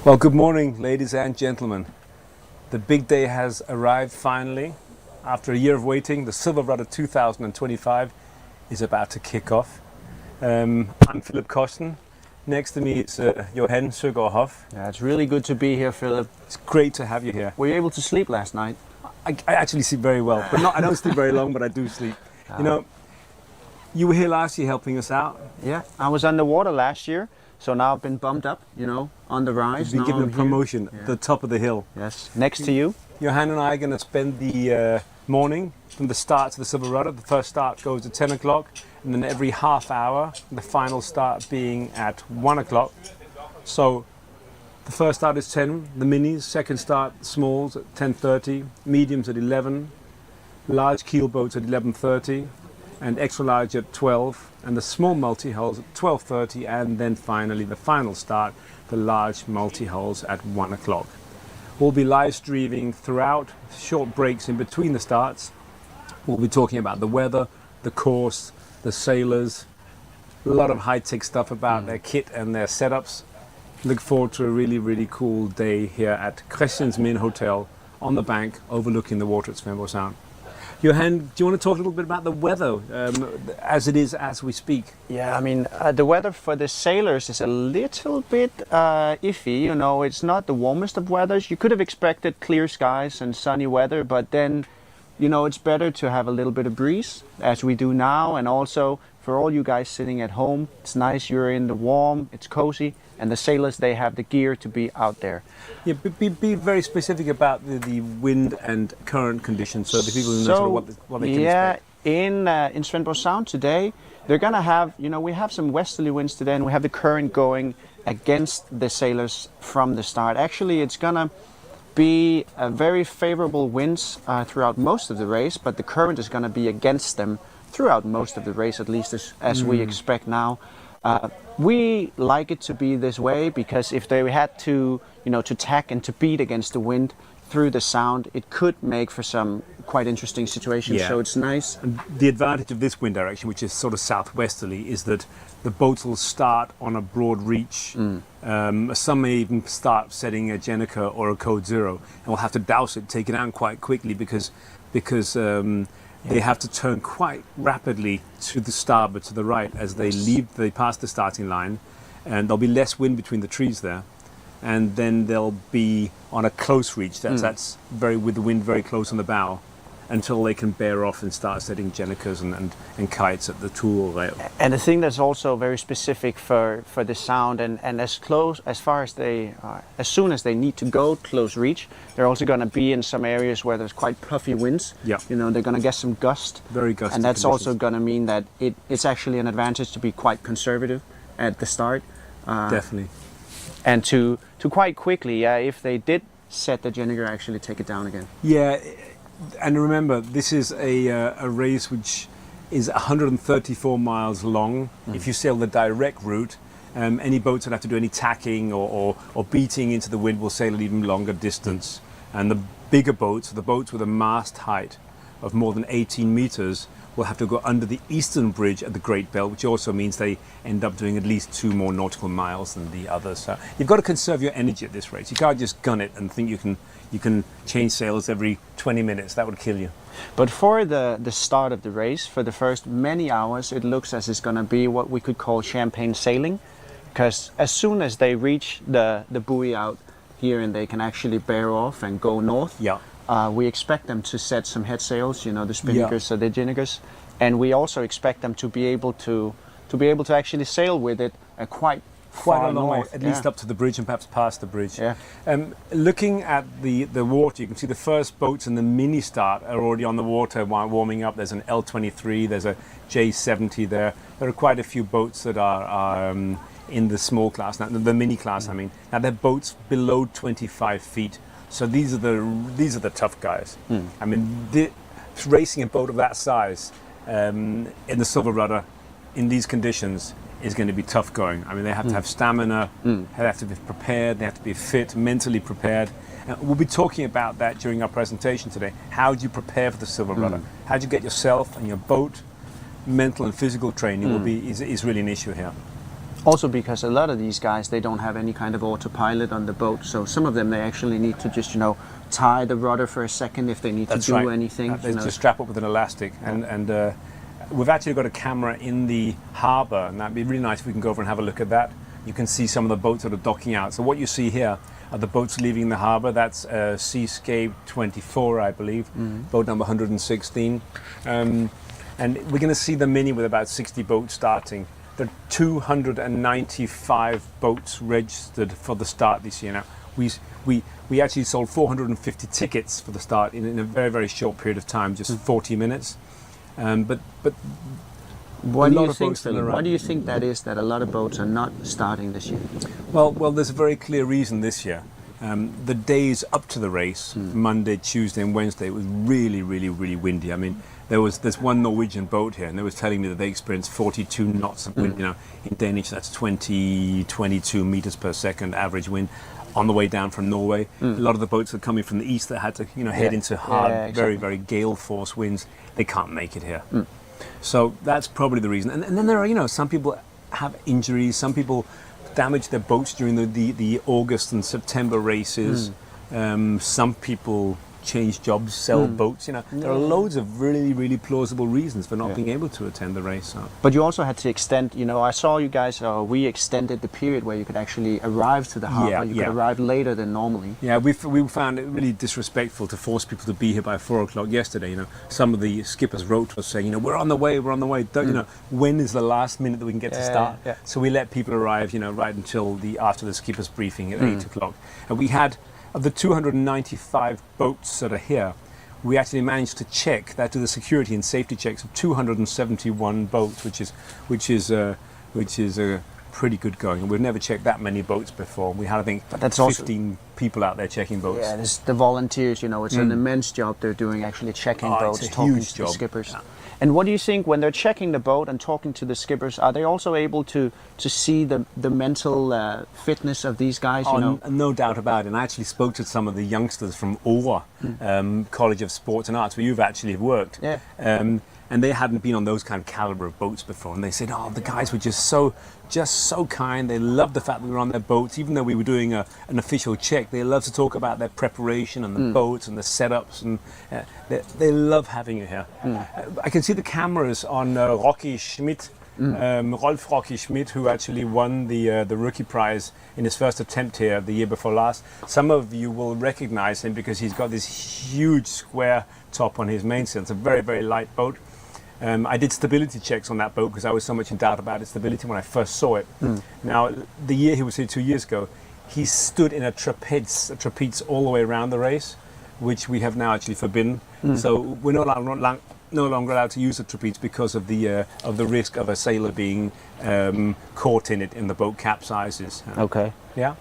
Well, good morning, ladies and gentlemen. The big day has arrived finally. After a year of waiting, the Silverrudder 2025 is about to kick off. I'm Philip Kosten. Next to me is Johan Søgaard Hoff. Yeah, it's really good to be here, Philip. It's great to have you here. Were you able to sleep last night? I actually sleep very well, but I don't sleep very long, but I do sleep. You know, you were here last year helping us out. Yeah, I was underwater last year, so now I've been bumped up, on the rise. You've been given a promotion at the top of the hill. Yes, next to you. Johan and I are going to spend the morning from the start to the Silverrudder. The first start goes at 10 o'clock, and then every half hour, the final start being at 1 o'clock. So the first start is 10, the minis, second start smalls at 10:30, mediums at 11, large keelboats at 11:30, and extra large at 12, and the small multi-hulls at 12:30, and then finally the final start, the large multi-hulls at 1 o'clock. We'll be live streaming throughout, short breaks in between the starts. We'll be talking about the weather, the course, the sailors, a lot of high-tech stuff about their kit and their setups. Look forward to a really, really cool day here at Christiansminde Hotel on the bank overlooking the water at Svendborg Sound. Johan, do you want to talk a little bit about the weather as it is as we speak? Yeah, I mean, the weather for the sailors is a little bit iffy. It's not the warmest of weathers. You could have expected clear skies and sunny weather, but then, it's better to have a little bit of breeze, as we do now. And also, for all you guys sitting at home, it's nice, you're in the warm, it's cozy, and the sailors, they have the gear to be out there. Yeah, be very specific about the wind and current conditions, so the people who know sort of what they can expect. In Svendborg Sound today, they're going to have, we have some westerly winds today, and we have the current going against the sailors from the start. Actually, it's going to be a very favorable winds throughout most of the race, but the current is going to be against them throughout most of the race, at least as we expect now. We like it to be this way because if they had to, to tack and to beat against the wind through the sound, it could make for some quite interesting situations. Yeah. So it's nice. And the advantage of this wind direction, which is sort of southwesterly, is that the boats will start on a broad reach. Some may even start setting a Jenica or a Code Zero, and we'll have to douse it, take it out quite quickly because they have to turn quite rapidly to the starboard, to the right, as they pass the starting line, and there'll be less wind between the trees there, and then they'll be on a close reach. That's with the wind very close on the bow, until they can bear off and start setting Jenicas and kites at the tool rail. And the thing that's also very specific for the sound, and as soon as they need to go close reach, they're also going to be in some areas where there's quite puffy winds. Yeah. They're going to get some gust. Very gusty. And that's conditions. also going to mean that it's actually an advantage to be quite conservative at the start. Definitely. And to quite quickly, if they did set the Jenica, actually take it down again. Yeah. And remember, this is a race which is 134 miles long. If you sail the direct route, any boats that have to do any tacking or beating into the wind will sail an even longer distance. And the bigger boats, the boats with a mast height of more than 18 meters, will have to go under the eastern bridge at the Great Belt, which also means they end up doing at least 2 more nautical miles than the others. So you've got to conserve your energy at this race. You can't just gun it and think you can change sails every 20 minutes. That would kill you. But for the start of the race, for the first many hours, it looks as it's going to be what we could call champagne sailing, because as soon as they reach the buoy out here and they can actually bear off and go north, we expect them to set some head sails, the spinnakers or the Jenicas, and we also expect them to be able to actually sail with it quite a long way, north, at least up to the bridge and perhaps past the bridge. Yeah. Looking at the water, you can see the first boats in the mini start are already on the water while warming up. There's an L23, there's a J70 there. There are quite a few boats that are in the small class, now, the mini class. I mean, now they're boats below 25 feet. So these are the tough guys. I mean, racing a boat of that size in the Silverrudder in these conditions is going to be tough going. I mean, they have to have stamina, they have to be prepared, they have to be fit, mentally prepared. And we'll be talking about that during our presentation today. How do you prepare for the Silverrudder? How do you get yourself and your boat mental and physical training is really an issue here. Also because a lot of these guys, they don't have any kind of autopilot on the boat, so some of them they actually need to just, you know, tie the rudder for a second if they need to do anything. They just strap up with an elastic, and we've actually got a camera in the harbour, and that'd be really nice if we can go over and have a look at that. You can see some of the boats that are docking out. So what you see here are the boats leaving the harbour. That's Seascape 24, I believe, boat number 116, and we're going to see the Mini with about 60 boats starting. There are 295 boats registered for the start this year. Now, we actually sold 450 tickets for the start in a very, very short period of time, just 40 minutes. But why do you think, Philip? Why do you think that is, that a lot of boats are not starting this year? Well, there's a very clear reason this year. The days up to the race, Monday, Tuesday, and Wednesday, it was really, really, really windy. I mean, there's one Norwegian boat here, and they was telling me that they experienced 42 knots of wind. You know, in Danish, that's 22 meters per second average wind on the way down from Norway. A lot of the boats that are coming from the east that had to, you know, head into hard, very, very gale force winds, they can't make it here. So that's probably the reason. And then there are, you know, some people have injuries, some people damage their boats during the August and September races. Some people change jobs, sell boats. You know, there are loads of really, really plausible reasons for not being able to attend the race. So. But you also had to extend. You know, I saw you guys. We extended the period where you could actually arrive to the harbour. You could arrive later than normally. Yeah, we found it really disrespectful to force people to be here by 4 o'clock yesterday. You know, some of the skippers wrote to us saying, you know, we're on the way. Don't, you know, when is the last minute that we can get to start? So we let people arrive, you know, right until after the skippers briefing at 8 o'clock, and we had. Of the 295 boats that are here, we actually managed to check that to the security and safety checks of 271 boats, which is pretty good going. And we've never checked that many boats before. We had, I think, 15 people out there checking boats. Yeah, there's the volunteers. You know, it's an immense job they're doing, actually checking boats, talking to the skippers. Yeah. And what do you think when they're checking the boat and talking to the skippers? Are they also able to see the mental fitness of these guys? You know? No doubt about it. And I actually spoke to some of the youngsters from Proa, College of Sports and Arts, where you've actually worked. Yeah. And they hadn't been on those kind of caliber of boats before. And they said, oh, the guys were just so kind. They loved the fact that we were on their boats. Even though we were doing an official check, they loved to talk about their preparation and the boats and the setups. And they love having you here. I can see the cameras on Rocky Schmidt, Rolf Rocky Schmidt, who actually won the rookie prize in his first attempt here the year before last. Some of you will recognize him because he's got this huge square top on his mainsail. It's a very, very light boat. I did stability checks on that boat because I was so much in doubt about its stability when I first saw it. Now, the year he was here 2 years ago, he stood in a trapeze all the way around the race, which we have now actually forbidden. So we're no longer allowed to use the trapeze because of the risk of a sailor being caught in it in the boat capsizes. Okay. Yeah.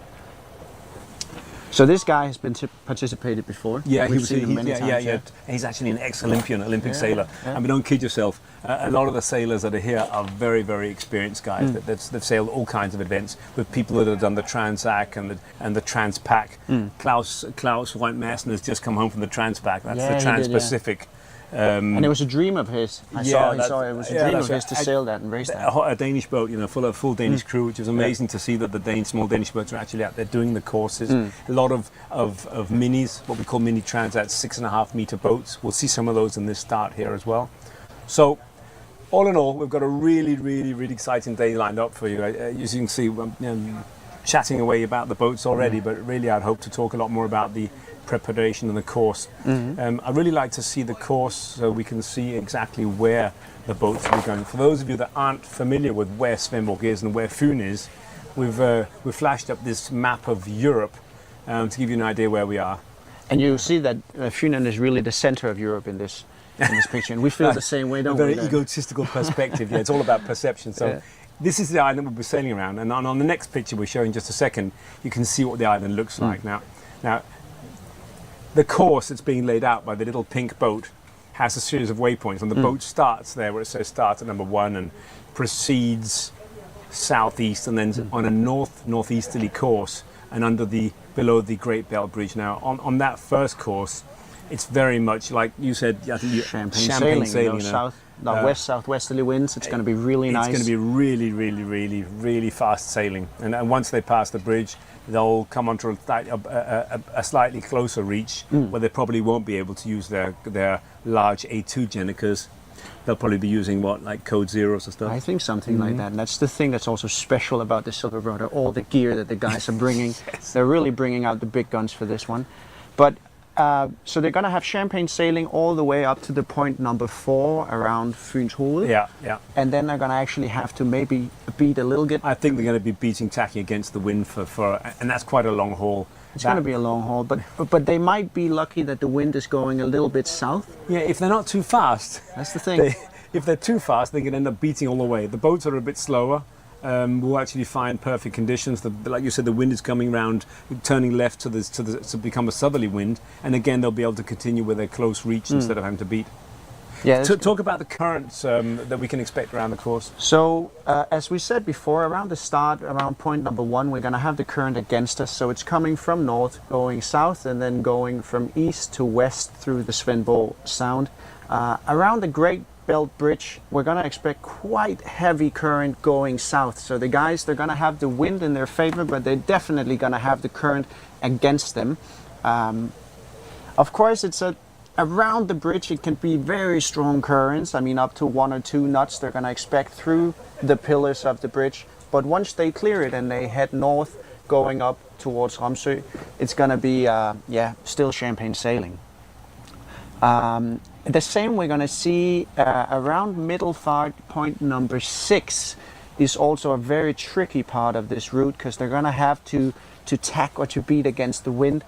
So this guy has been participated before. Yeah, We've seen him many times. Yeah. He's actually an ex-Olympian, Olympic sailor. Yeah. And don't kid yourself, a lot of the sailors that are here are very, very experienced guys. They've sailed all kinds of events with people that have done the Transac and the Transpac. Klaus Reintmassen has just come home from the Transpac. That's the Trans-Pacific. And it was a dream of his. I saw it was a dream of his to sail that and race that. A Danish boat, you know, full Danish crew, which was amazing to see that the small Danish boats are actually out there doing the courses. A lot of minis, what we call mini transats, 6.5 meter boats. We'll see some of those in this start here as well. So, all in all, we've got a really, really, really exciting day lined up for you. As you can see, chatting away about the boats already, but really I'd hope to talk a lot more about the preparation and the course. I really like to see the course so we can see exactly where the boats will be going. For those of you that aren't familiar with where Svendborg is and where Fyn is, we've flashed up this map of Europe to give you an idea where we are. And you see that Fyn is really the center of Europe in this picture, and we feel the same way, don't we? A very egotistical perspective. Yeah, it's all about perception. So. This is the island we'll be sailing around, and on the next picture we'll show in just a second, you can see what the island looks like. Now, the course that's being laid out by the little pink boat has a series of waypoints, and the boat starts there where it says start at number 1 and proceeds southeast, and then on a northeasterly course and below the Great Bell Bridge. Now, on that first course, it's very much like you said. I think champagne sailing, west southwesterly winds. It's going to be really nice. It's going to be really, really, really, really fast sailing. And once they pass the bridge, they'll come onto a slightly closer reach where they probably won't be able to use their large A2 Gennicas. They'll probably be using like code zeros or stuff. I think something like that. And that's the thing that's also special about the Silverrudder, all the gear that the guys are bringing. Yes. They're really bringing out the big guns for this one. But so they're going to have champagne sailing all the way up to the point number 4 around Fyns Hoved. Yeah, yeah. And then they're going to actually have to maybe beat a little bit. I think they're going to be beating tacking against the wind and that's quite a long haul. It's going to be a long haul, but they might be lucky that the wind is going a little bit south. Yeah, if they're not too fast. That's the thing. If they're too fast, they can end up beating all the way. The boats are a bit slower. We'll actually find perfect conditions. Like you said, the wind is coming round, turning left to become a southerly wind, and again they'll be able to continue with a close reach instead of having to beat. Yeah. Talk about the currents that we can expect around the course. So, as we said before, around the start, around point number 1, we're going to have the current against us. So it's coming from north, going south, and then going from east to west through the Svendborg Sound. Around the Great Belt Bridge, we're going to expect quite heavy current going south. So the guys, they're going to have the wind in their favor, but they're definitely going to have the current against them. Of course, around the bridge, it can be very strong currents. I mean, up to 1 or 2 knots they're going to expect through the pillars of the bridge. But once they clear it and they head north, going up towards Ramsø, it's going to be, still champagne sailing. The same we're going to see around Middelfart, point number 6, is also a very tricky part of this route because they're going to have to tack or to beat against the wind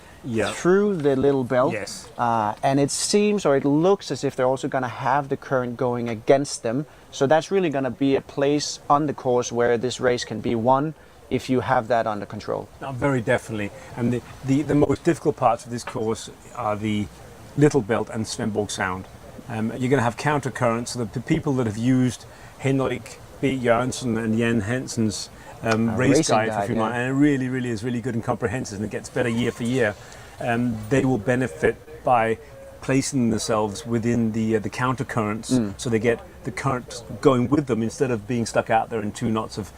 through the little belt. Yes. And it seems, or it looks as if they're also going to have the current going against them. So that's really going to be a place on the course where this race can be won if you have that under control. No, very definitely. And the most difficult parts of this course are the Little Belt and Svendborg Sound. You're going to have counter currents. So the people that have used Henrik B. Jørgensen and Jan Hansen's race guide for a few months, and it really is really good and comprehensive, and it gets better year for year. They will benefit by placing themselves within the counter currents, so they get the current going with them instead of being stuck out there in 2 knots of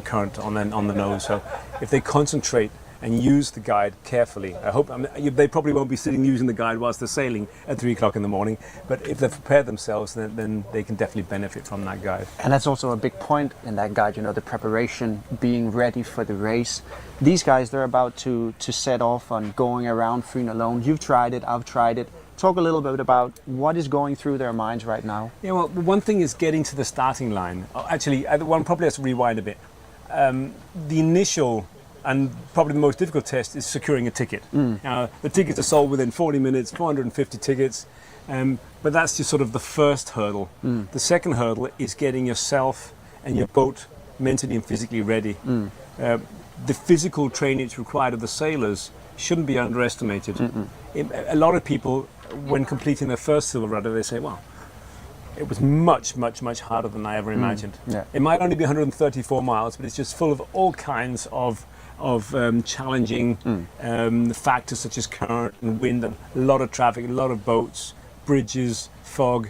current on the nose. So if they concentrate and use the guide carefully. They probably won't be sitting using the guide whilst they're sailing at 3 o'clock in the morning, but if they've prepared themselves, then they can definitely benefit from that guide. And that's also a big point in that guide, the preparation, being ready for the race. These guys, they're about to set off on going around Fyn alone. You've tried it, I've tried it. Talk a little bit about what is going through their minds right now. Yeah, well, one thing is getting to the starting line. Actually, one probably has to rewind a bit. The initial and probably the most difficult test is securing a ticket. Now, the tickets are sold within 40 minutes, 450 tickets, but that's just sort of the first hurdle. The second hurdle is getting yourself and your boat mentally and physically ready. The physical training that's required of the sailors shouldn't be underestimated. A lot of people, when completing their first Silverrudder, they say, well, it was much harder than I ever imagined. It might only be 134 miles, but it's just full of all kinds of challenging factors such as current and wind and a lot of traffic, a lot of boats, bridges, fog.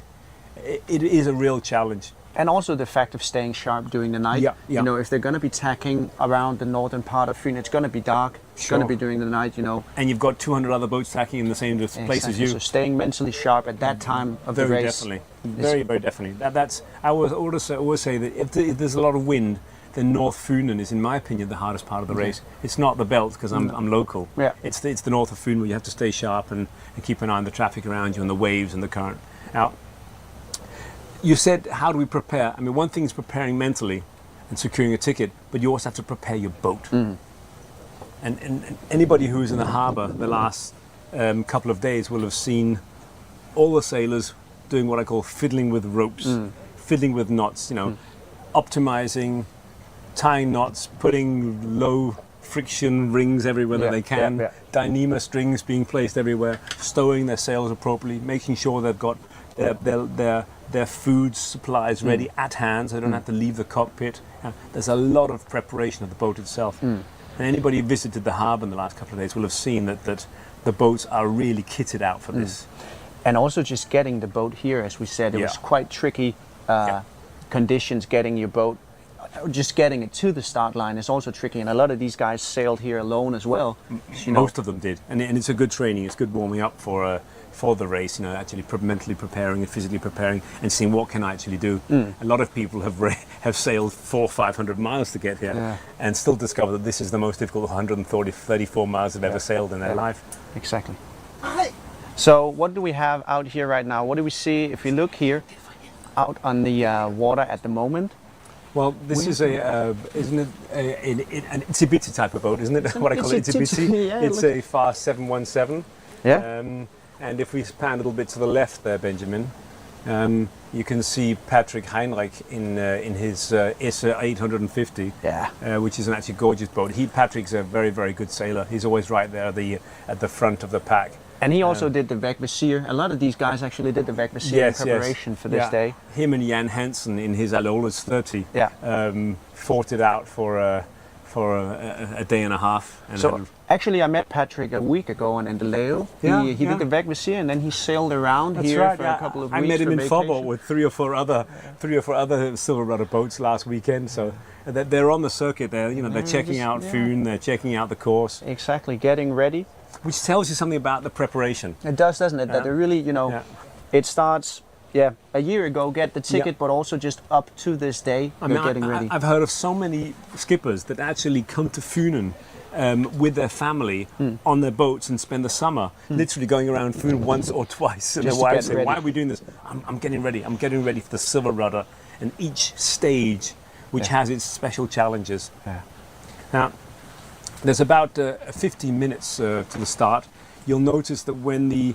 It is a real challenge. And also the fact of staying sharp during the night. If they're going to be tacking around the northern part of Fyn, it's going to be dark. It's going to be during the night, And you've got 200 other boats tacking in the same place as you. So staying mentally sharp at that time of the race. Very definitely. I always say that if there's a lot of wind, then North Funen is, in my opinion, the hardest part of the race. It's not the belt because I'm local. It's the north of Funen where you have to stay sharp and keep an eye on the traffic around you and the waves and the current. Now, you said, how do we prepare? I mean, one thing is preparing mentally and securing a ticket, but you also have to prepare your boat. And anybody who is in the harbour the last couple of days will have seen all the sailors doing what I call fiddling with ropes, fiddling with knots, optimizing, tying knots, putting low friction rings everywhere that they can, Dyneema strings being placed everywhere, stowing their sails appropriately, making sure they've got their food supplies ready at hand so they don't have to leave the cockpit. There's a lot of preparation of the boat itself. And anybody who visited the harbour in the last couple of days will have seen that the boats are really kitted out for this. And also just getting the boat here, as we said, it was quite tricky conditions getting your boat. Just getting it to the start line is also tricky, and a lot of these guys sailed here alone as well. Most of them did, and it's a good training. It's good warming up for the race. You know, actually mentally preparing and physically preparing, and seeing what can I actually do. A lot of people have sailed 400 or 500 miles to get here, and still discover that this is the most difficult 134 miles they've ever sailed in their life. Exactly. So what do we have out here right now? What do we see if you look here out on the water at the moment? Well, this is isn't it an Itsy-bitsy type of boat, isn't it? What I call it, Itsy-bitsy. It's a fast 717. Yeah. And if we pan a little bit to the left there, Benjamin, you can see Patrick Heinrich in his Isse 850, which is an actually gorgeous boat. Patrick's a very, very good sailor. He's always right there at the front of the pack. And he also did the Vegvisier. A lot of these guys actually did the Vegvisier in preparation for this day. Him and Jan Hansen in his Alolas 30 fought it out for a day and a half. And so actually I met Patrick a week ago in the Leo. He did the Vegvisier, and then he sailed around here for a couple of weeks. I met him in Fåborg with three or four other Silverrudder boats last weekend. So they're on the circuit there. You know, they're checking out Foon, they're checking out the course. Exactly, getting ready. Which tells you something about the preparation. It does, doesn't it? That they really, it starts, a year ago, get the ticket, but also just up to this day, they're getting ready. I've heard of so many skippers that actually come to Funen with their family on their boats and spend the summer literally going around Funen once or twice. And their wives say, why are we doing this? I'm getting ready. I'm getting ready for the Silverrudder. And each stage, which has its special challenges. Now, there's about 15 minutes to the start. You'll notice that when the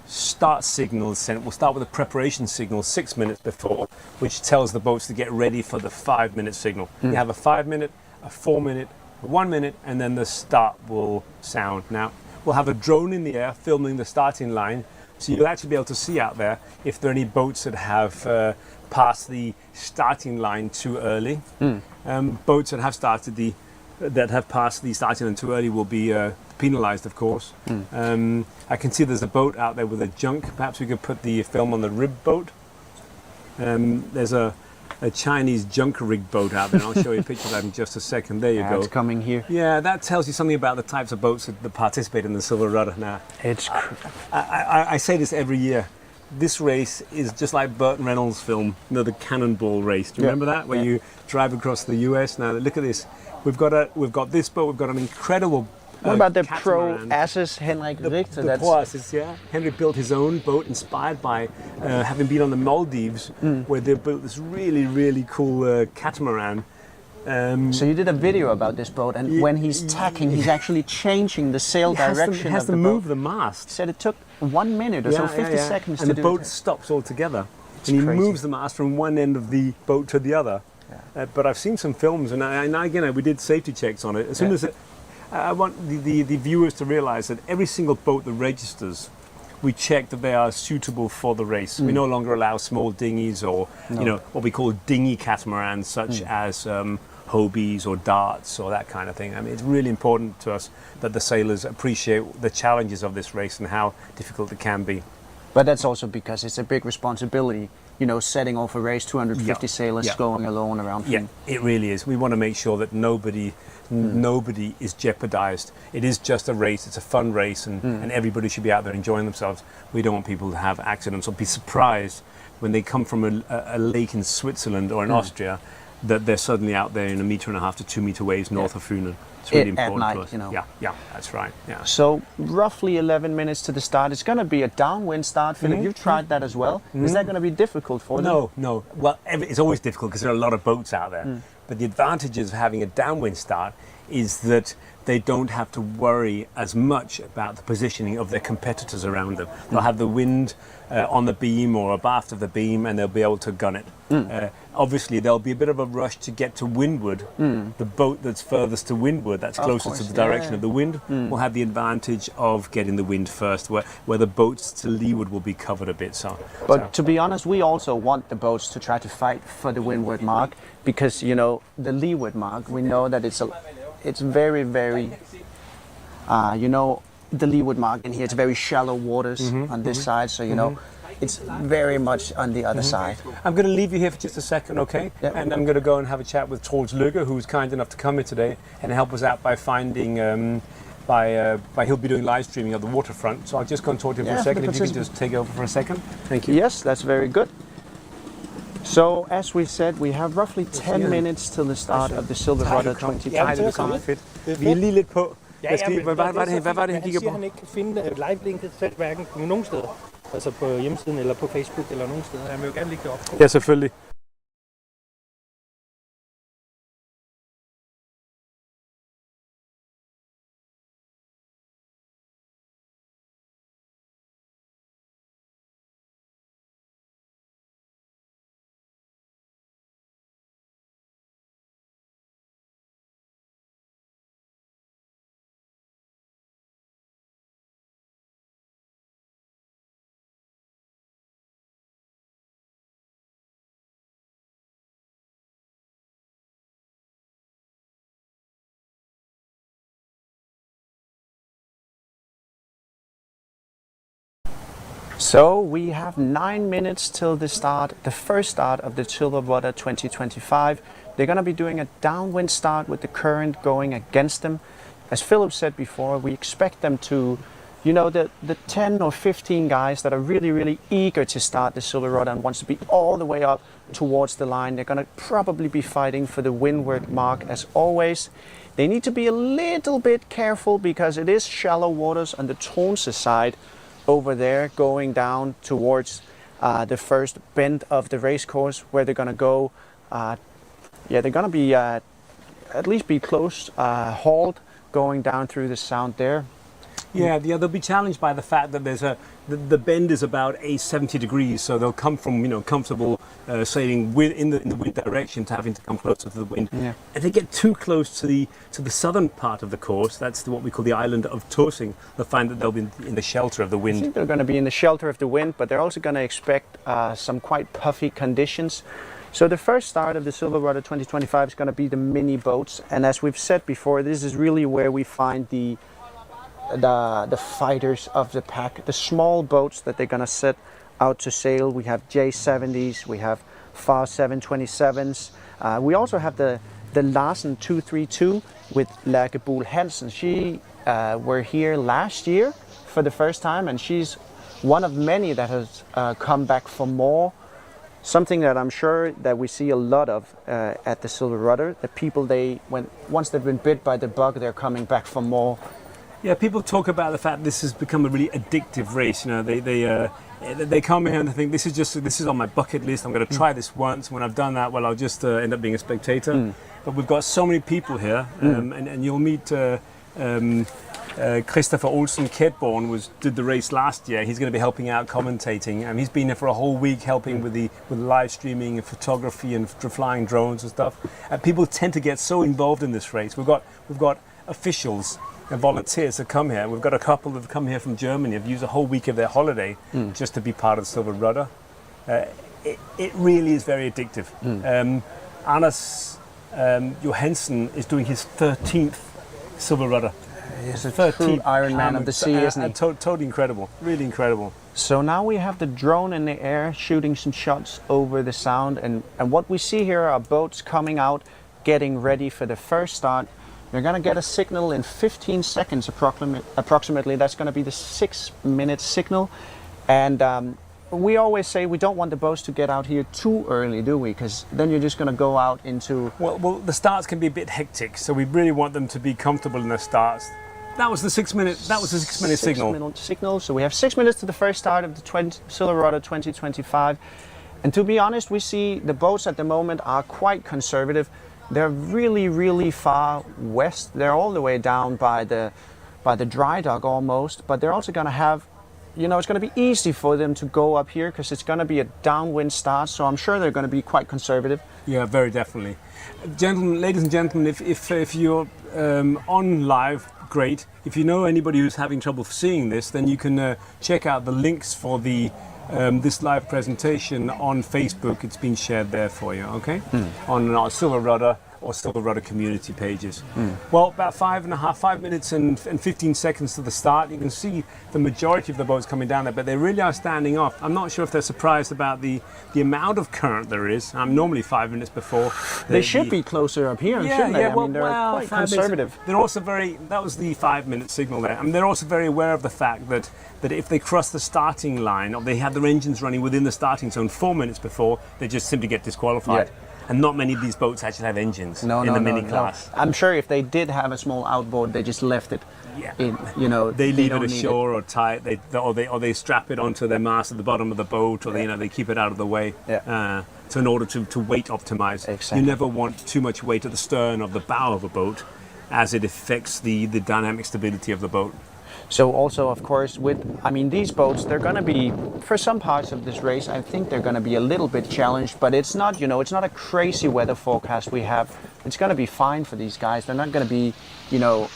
start signal is sent, we'll start with a preparation signal 6 minutes before, which tells the boats to get ready for the 5-minute signal. You have a 5-minute, a 4-minute, a 1 minute, and then the start will sound. Now, we'll have a drone in the air filming the starting line, so you'll actually be able to see out there if there are any boats that have passed the starting line too early. Boats that have passed the starting line too early will be penalised, of course. I can see there's a boat out there with a junk. Perhaps we could put the film on the rib boat. There's a Chinese junk rig boat out there. I'll show you a picture of that in just a second. There you go. It's coming here. Yeah, that tells you something about the types of boats that participate in the Silverrudder now. I say this every year. This race is just like Burt Reynolds' film, the Cannonball race. Do you remember that? Where you drive across the US. Now look at this. We've got this boat. We've got an incredible. What about the Proa Henrik Richter? The Proa, Henrik built his own boat, inspired by having been on the Maldives, where they built this really, really cool catamaran. So you did a video about this boat, and when he's tacking, he's actually changing the sail direction. He has to move the mast. He said it took 1 minute or so, 50 seconds to do it. And the boat stops altogether. And he moves the mast from one end of the boat to the other. But I've seen some films, and again, we did safety checks on it. As soon as I want the viewers to realise that every single boat that registers, we check that they are suitable for the race. We no longer allow small dinghies or what we call dinghy catamarans, such as Hobies or darts or that kind of thing. I mean, it's really important to us that the sailors appreciate the challenges of this race and how difficult it can be. But that's also because it's a big responsibility, setting off a race, 250 sailors going alone around. Yeah, it really is. We want to make sure that nobody is jeopardized. It is just a race. It's a fun race, and everybody should be out there enjoying themselves. We don't want people to have accidents or be surprised when they come from a lake in Switzerland or in Austria that they're suddenly out there in 1.5 to 2 meter waves north of Funen. It's really important at to us. Yeah, that's right. Yeah. So roughly 11 minutes to the start. It's going to be a downwind start, Philip. You've tried that as well. Is that going to be difficult for them? No. Well, it's always difficult because there are a lot of boats out there. But the advantages of having a downwind start is that they don't have to worry as much about the positioning of their competitors around them. They'll have the wind on the beam or abaft of the beam, and they'll be able to gun it. Obviously, there'll be a bit of a rush to get to windward. The boat that's furthest to windward, that's closest to the direction of the wind, will have the advantage of getting the wind first, where the boats to leeward will be covered a bit. But to be honest, we also want the boats to try to fight for the windward mark, because the leeward mark, we know that it's very, very, the leeward mark in here. It's very shallow waters on this side, so you know it's very much on the other side. I'm going to leave you here for just a second, okay? Yep. And I'm going to go and have a chat with Troels Lykke, who's kind enough to come here today and help us out by finding, he'll be doing live streaming of the waterfront. So I'll just go and talk to him for a second. If you can just take over for a second. Thank you. Yes, that's very good. So as we said, we have roughly 10 minutes till the start of the Silverrudder 2025. Vi er lige lidt på. Ja, Hvad var det, han kigger på? Han ikke kan finde live-linket selv, hverken nogen steder. Altså på hjemmesiden eller på Facebook eller nogen steder. Han vil jo gerne lægge det op. Ja, selvfølgelig. So we have 9 minutes till the first start of the Silverrudder 2025. They're going to be doing a downwind start with the current going against them. As Philip said before, we expect them to, you know, the 10 or 15 guys that are really, really eager to start the Silverrudder and wants to be all the way up towards the line. They're going to probably be fighting for the windward mark as always. They need to be a little bit careful because it is shallow waters on the Tonse side over there going down towards the first bend of the race course where they're going to go. They're going to be at least be close hauled going down through the sound there. Yeah, they'll be challenged by the fact that the bend is about 70 degrees, so they'll come from comfortable sailing in the wind direction to having to come closer to the wind. Yeah. If they get too close to the southern part of the course, that's what we call the island of Torsing, they'll find that they'll be in the shelter of the I wind. think they're going to be in the shelter of the wind, but they're also going to expect some quite puffy conditions. So the first start of the Silverrudder 2025 is going to be the mini boats, and as we've said before, this is really where we find the fighters of the pack, the small boats that they're going to set out to sail. We have J70s, we have FAR 727s. We also have the Larsen 232 with Lærke Buhl Hansen. She were here last year for the first time, and she's one of many that has come back for more. Something that I'm sure that we see a lot of at the Silverrudder. The people, once they've been bit by the bug, they're coming back for more. Yeah, people talk about the fact this has become a really addictive race. You know, they come here and they think this is on my bucket list. I'm going to try this once. When I've done that, well, I'll just end up being a spectator. But we've got so many people here, and you'll meet Christopher Olsen Kedborn did the race last year. He's going to be helping out commentating, and he's been here for a whole week helping with live streaming and photography and flying drones and stuff. And people tend to get so involved in this race. We've got officials and volunteers that come here. We've got a couple that have come here from Germany, have used a whole week of their holiday just to be part of the Silverrudder. It really is very addictive. Anders Johansen is doing his 13th Silverrudder. He's a true Iron Man of the sea, isn't he? Totally incredible, really incredible. So now we have the drone in the air shooting some shots over the sound, and what we see here are boats coming out, getting ready for the first start. You're going to get a signal in 15 seconds approximately. That's going to be the 6-minute signal. And we always say we don't want the boats to get out here too early, do we? Because then you're just going to go out into... Well, the starts can be a bit hectic, so we really want them to be comfortable in their starts. That was the 6-minute signal. So we have 6 minutes to the first start of the Silverrudder 2025. And to be honest, we see the boats at the moment are quite conservative. They're really, really far west. They're all the way down by the dry dock almost, but they're also going to have, it's going to be easy for them to go up here because it's going to be a downwind start, so I'm sure they're going to be quite conservative. Yeah, very definitely. Ladies and gentlemen, if you're on live, great. If you know anybody who's having trouble seeing this, then you can check out the links for this live presentation on Facebook. It's been shared there for you, okay? On our Silverrudder or Silverrudder community pages. Well, about 5 minutes and 15 seconds to the start, you can see the majority of the boats coming down there, but they really are standing off. I'm not sure if they're surprised about the amount of current there is. I'm normally 5 minutes before. They should be closer up here, shouldn't they? I mean, they're quite conservative. They're also that was the 5-minute signal there. I mean, they're also very aware of the fact that if they cross the starting line, or they have their engines running within the starting zone 4 minutes before, they just simply get disqualified. Yeah. And not many of these boats actually have engines in the mini class. I'm sure if they did have a small outboard, they just left it. Yeah. They leave it ashore or tie it. They strap it onto their mast at the bottom of the boat, or they keep it out of the way. Yeah. So in order to weight optimize, Exactly. you never want too much weight at the stern of the bow of a boat, as it affects the dynamic stability of the boat. So also, of course, these boats, they're going to be, for some parts of this race, I think they're going to be a little bit challenged, but it's not, it's not a crazy weather forecast we have. It's going to be fine for these guys. They're not going to be,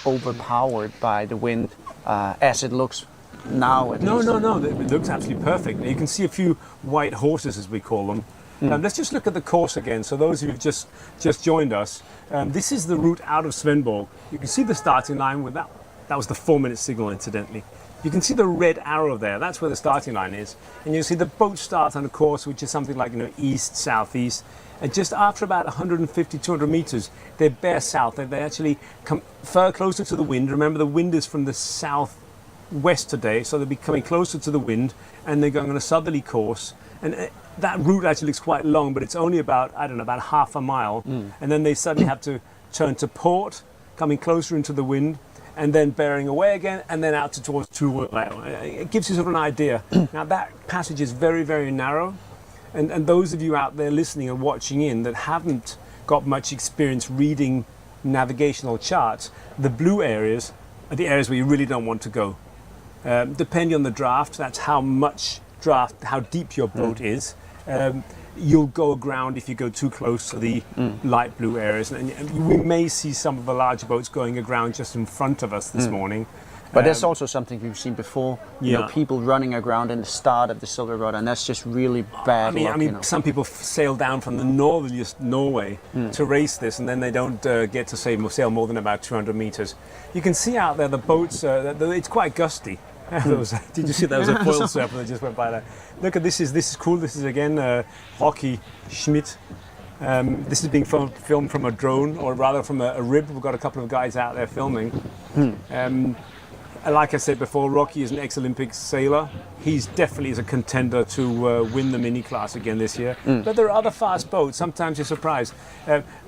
overpowered by the wind, as it looks now. No. It looks absolutely perfect. You can see a few white horses, as we call them. Let's just look at the course again. So those of you who've just joined us, this is the route out of Svendborg. You can see the starting line with that. That was the 4-minute signal, incidentally. You can see the red arrow there. That's where the starting line is. And you see the boat start on a course which is something like east, southeast. And just after about 150, 200 meters, they bear south. They actually come far closer to the wind. Remember, the wind is from the southwest today, so they'll be coming closer to the wind, and they're going on a southerly course. And that route actually looks quite long, but it's only about half a mile. And then they suddenly have to turn to port, coming closer into the wind, and then bearing away again, and then out towards Proa. It gives you sort of an idea. Now that passage is very, very narrow, and those of you out there listening and watching in that haven't got much experience reading navigational charts, the blue areas are the areas where you really don't want to go. Depending on the draft, that's how deep your boat is. You'll go aground if you go too close to the light blue areas, and we may see some of the larger boats going aground just in front of us this morning. But that's also something we've seen before. People running aground in the start of the Silverrudder, and that's just really bad luck. Some people sail down from the northernest Norway to race this, and then they don't get to sail more than about 200 meters. You can see out there the boats. It's quite gusty. Did you see there was a foil surfer that just went by there? Look at this is cool. This is again Rocky Schmidt. This is being filmed from a drone, or rather from a rib. We've got a couple of guys out there filming. Like I said before, Rocky is an ex-Olympic sailor. He's definitely is a contender to win the mini class again this year. But there are other fast boats. Sometimes you're surprised.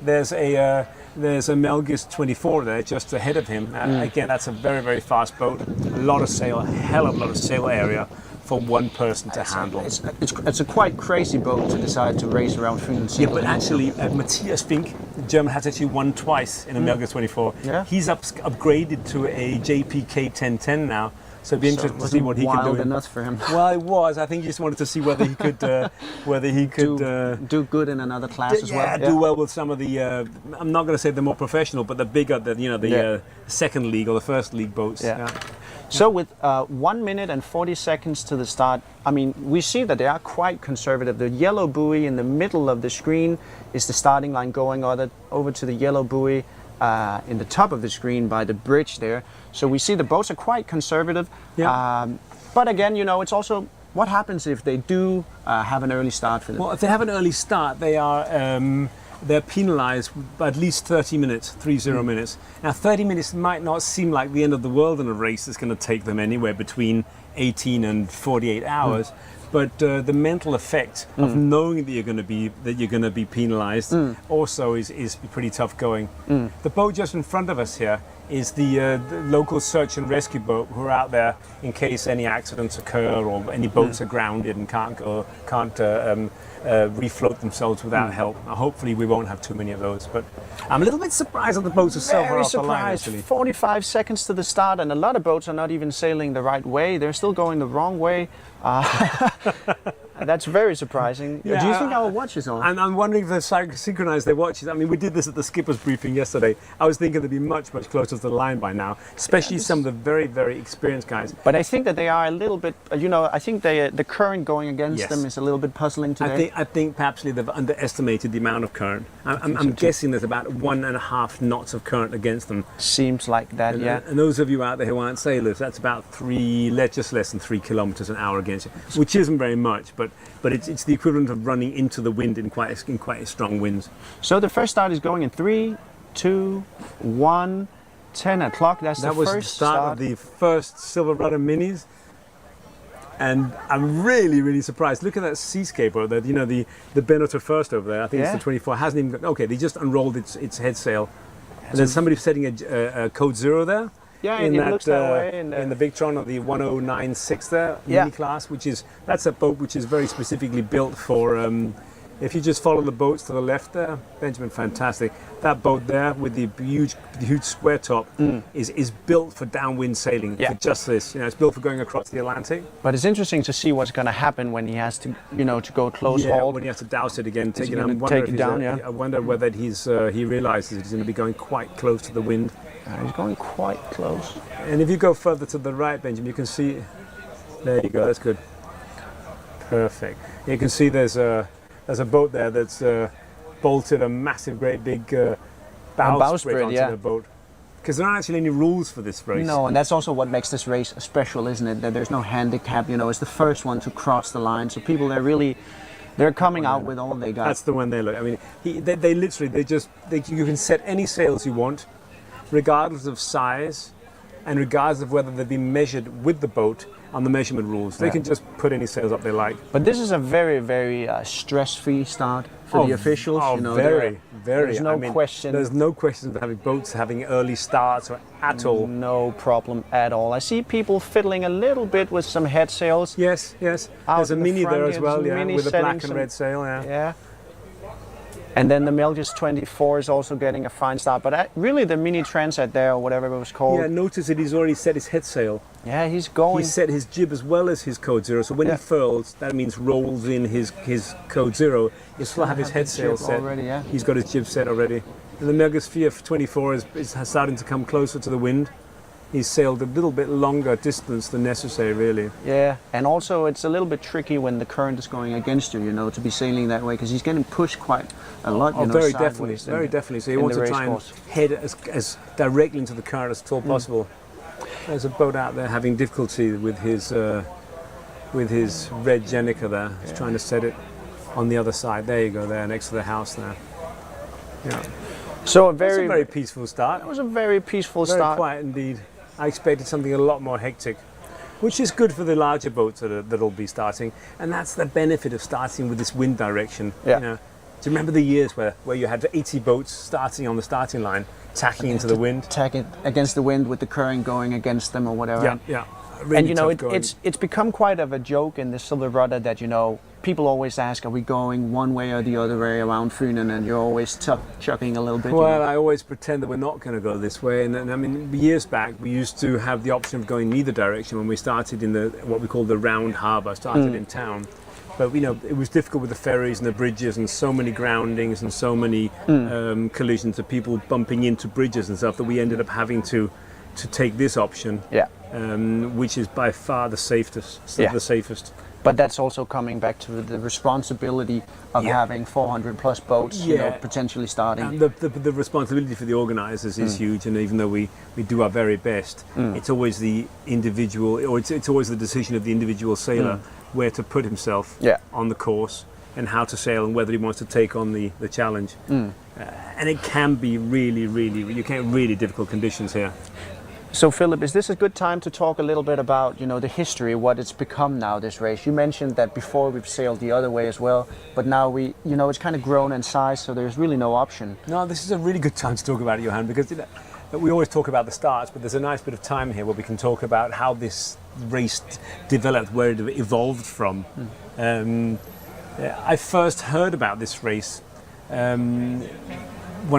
There's a Melgis 24 there just ahead of him. Again, that's a very, very fast boat. A lot of sail, a hell of a lot of sail area for one person to handle. It's a quite crazy boat to decide to race around Finland. Yeah, but actually, Matthias Fink, the German, has actually won twice in a Melgis 24. Yeah. He's upgraded to a JPK 1010 now. So it'd be interesting to see what he can do. Wild enough for him. Well, it was. I think he just wanted to see whether he could do good in another class as well. Yeah, do well with some of the. I'm not going to say the more professional, but the bigger, the second league or the first league boats. Yeah. So with 1 minute and 40 seconds to the start, we see that they are quite conservative. The yellow buoy in the middle of the screen is the starting line going over to the yellow buoy in the top of the screen by the bridge there. So we see the boats are quite conservative. Yeah. But again, it's also what happens if they do have an early start for them. Well, if they have an early start, they're penalised by at least 30 minutes, 30 minutes. Now, 30 minutes might not seem like the end of the world in a race. It's going to take them anywhere between 18 and 48 hours. But the mental effect of knowing that you're going to be penalised also is pretty tough going. The boat just in front of us here is the local search and rescue boat who are out there in case any accidents occur or any boats are grounded and can't refloat themselves without help. Now, hopefully we won't have too many of those, but I'm a little bit surprised that the boats are so far off the line, actually. 45 seconds to the start, and a lot of boats are not even sailing the right way. They're still going the wrong way. That's very surprising. Yeah, Do you think our watch is on? And I'm wondering if they're synchronized their watches. I mean, we did this at the skipper's briefing yesterday. I was thinking they'd be much, much closer to the line by now, especially some of the very, very experienced guys. But I think that they are a little bit, I think the current going against Yes. them is a little bit puzzling today. I think perhaps they've underestimated the amount of current. I'm guessing there's about 1.5 knots of current against them. Seems like that, yeah. And those of you out there who aren't sailors, that's about just less than 3 kilometers an hour against it, which isn't very much, but it's the equivalent of running into the wind in quite a strong winds. So the first start is going in 3, 2, 1, 10 o'clock. That was the start of the first Silverrudder Minis. And I'm really, really surprised. Look at that seascape over there. You know, the Benatar first over there. I think it's the 24. Hasn't even got, okay, they just unrolled its head sail. And then somebody setting a code 0 there. Yeah, in it that, looks that way. In the Victron of the 1096 there, Yeah. mini class, that's a boat which is very specifically built for. If you just follow the boats to the left there, Benjamin, fantastic. That boat there with the huge square top is built for downwind sailing. Yeah. For just this, it's built for going across the Atlantic. But it's interesting to see what's going to happen when he has to, to go close haul. When you have to douse it again, take it gonna down. take it down, yeah. I wonder whether he realizes he's going to be going quite close to the wind. He's going quite close. And if you go further to the right, Benjamin, you can see. There you go. That's good. Perfect. You can see there's a boat there that's bolted a massive, great big bowsprit onto the boat. Because there aren't actually any rules for this race. No, and that's also what makes this race special, isn't it? That there's no handicap. It's the first one to cross the line, so people they're coming out with all they got. That's the one they look. I mean, they literally you can set any sails you want, regardless of size, and regardless of whether they've been measured with the boat on the measurement rules. They can just put any sails up they like. But this is a very, very stress-free start for the officials. Very. There's no question. There's no question of having boats having early starts at all. No problem at all. I see people fiddling a little bit with some head sails. Yes. There's a Mini there as well, with a black and red sail. Yeah. And then the Melgis 24 is also getting a fine start. But really the Mini Transat there, or whatever it was called. Yeah, notice that he's already set his head sail. Yeah, he's going. He set his jib as well as his code 0. So when he furls, that means rolls in his code 0. He'll still have his head sail set. Already, yeah. He's got his jib set already. And the Melgis 24 is starting to come closer to the wind. He's sailed a little bit longer distance than necessary, really. Yeah, and also it's a little bit tricky when the current is going against you, to be sailing that way, because he's getting pushed quite a lot, very definitely. So you want to try and head as directly into the current as at all possible. There's a boat out there having difficulty with his red Jenica there. He's trying to set it on the other side. There you go, there next to the house there. Yeah. So It's a very peaceful start. It was a very peaceful Very start. quiet indeed. I expected something a lot more hectic, which is good for the larger boats that'll be starting. And that's the benefit of starting with this wind direction. Yeah. Do you remember the years where you had 80 boats starting on the starting line, tacking into the wind? Tacking against the wind with the current going against them or whatever. Yeah. Really and it's become quite of a joke in the Silverrudder that people always ask, are we going one way or the other way around Funen, and you're always chucking a little bit. Well, I always pretend that we're not going to go this way, and I mean, years back we used to have the option of going either direction when we started in what we call the round harbour. Started in town, but it was difficult with the ferries and the bridges and so many groundings and so many collisions of people bumping into bridges and stuff that we ended up having to take this option. Yeah. Which is by far the safest. The safest. But that's also coming back to the responsibility of having 400 plus boats, potentially starting. And the responsibility for the organisers is huge, and even though we do our very best, it's always the individual, or it's always the decision of the individual sailor where to put himself on the course and how to sail and whether he wants to take on the challenge. And it can be really difficult conditions here. So Philip, is this a good time to talk a little bit about, the history, what it's become now, this race? You mentioned that before we've sailed the other way as well, but now it's kind of grown in size, so there's really no option. No, this is a really good time to talk about it, Johan, because we always talk about the starts, but there's a nice bit of time here where we can talk about how this race developed, where it evolved from. I first heard about this race when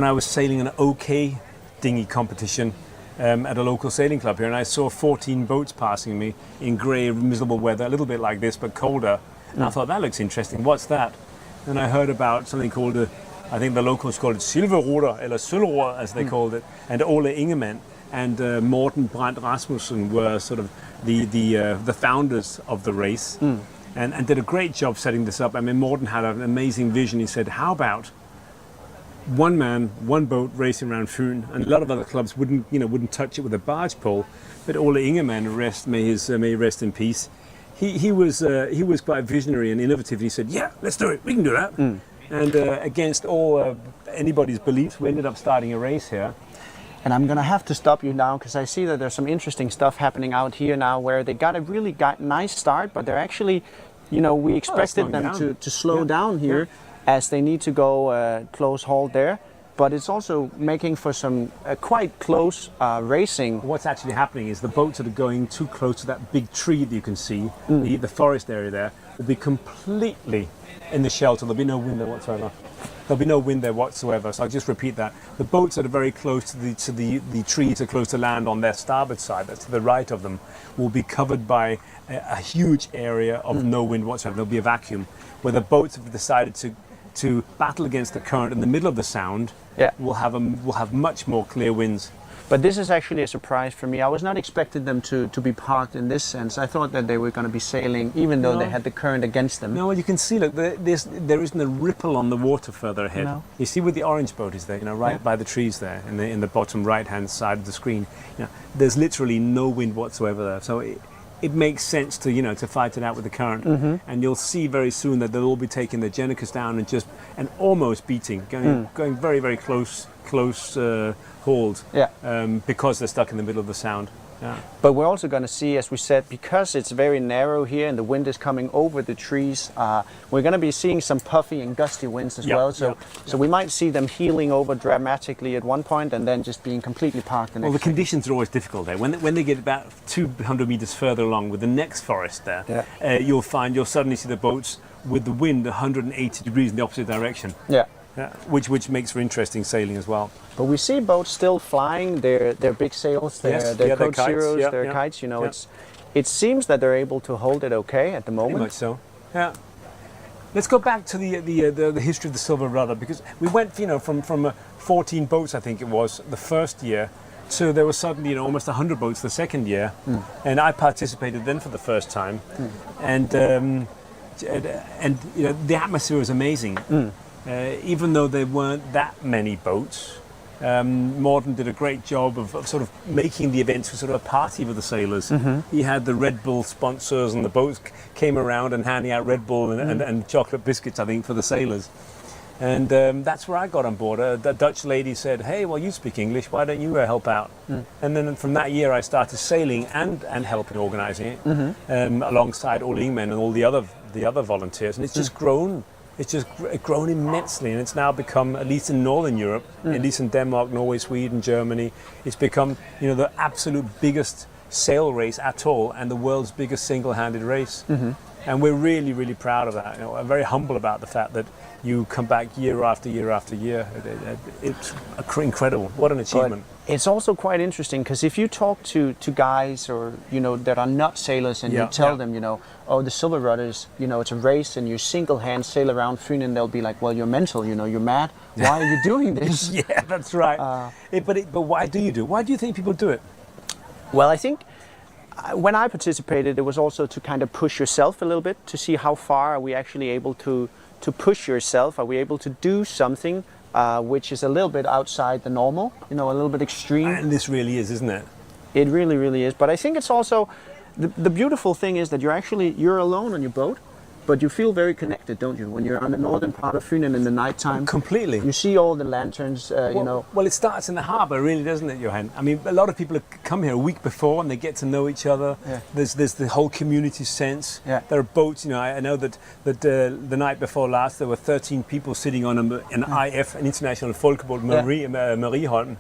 I was sailing an OK dinghy competition at a local sailing club here, and I saw 14 boats passing me in grey, miserable weather, a little bit like this, but colder. And I thought, that looks interesting. What's that? And I heard about something called, I think the locals called it Silverrudder, or Silverrudder as they called it, and Ole Ingemann and Morten Brandt Rasmussen were sort of the founders of the race, and did a great job setting this up. I mean, Morten had an amazing vision. He said, how about one man, one boat racing around Fyn, and a lot of other clubs wouldn't touch it with a barge pole, but Ole Ingemann, may he rest in peace. He was quite visionary and innovative. He said, "Yeah, let's do it. We can do that." And against all anybody's beliefs, we ended up starting a race here. And I'm going to have to stop you now because I see that there's some interesting stuff happening out here now where they got a really nice start, but they're actually, we expected them to slow down here as they need to go close haul there. But it's also making for some quite close racing. What's actually happening is the boats that are going too close to that big tree that you can see, the forest area there, will be completely in the shelter. There'll be no wind there whatsoever. There'll be no wind there whatsoever. So I'll just repeat that. The boats that are very close to the trees, are close to land on their starboard side, that's to the right of them, will be covered by a huge area of no wind whatsoever. There'll be a vacuum. Where the boats have decided to battle against the current in the middle of the sound, will have much more clear winds. But this is actually a surprise for me. I was not expecting them to be parked in this sense. I thought that they were going to be sailing, even though they had the current against them. No, you can see, look, there isn't a ripple on the water further ahead. No. You see where the orange boat is there, right by the trees there, in the bottom right-hand side of the screen. There's literally no wind whatsoever there. So it makes sense to fight it out with the current, and you'll see very soon that they'll all be taking their Genicas down and almost beating, going very, very close hold, because they're stuck in the middle of the sound. Yeah. But we're also going to see, as we said, because it's very narrow here and the wind is coming over the trees, we're going to be seeing some puffy and gusty winds as well. So we might see them heeling over dramatically at one point and then just being completely parked the next. Well, the conditions are always difficult there. When they get about 200 meters further along with the next forest there, you'll suddenly see the boats with the wind 180 degrees in the opposite direction. Which makes for interesting sailing as well. But we see boats still flying their big sails, their Code Zeros, their kites. It seems that they're able to hold it okay at the moment. Pretty much so. Yeah. Let's go back to the history of the Silverrudder, because we went from 14 boats, I think it was, the first year, to there was suddenly almost 100 boats the second year, and I participated then for the first time, and the atmosphere was amazing. Even though there weren't that many boats, Morten did a great job of sort of making the events for sort of a party with the sailors. He had the Red Bull sponsors, and the boats came around and handing out Red Bull and chocolate biscuits, I think, for the sailors. And that's where I got on board. The Dutch lady said, "Hey, well, you speak English, why don't you help out?" And then from that year I started sailing and helping organising it, alongside Ole Ingemann and all the other volunteers, and it's just grown. It's just grown immensely, and it's now become, at least in Northern Europe, at least in Denmark, Norway, Sweden, Germany, it's become the absolute biggest sail race at all, and the world's biggest single-handed race. And we're really, really proud of that. I'm very humble about the fact that you come back year after year after year. It's incredible. What an achievement. But it's also quite interesting, because if you talk to guys or that are not sailors, and you tell them, oh, the Silverrudders, it's a race and you single-hand sail around Fyn, and they'll be like, well, you're mental, you're mad. Why are you doing this? Yeah, that's right. But why do you do it? Why do you think people do it? Well, I think when I participated, it was also to kind of push yourself a little bit, to see how far are we actually able to push yourself. Are we able to do something which is a little bit outside the normal, a little bit extreme? And this really is, isn't it? It really, really is. But I think it's also, the beautiful thing is that you're alone on your boat, but you feel very connected, don't you? When you're on the northern part of Fyn in the nighttime. Completely. You see all the lanterns, Well, it starts in the harbour, really, doesn't it, Johan? I mean, a lot of people come here a week before and they get to know each other. Yeah. There's the whole community sense. Yeah. There are boats, I know that the night before last there were 13 people sitting on an IF, an international folkboat, Marieholm,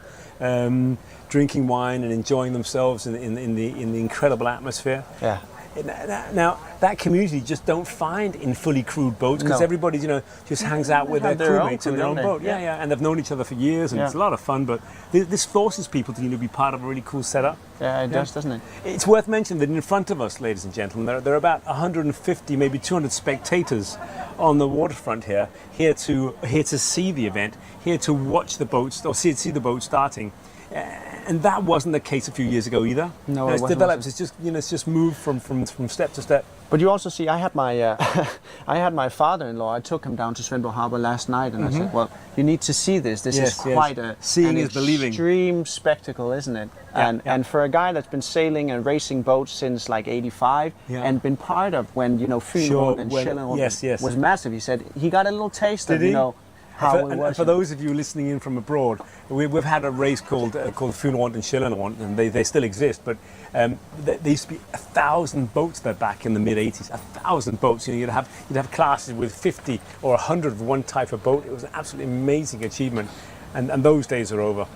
drinking wine and enjoying themselves in the incredible atmosphere. Yeah. Now, that community just don't find in fully crewed boats because No. everybody, just hangs out with their have their own crewmates in crew, their own don't boat. they? Yeah, and they've known each other for years, and Yeah. it's a lot of fun. But this forces people to be part of a really cool setup. Yeah, it does, doesn't it? It's worth mentioning that in front of us, ladies and gentlemen, there are about 150, maybe 200 spectators on the waterfront here to see the event, here to watch the boats or see the boat starting. And that wasn't the case a few years ago either. No, Now, it it's wasn't. developed. It's just moved from step to step. But you also see, I had my father-in-law. I took him down to Svendborg Harbor last night, and I said, "Well, you need to see this. This Yes, is yes. quite Seeing an is believing. extreme spectacle, isn't it?" Yeah, and yeah. and for a guy that's been sailing and racing boats since like '85, Yeah. and been part of when Fyn Sure, and when- Sjælland yes. was massive, he said he got a little taste of Did he? how For, it and was. for those of you listening in from abroad, we've had a race called Fyn and Sjælland, and they still exist. But there used to be 1,000 boats there back in the mid '80s. 1,000 boats. You'd have classes with 50 or 100 of one type of boat. It was an absolutely amazing achievement, and those days are over.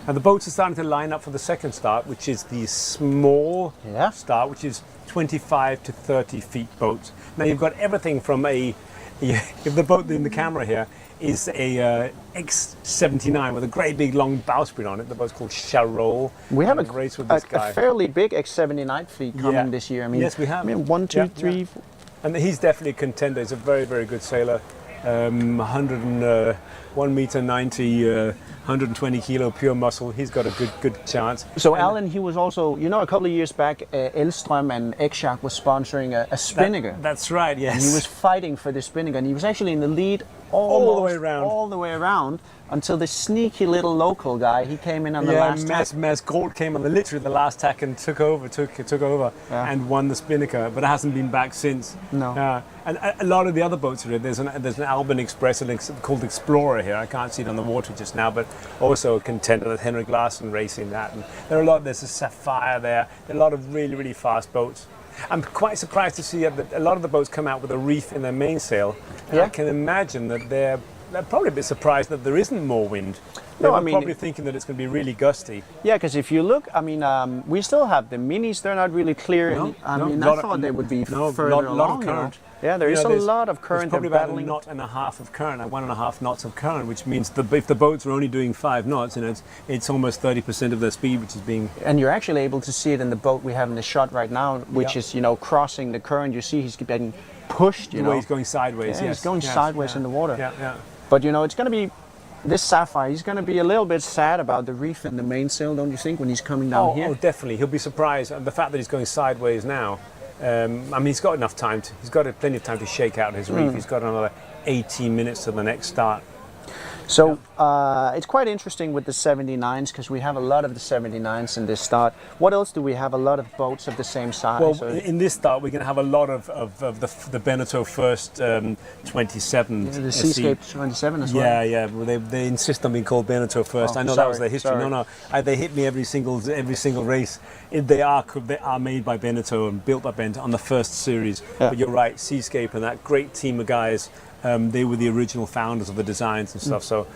And the boats are starting to line up for the second start, which is the small Yeah. start, which is 25 to 30 feet boats. Now you've got everything from if the boat in the camera here is a X79 with a great big long bowsprit on it. The boat's called Charol. We have And race with this guy. a fairly big X79 fleet coming Yeah. this year. I mean, Yes, we have. I mean, 1, 2, Yeah, 3. yeah. And he's definitely a contender. He's a very, very good sailor. 1 meter 90, 120 kilo pure muscle. He's got a good chance. So Alan, he was also, a couple of years back, Elstrøm and Eksjak was sponsoring a Spinnaker. That's right. Yes. And he was fighting for the Spinnaker, and he was actually in the lead All the way around. all the way around, until the sneaky little local guy, he came in on the last tack. Mads Gold came on literally the last tack and took over Yeah. and won the Spinnaker, but it hasn't been back since. No. And a lot of the other boats are here. There's an Alban Express called Explorer here. I can't see it on the water just now, but also a contender that Henrik Larsen racing that. And there's a Sapphire there. There are a lot of really, really fast boats. I'm quite surprised to see that a lot of the boats come out with a reef in their mainsail. And Yeah. I can imagine that they're probably a bit surprised that there isn't more wind. They No, were I mean- probably thinking that it's going to be really gusty. Yeah, because if you look, I mean, we still have the minis. They're not really clear. No, I no, mean, I lot of- thought they would be no, further lot along. of current. Yeah, there is a there's- lot of There's current. probably They're about a battling. knot and a half of current, 1.5 knots of current, which means if the boats are only doing 5 knots, it's almost 30% of their speed, which is being. And you're actually able to see it in the boat we have in the shot right now, which Yeah. is, crossing the current. You see he's getting pushed, The way he's going sideways. Yeah, yes. he's going yes, sideways yeah. in the water. Yeah. But, it's going to be, this Sapphire, he's going to be a little bit sad about the reef in the mainsail, don't you think, when he's coming down here? Oh, definitely. He'll be surprised. And the fact that he's going sideways now, he's got enough time. He's got plenty of time to shake out his reef. He's got another 18 minutes to the next start. So it's quite interesting with the 79s because we have a lot of the 79s in this start. What else do we have? A lot of boats of the same size. Well, in this start, we're going to have a lot of the Beneteau First 27. the SE. Seascape 27 as well. Yeah. Well, they insist on being called Beneteau First. Oh, I know that was sorry, their history. sorry. No. They hit me every single race. They are made by Beneteau and built by Beneteau on the first series. Yeah. But you're right, Seascape and that great team of guys. They were the original founders of the designs and stuff. So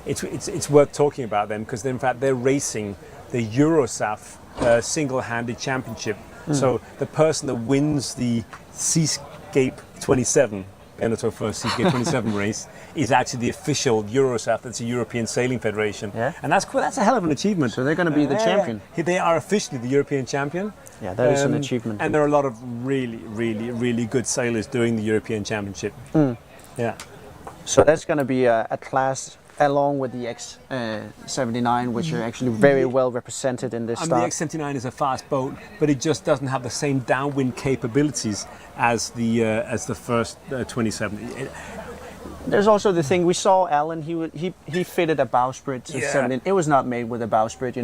it's worth talking about them because in fact they're racing the Eurosaf single-handed championship. So the person that wins the Seascape 27, Beneteau First Seascape 27 race, is actually the official Eurosaf. That's a European Sailing Federation. Yeah. And that's cool. That's a hell of an achievement. So they're going to be the champion. They are officially the European champion. Yeah, that is an achievement. And there are a lot of really, really, really good sailors doing the European Championship. Yeah. So that's going to be a class along with the X79, which are actually very well represented in this I mean, the start. X79 is a fast boat, but it just doesn't have the same downwind capabilities as the first 27. There's also the thing we saw. Alan, he fitted a bowsprit to Yeah. 17. It was not made with a bowsprit,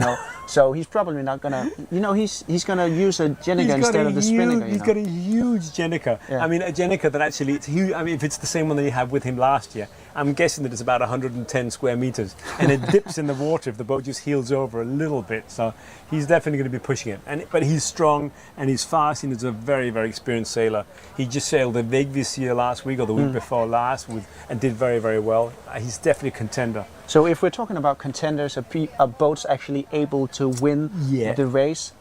So he's probably not gonna, he's gonna use a Jenica instead of the Spinnaker. He's got a huge Jenica. Yeah. I mean, a Jenica that actually, it's huge. I mean, if it's the same one that you had with him last year, I'm guessing that it's about 110 square meters, and it dips in the water if the boat just heels over a little bit. So he's definitely going to be pushing it. But he's strong and he's fast, and he's a very, very experienced sailor. He just sailed the Vig this year last week or the week before last and did very, very well. He's definitely a contender. So if we're talking about contenders, are boats actually able to win the race?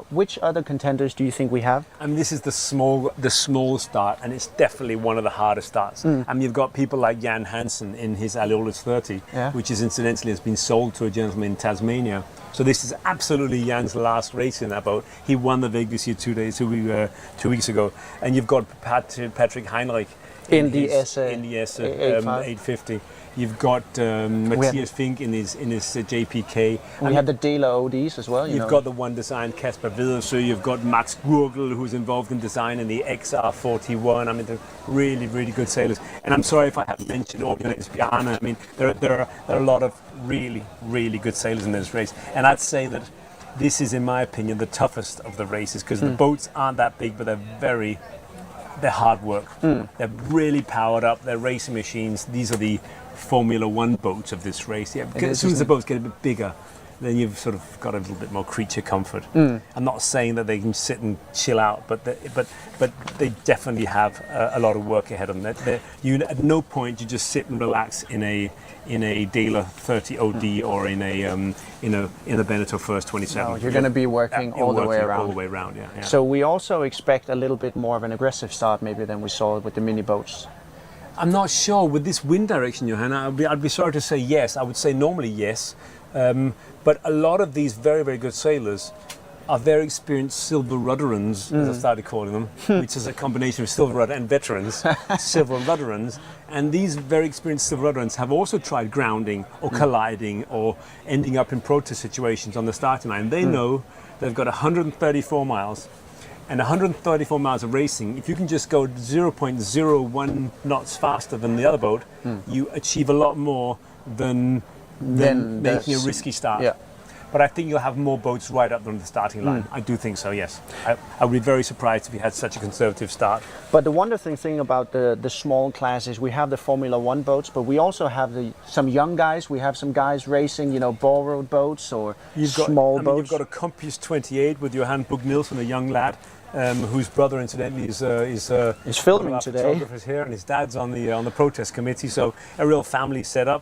Which other contenders do you think we have? I mean, this is the small start, and it's definitely one of the hardest starts. I mean, you've got people like Jan Hansen in his Aliolus 30, which is incidentally has been sold to a gentleman in Tasmania. So this is absolutely Jan's last race in that boat. He won the Vegas here 2 weeks ago. And you've got Patrick Heinrich in the 850. You've got Matthias Fink in his JPK. We have the dealer ODs as well. You've got the one designed Kasper Wedersø. You've got Max Gurgel, who's involved in designing the XR41. I mean, they're really, really good sailors. And I'm sorry if I haven't mentioned Orioles Piana. I mean, there are a lot of really, really good sailors in this race. And I'd say that this is, in my opinion, the toughest of the races because the boats aren't that big, but they're hard work. They're really powered up. They're racing machines. These are the Formula One boats of this race. Yeah, as soon as the boats get a bit bigger, then you've sort of got a little bit more creature comfort. I'm not saying that they can sit and chill out, but they definitely have a lot of work ahead of them. You at no point you just sit and relax in a Dealer 30 OD or in a Beneteau First 27. No, you're going to be working all the way around. All the way around, yeah. So we also expect a little bit more of an aggressive start maybe than we saw with the mini boats. I'm not sure with this wind direction, Johanna. I'd be sorry to say yes. I would say normally yes, but a lot of these very, very good sailors are very experienced Silverrudderans, as I started calling them, which is a combination of Silverrudder and veterans, Silverrudderans. And these very experienced Silverrudderans have also tried grounding or colliding or ending up in protest situations on the starting line. They know they've got 134 miles. And 134 miles of racing, if you can just go 0.01 knots faster than the other boat, you achieve a lot more than making a risky start. Yeah. But I think you'll have more boats right up on the starting line. I do think so, yes. I would be very surprised if you had such a conservative start. But the wonderful thing about the small class is we have the Formula One boats, but we also have some young guys. We have some guys racing, borrowed boats or small boats. You've got a Compass 28 with Johan Bug Nielsen, a young lad, whose brother, incidentally, is filming today. Photographers here, and his dad's on the protest committee. So a real family setup.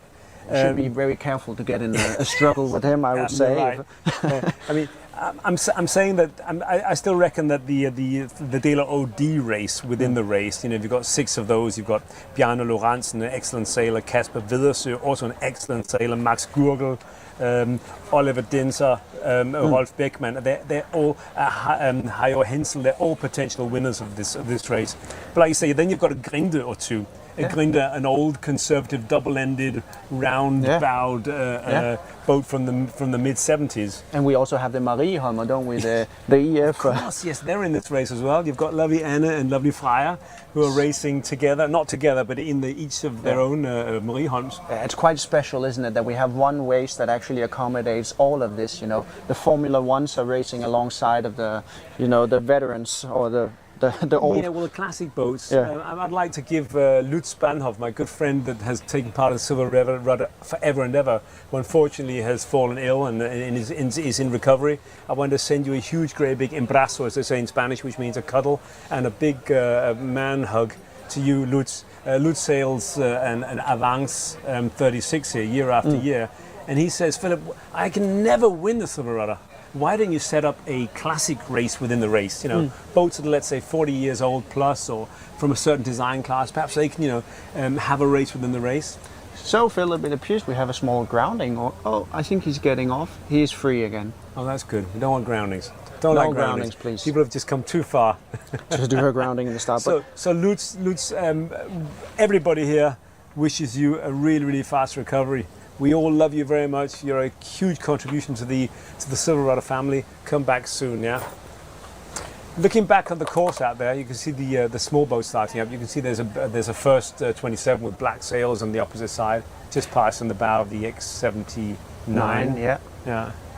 Should be very careful to get in a struggle with him, I would say. Right. I mean, I'm saying that I still reckon that the Dealer OD race within the race, you've got 6 of those. You've got Bjarne Lorentzen, an excellent sailor, Kasper Wedersø, also an excellent sailor, Max Gurgel, Oliver Dinser, Rolf Beckmann. They're all Hajo Hensel. They're all potential winners of this race. But like you say, then you've got a Grinde or two. Grinde, an old conservative double-ended round-bowed boat from the mid-70s. And we also have the Multihull, don't we? The EF. Of course, yes, they're in this race as well. You've got lovely Anna and lovely Freya, who are racing together, not together, but in each of their own Multihulls. It's quite special, isn't it, that we have one race that actually accommodates all of this. The Formula Ones are racing alongside of the veterans or the old. Yeah, well, the classic boats. I'd like to give Lutz Spanhoff, my good friend that has taken part in Silverrudder forever and ever, who unfortunately has fallen ill and is in recovery. I want to send you a huge, great big embrazo, as they say in Spanish, which means a cuddle, and a big man hug to you, Lutz. Lutz sails an Avance 36 here, year after year. And he says, Philip, I can never win the Silverrudder. Why don't you set up a classic race within the race? Boats that are, let's say, 40 years old plus, or from a certain design class. Perhaps they can, have a race within the race. So, Philip, it appears we have a small grounding. I think he's getting off. He is free again. Oh, that's good. We don't want groundings. No like groundings, please. People have just come too far. Just do a grounding in the start. So Lutz, everybody here wishes you a really, really fast recovery. We all love you very much. You're a huge contribution to the Silverrudder family. Come back soon, yeah? Looking back on the course out there, you can see the small boat starting up. You can see there's a first 27 with black sails on the opposite side, just passing the bow of the X79.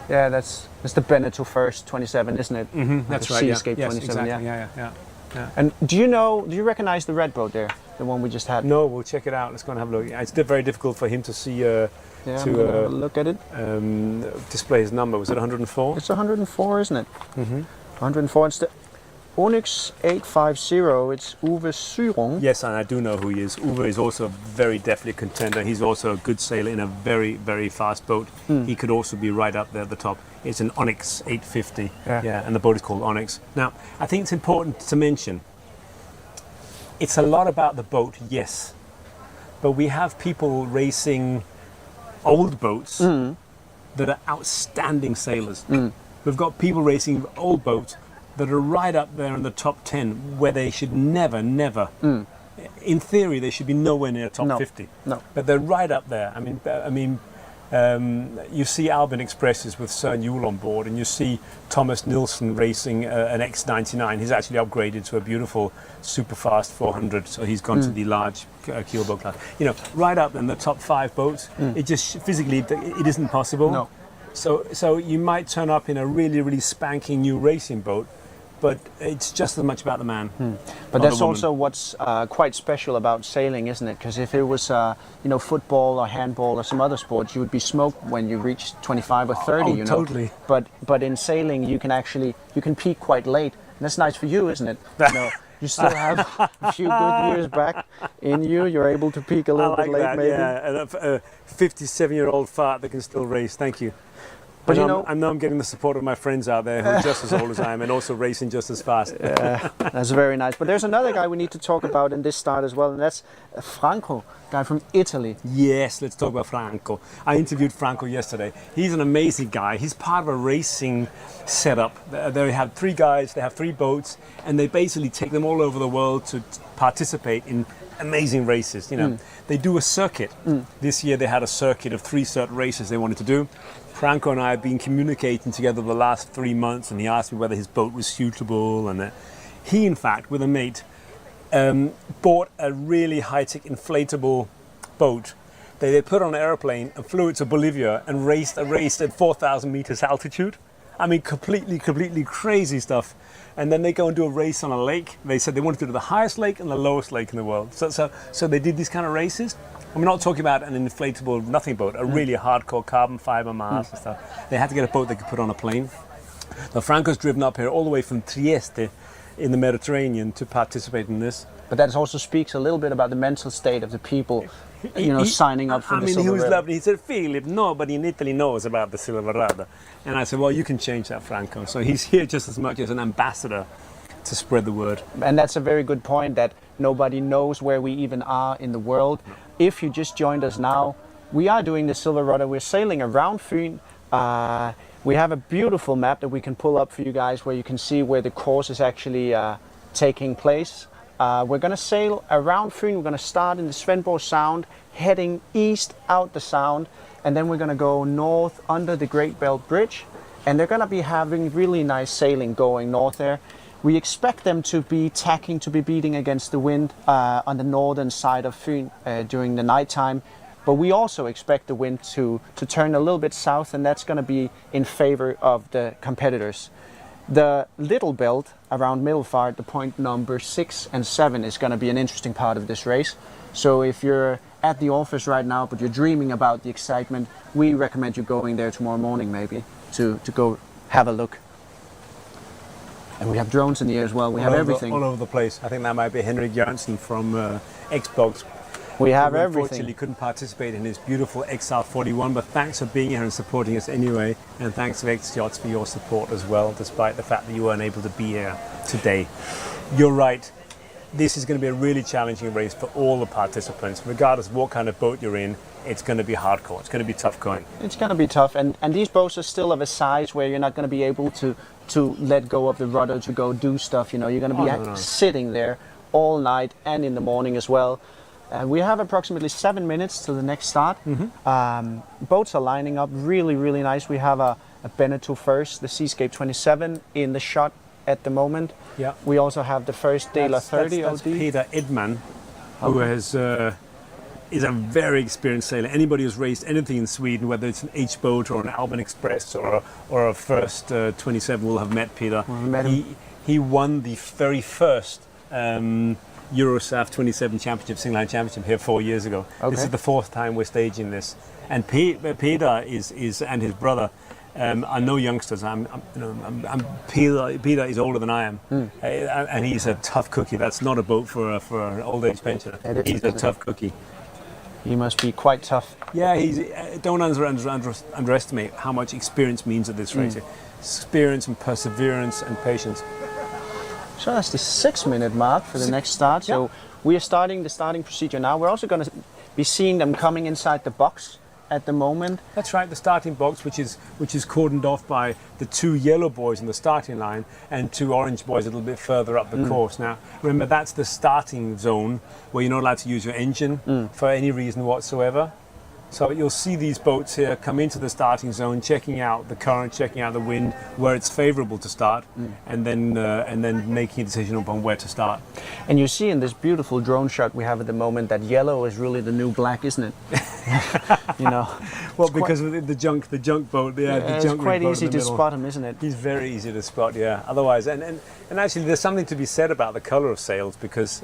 Yeah, that's the Beneteau first 27, isn't it? That's right. Seascape 27. Exactly. Yeah. And do you recognize the red boat there, the one we just had? No, we'll check it out. Let's go and have a look. It's very difficult for him to see. To look at it. Display his number. Was it 104? It's 104, isn't it? 104. Onyx 850, it's Uwe Syrung. Yes, and I do know who he is. Uwe is also a very definitely contender. He's also a good sailor in a very, very fast boat. He could also be right up there at the top. It's an Onyx 850, and the boat is called Onyx. Now, I think it's important to mention, it's a lot about the boat, yes, but we have people racing old boats that are outstanding sailors. We've got people racing old boats that are right up there in the top 10, where they should never, in theory, they should be nowhere near top 50. No. But they're right up there. You see Albin Expresses with Søren Juhl on board, and you see Thomas Nielsen racing an X99. He's actually upgraded to a beautiful super fast 400, so he's gone to the large keelboat class. You know, right up in the top 5 boats. It just physically, it isn't possible. No. So you might turn up in a really, really spanking new racing boat, but it's just as much about the man. But that's also what's quite special about sailing, isn't it? Because if it was, football or handball or some other sports, you would be smoked when you reach 25 or 30. Oh, totally. But in sailing, you can peak quite late. And that's nice for you, isn't it? You still have a few good years back in you. You're able to peak a little bit late, maybe. Yeah, and a 57-year-old fart that can still race. Thank you. But I know I'm getting the support of my friends out there who are just as old as I am and also racing just as fast. Yeah, that's very nice. But there's another guy we need to talk about in this start as well, and that's Franco, guy from Italy. Yes, let's talk about Franco. I interviewed Franco yesterday. He's an amazing guy. He's part of a racing setup. They have 3 guys, they have 3 boats, and they basically take them all over the world to participate in amazing races. You know, they do a circuit. This year they had a circuit of 3 certain races they wanted to do. Franco and I have been communicating together the last 3 months, and he asked me whether his boat was suitable. And he, in fact, with a mate, bought a really high-tech inflatable boat. They put on an airplane and flew it to Bolivia and raced a race at 4,000 meters altitude. I mean, completely crazy stuff. And then they go and do a race on a lake. They said they wanted to do the highest lake and the lowest lake in the world. So they did these kind of races. I'm not talking about an inflatable nothing boat, a really hardcore carbon fiber mast and stuff. They had to get a boat they could put on a plane. Now Franco's driven up here all the way from Trieste in the Mediterranean to participate in this. But that also speaks a little bit about the mental state of the people, signing up for the Silverrudder. He was lovely. He said, Philip, nobody in Italy knows about the Silverrudder. And I said, well, you can change that, Franco. So he's here just as much as an ambassador to spread the word. And that's a very good point, that nobody knows where we even are in the world. If you just joined us now, we are doing the Silverrudder. We're sailing around Fyn. We have a beautiful map that we can pull up for you guys where you can see where the course is actually taking place. We're going to sail around Fyn. We're going to start in the Svendborg Sound, heading east out the Sound, and then we're going to go north under the Great Belt Bridge. And they're going to be having really nice sailing going north there. We expect them to be tacking, to be beating against the wind on the northern side of Fyn during the nighttime. But we also expect the wind to turn a little bit south, and that's going to be in favor of the competitors. The little belt around Middelfart, the point number 6 and 7, is going to be an interesting part of this race. So if you're at the office right now, but you're dreaming about the excitement, we recommend you going there tomorrow morning maybe to go have a look. And we have drones in the air as well. We have everything. All over the place. I think that might be Henrik Jørgensen from Xbox. We have everything. Unfortunately couldn't participate in his beautiful XR41, but thanks for being here and supporting us anyway. And thanks to XYachts for your support as well, despite the fact that you weren't able to be here today. You're right. This is going to be a really challenging race for all the participants. Regardless of what kind of boat you're in, it's going to be hardcore. It's going to be tough going. It's going to be tough. And these boats are still of a size where you're not going to be able to let go of the rudder to go do stuff. You know, you're going to be sitting there all night and in the morning as well. We have approximately 7 minutes to the next start. Boats are lining up really, really nice. We have a Beneteau first, the Seascape 27 in the shot at the moment. Yeah. We also have the first Dela 30 that's OD. Peter Edman, who is a very experienced sailor. Anybody who's raced anything in Sweden, whether it's an H boat or an Albin Express or a first 27, will have met Peter. He won the very first Eurosaf 27 Championship, Single Line Championship here 4 years ago. Okay. This is the 4th time we're staging this. And Peter is and his brother are no youngsters. Peter is older than I am, and he's a tough cookie. That's not a boat for an old age pensioner. He's a tough cookie. He must be quite tough. Yeah, don't underestimate how much experience means at this race. Experience and perseverance and patience. So that's the 6-minute mark for the next start. So we are starting the starting procedure now. We're also going to be seeing them coming inside the box at the moment. That's right, the starting box, which is cordoned off by the 2 yellow boys in the starting line and 2 orange boys a little bit further up the course. Now, remember, that's the starting zone where you're not allowed to use your engine for any reason whatsoever. So you'll see these boats here come into the starting zone, checking out the current, checking out the wind, where it's favourable to start, and then making a decision upon where to start. And you see in this beautiful drone shot we have at the moment that yellow is really the new black, isn't it? You know. Well, because of the junk boat, the it's junk quite boat easy to spot him, isn't it? He's very easy to spot, yeah. Otherwise, and actually, there's something to be said about the colour of sails, because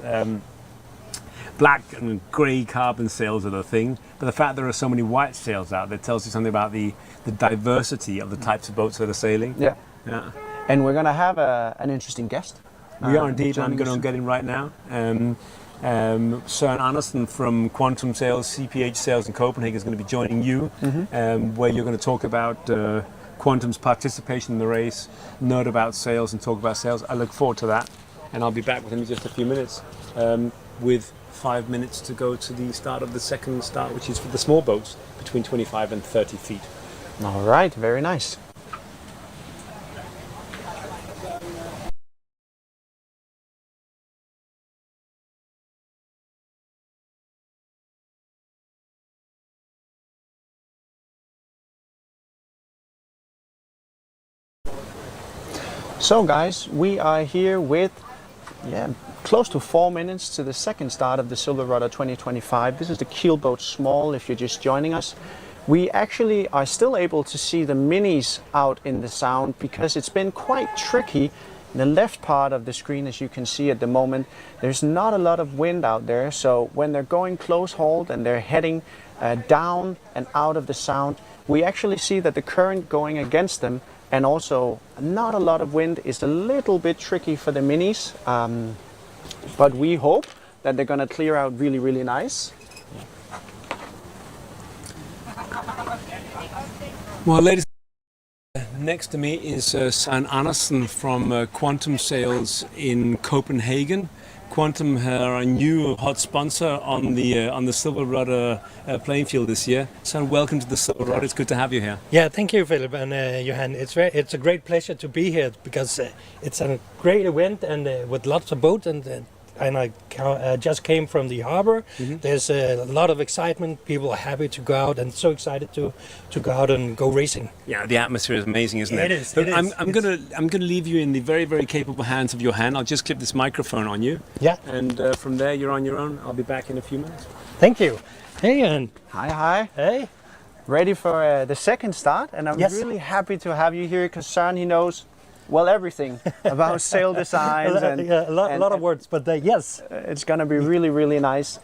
black and grey carbon sails are the thing, but the fact there are so many white sails out there tells you something about the diversity of the types of boats that are sailing. Yeah. Yeah. And we're going to have an interesting guest. We are indeed. I'm going to get him right now. Søren Andersen from Quantum Sails, CPH Sails in Copenhagen is going to be joining you, where you're going to talk about Quantum's participation in the race, nerd about sails and talk about sails. I look forward to that, and I'll be back with him in just a few minutes with 5 minutes to go to the start of the second start, which is for the small boats between 25 and 30 feet. All right, very nice. So guys, we are here with close to 4 minutes to the second start of the Silverrudder 2025. This is the Keelboats Small if you're just joining us. We actually are still able to see the minis out in the sound because it's been quite tricky. In the left part of the screen, as you can see at the moment, there's not a lot of wind out there, so when they're going close hauled and they're heading down and out of the sound, we actually see that the current going against them and also not a lot of wind is a little bit tricky for the minis, but we hope that they're going to clear out really, really nice. Well, ladies, next to me is Søren Andersen from Quantum Sails in Copenhagen. Quantum are a new hot sponsor on the Silverrudder playing field this year. So welcome to the Silverrudder. It's good to have you here. Yeah, thank you, Philip and Johan. It's a great pleasure to be here because it's a great event and with lots of boats and I just came from the harbor. There's a lot of excitement. People are happy to go out and so excited to go out and go racing. Yeah, the atmosphere is amazing, isn't it? It is. But I'm gonna leave you in the very, very capable hands of Johan. I'll just clip this microphone on you. Yeah. And from there, you're on your own. I'll be back in a few minutes. Thank you. Hey, Johan. Hi. Hey. Ready for the second start, and I'm really happy to have you here because Søren, he knows everything about sail designs and a lot of words, but yes, it's going to be really, really nice.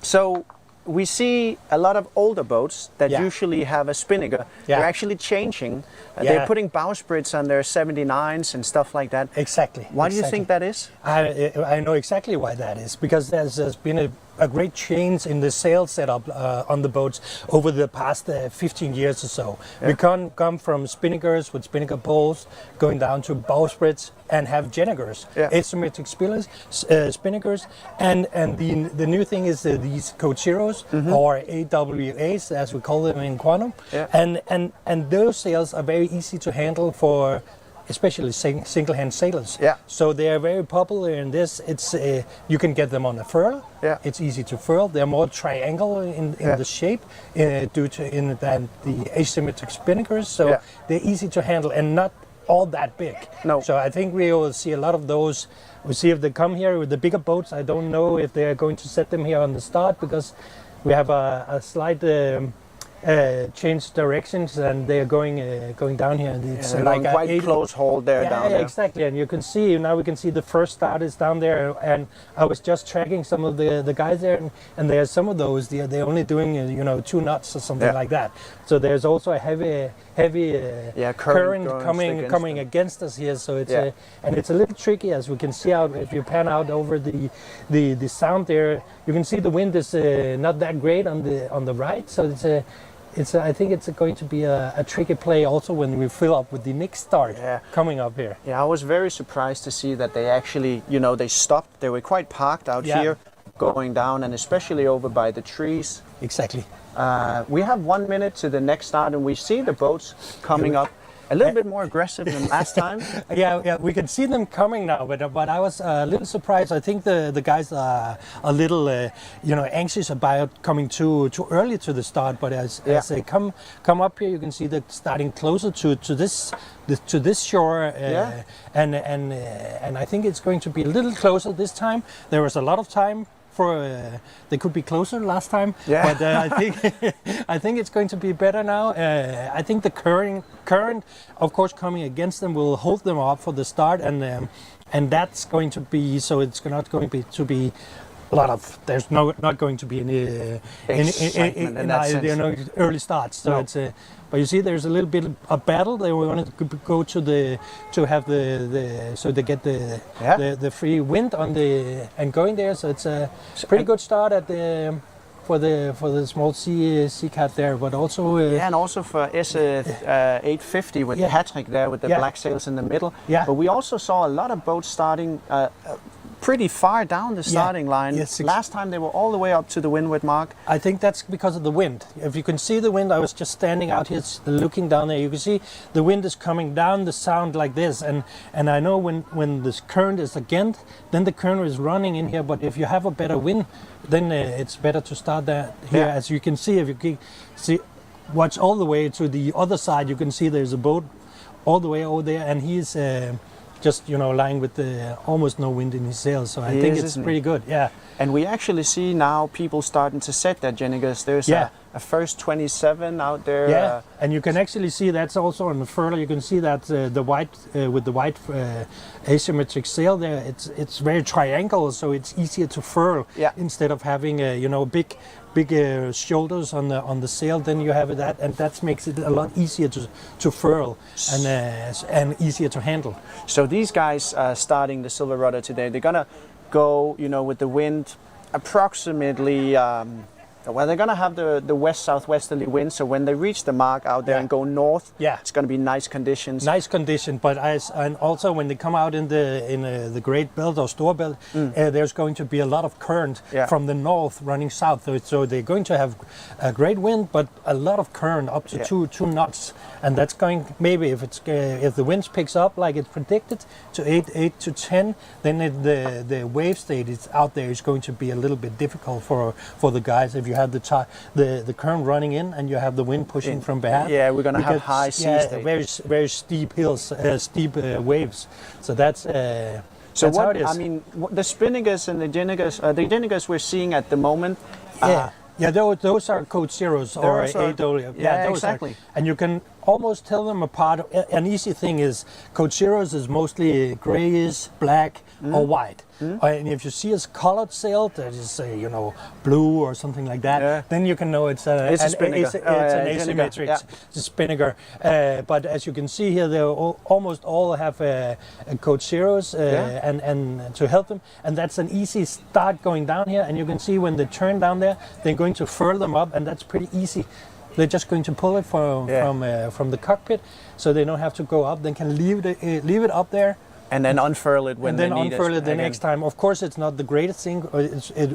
So we see a lot of older boats that usually have a spinnaker. They're actually changing. They're putting bowsprits on their 79s and stuff like that. Exactly. Why do you think that is? I know exactly why that is, because there's been a great change in the sail setup on the boats over the past 15 years or so. We can come from spinnakers with spinnaker poles going down to bowsprits and have jennagers, asymmetric spinnakers, and the new thing is these Code Zeros or AWAs as we call them in Quantum, and those sails are very easy to handle for especially single-hand sailors. So they are very popular in this. It's you can get them on a furl. It's easy to furl. They're more triangle in the shape due to the asymmetric spinnakers. So they're easy to handle and not all that big. No. So I think we will see a lot of those. We'll see if they come here with the bigger boats. I don't know if they're going to set them here on the start because we have a slight changed directions and they are going down here. And it's like quite close hold there down there. Exactly. And you can see now we can see the first start is down there. And I was just tracking some of the guys there, and there's some of those they're only doing 2 knots or something like that. So there's also a heavy current coming against us here. So it's and it's a little tricky, as we can see out if you pan out over the sound there. You can see the wind is not that great on the right. So I think it's going to be a tricky play also when we fill up with the next start coming up here. Yeah, I was very surprised to see that they actually, they stopped. They were quite parked out here, going down, and especially over by the trees. Exactly. We have 1 minute to the next start, and we see the boats coming up a little bit more aggressive than last time. Yeah, we can see them coming now, but I was a little surprised. I think the guys are a little, anxious about coming too early to the start. But as they come up here, you can see they're starting closer to this shore, and I think it's going to be a little closer this time. There was a lot of time. They could be closer last time, but I think it's going to be better now. I think the current, of course, coming against them will hold them up for the start, and that's going to be so. It's not going to be a lot of. There's not going to be any early starts. So it's but you see, there's a little bit of battle. They wanted to go to have the so they get the free wind on and going there. So it's a pretty good start at the for the small sea cat there, but also and also for S850 with Patrick there with the black sails in the middle. Yeah. But we also saw a lot of boats starting pretty far down the starting line. Yes, last time they were all the way up to the windward mark. I think that's because of the wind. If you can see the wind, I was just standing out here looking down there. You can see the wind is coming down the sound like this, and I know when this current is against, then the current is running in here. But if you have a better wind, then it's better to start that here. As you can see, if you watch all the way to the other side, you can see there's a boat all the way over there, and he's just lying with almost no wind in his sails. So I think it's pretty good. Yeah. And we actually see now people starting to set their Jennigas. There's a first 27 out there. Yeah, and you can actually see that's also on the furler. You can see that the white with the white asymmetric sail there. It's very triangle, so it's easier to furl instead of having big shoulders on the sail. Then you have that, and that makes it a lot easier to furl and easier to handle. So these guys starting the Silverrudder today, they're gonna go with the wind approximately they're going to have the west-southwesterly wind, so when they reach the mark out there and go north, it's going to be nice conditions. Nice condition, but and also when they come out in the Great Belt or Store Belt, there's going to be a lot of current from the north running south. So they're going to have a great wind, but a lot of current up to two knots, and that's going maybe if the wind picks up like it's predicted to 8 to 10, then the wave state is out there is going to be a little bit difficult for the guys if you have the current running in and you have the wind pushing from behind. Yeah, we're going to have high seas. Very very steep hills, steep waves. So that's. So that's what I mean, the Spinningers and the Jennigas we're seeing at the moment. Those are code zeros or AW. Yeah, exactly. And you can almost tell them apart. An easy thing is code zeros is mostly grayish, black, or white. And if you see a colored sail that is blue or something like that, then you can know it's an asymmetric spinnaker. But as you can see here, they almost all have code zeros and to help them. And that's an easy start going down here. And you can see when they turn down there, they're going to furl them up, and that's pretty easy. They're just going to pull it from the cockpit, so they don't have to go up. They can leave it up there. And then unfurl it when they need it. And then unfurl it the next time. Of course, it's not the greatest thing.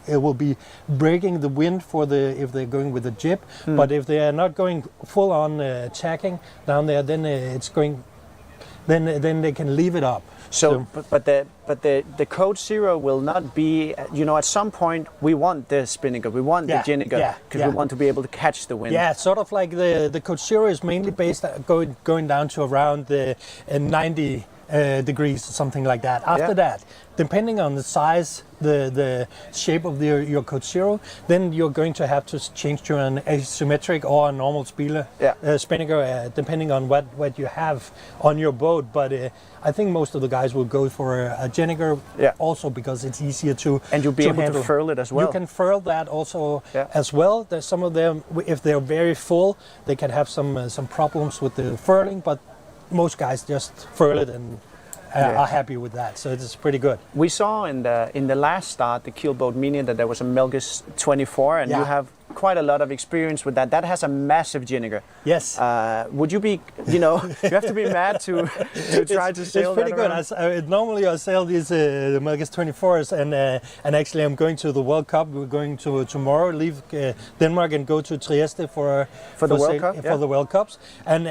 It will be breaking the wind if they're going with a jib. But if they are not going full on tacking down there, then it's going. Then they can leave it up. So but the code zero will not be. At some point we want the spinnaker, we want the Jenniger, because we want to be able to catch the wind. Yeah, sort of like the code zero is mainly based going down to around the 90 degrees, something like that. After that, depending on the size, the shape of your Code Zero, then you're going to have to change to an asymmetric or a normal spinnaker, depending on what you have on your boat. But I think most of the guys will go for a Jenniger also because it's easier to and you'll be able handle. to furl it as well. You can furl that also as well. There's some of them, if they're very full, they can have some problems with the furling, but most guys just furl it and are happy with that, so it's pretty good. We saw in the last start, the Keelboat Mini, that there was a Melgus 24, and you have quite a lot of experience with that. That has a massive Jenniger. Yes. Would you be, you have to be mad to try to sail that? It's pretty good. Normally I sail these Melgus 24s, and actually I'm going to the World Cup. We're going to tomorrow, leave Denmark and go to Trieste for the World Cup. For the World Cups. And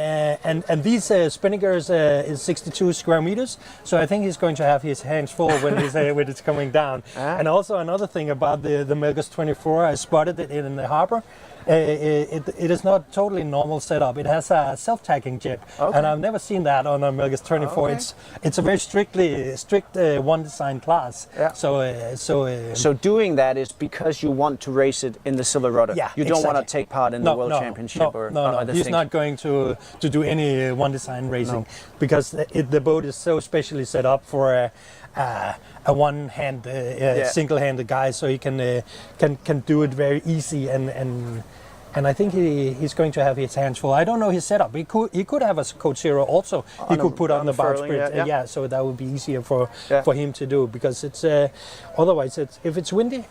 these spinnakers is 62 square meters, so I think he's going to have his hands full when when it's coming down. And also another thing about the Melgus 24, I spotted it in the harbor. It is not totally normal setup. It has a self-tacking jib, and I've never seen that on a Melgus 24. It's a very strict one design class. So doing that is because you want to race it in the Silverrudder. Yeah, you don't want to take part in the World Championship or other he's things. not going to do any one design racing because the boat is so specially set up for a one-hand, single-handed guy, so he can do it very easy, and I think he's going to have his hands full. I don't know his setup. He could have a Code Zero also. He could put on the bowsprit, so that would be easier for him to do, because it's otherwise if it's windy,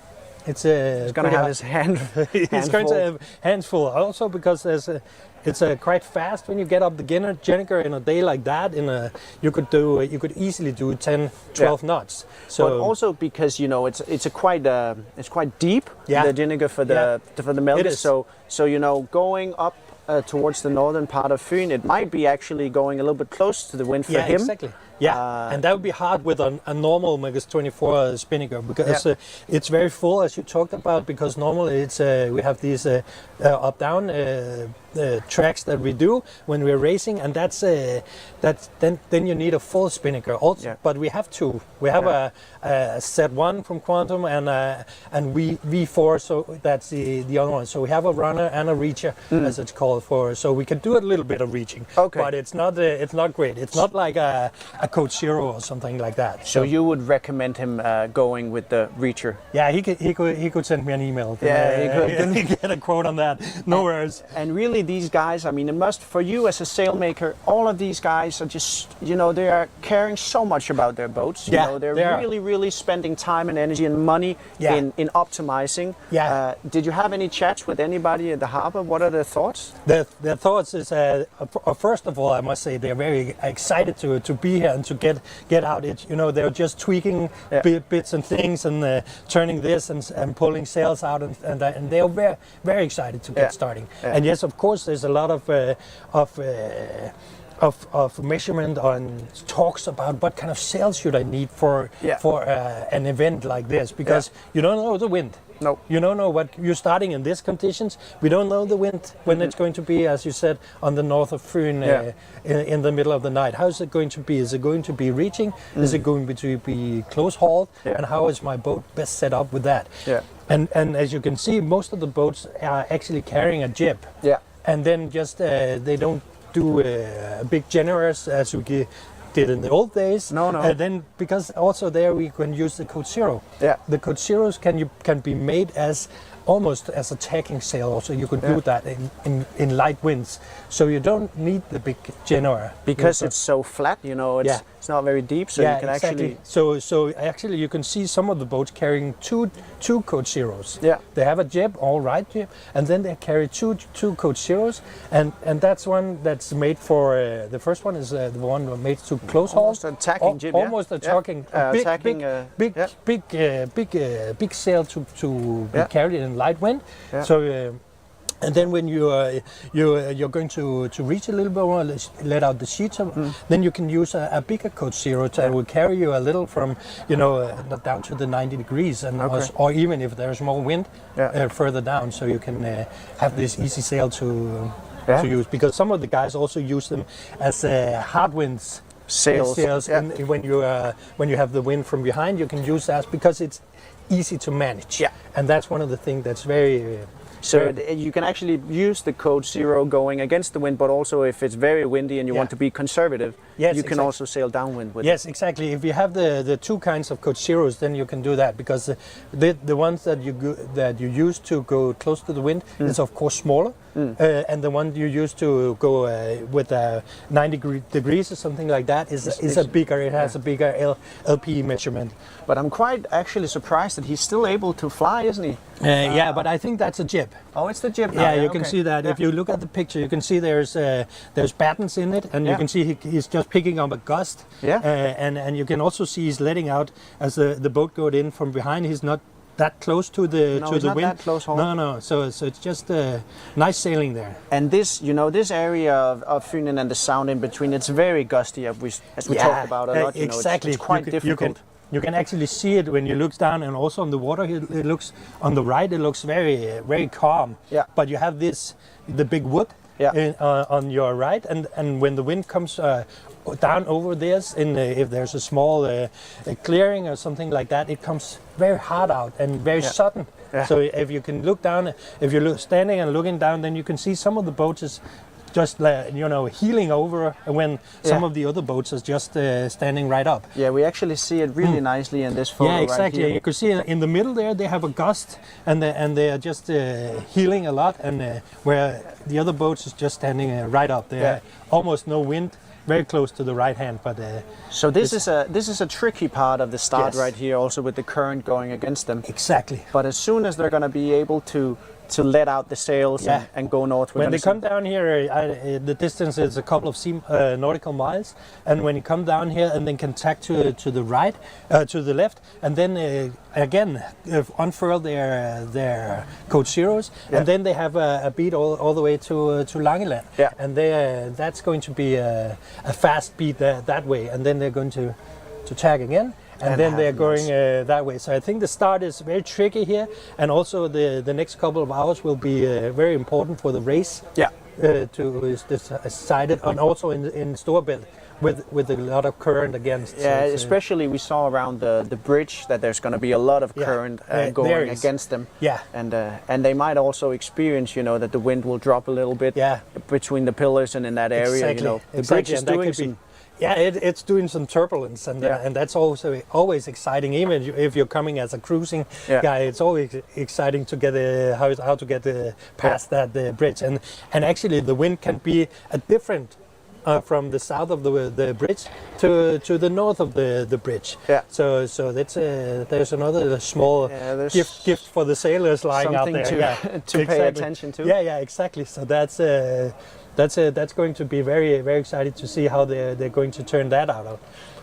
it's going to have his hand. He's going to have hands full. Also because it's quite fast when you get up the Jenniger in a day like that. You could easily do 10, 12 knots. So but also because it's quite deep, the Jenniger for the Melgus. So going up towards the northern part of Fyn, it might be actually going a little bit close to the wind for him. Exactly. Yeah, and that would be hard with a normal Melgus 24 spinnaker, because it's very full, as you talked about, because normally it's we have these up-down tracks that we do when we're racing, and that's then you need a full spinnaker also. But we have two. We have a set one from Quantum and V4, so that's the other one. So we have a runner and a reacher, as it's called for. So we can do a little bit of reaching, but it's not great. It's not like a Code Zero or something like that. So you would recommend him going with the reacher? Yeah, he could send me an email. He could get a quote on that. No worries. And really, these guys, I mean, it must, for you as a sailmaker, all of these guys are just, they are caring so much about their boats. They're really spending time and energy and money in optimizing. Did you have any chats with anybody at the harbor? What are their thoughts? Their thoughts is, first of all, I must say they're very excited to be here and to get out. They're just tweaking bits and things and turning this and pulling sails out, and they're very, very excited to get starting. And yes, of course, there's a lot of measurement on talks about what kind of sails should I need for an event like this, because you don't know the wind. No. You don't know what you're starting in these conditions. We don't know the wind when it's going to be, as you said, on the north of Fyn in the middle of the night. How is it going to be? Is it going to be reaching? Is it going to be close hauled? And how is my boat best set up with that? And as you can see, most of the boats are actually carrying a jib. And then just they don't do big generous as we did in the old days. No. And then because also there we can use the Code Zero. The Code Zeros can be made as almost as a tacking sail. Also, you could do that in light winds. So you don't need the big Genoa because it's so flat. It's not very deep, so you can actually. So actually, you can see some of the boats carrying two Code Zeros. They have a jib, all right jib, and then they carry two Code Zeros, and that's one that's made for the first one is the one made to close haul. Almost a tacking jib. Almost a tacking. Big sail to be carried in light wind. So. And then when you're going to reach a little bit more, let out the sheets, then you can use a bigger Code Zero that will carry you a little from down to the 90 degrees, and or even if there's more wind further down, so you can have this easy sail to use, because some of the guys also use them as hard winds sails. Yeah. And when you have the wind from behind, you can use that because it's easy to manage. Yeah. And that's one of the things that's very. So you can actually use the code 0 going against the wind, but also if it's very windy and you want to be conservative, you can also sail downwind with it. Yes, exactly. If you have the two kinds of code 0s, then you can do that, because the ones that you use to go close to the wind is of course smaller, and the one you use to go with 90 degrees or something like that is a bigger. It has a bigger LP measurement. But I'm quite actually surprised that he's still able to fly, isn't he? Yeah, but I think that's a jib. Oh, it's the jib now. Yeah, you can see that. If you look at the picture, you can see there's battens in it, and you can see he's just picking up a gust. Yeah. And you can also see he's letting out as the boat goes in from behind. He's not that close to the he's not wind. that close, No. So it's just nice sailing there. And this, this area of Funen and the sound in between, it's very gusty, as we talked about a lot. Exactly. It's quite difficult. You can actually see it when you look down, and also on the water. It looks on the right. It looks very, very calm. Yeah. But you have the big wood on your right, and when the wind comes down over this, if there's a small clearing or something like that, it comes very hard out and very sudden. Yeah. So if you can look down, if you're standing and looking down, then you can see some of the boats is just heeling over, when some of the other boats are just standing right up. Yeah, we actually see it really nicely in this photo. Yeah, exactly. Right here. You can see in the middle there they have a gust, and they are just heeling a lot, and where the other boats is just standing right up there. Almost no wind, very close to the right hand. But so this is a tricky part of the start right here, also with the current going against them. Exactly. But as soon as they're going to be able to let out the sails and go north. When they come down here, the distance is a couple of nautical miles, and when you come down here and then can tack to the right, to the left, and then again unfurl their code 0s, and then they have a beat all the way to Langeland, and that's going to be a fast beat that way, and then they're going to tack again. And then they're going that way. So I think the start is very tricky here, and also the next couple of hours will be very important for the race. Yeah. To decide it, and also in Storebælt with a lot of current against. Yeah, especially we saw around the bridge that there's going to be a lot of current going against them. Yeah. And they might also experience, that the wind will drop a little bit between the pillars and in that area. Exactly. The bridge is doing some. Yeah, it's doing some turbulence, and that's also always exciting. Even if you're coming as a cruising guy, it's always exciting to get how to get past that bridge. And actually, the wind can be a different from the south of the bridge to the north of the bridge. Yeah. So that's there's another small gift for the sailors lying out there. To pay attention to. Yeah, exactly. So that's going to be very, very exciting to see how they're going to turn that out.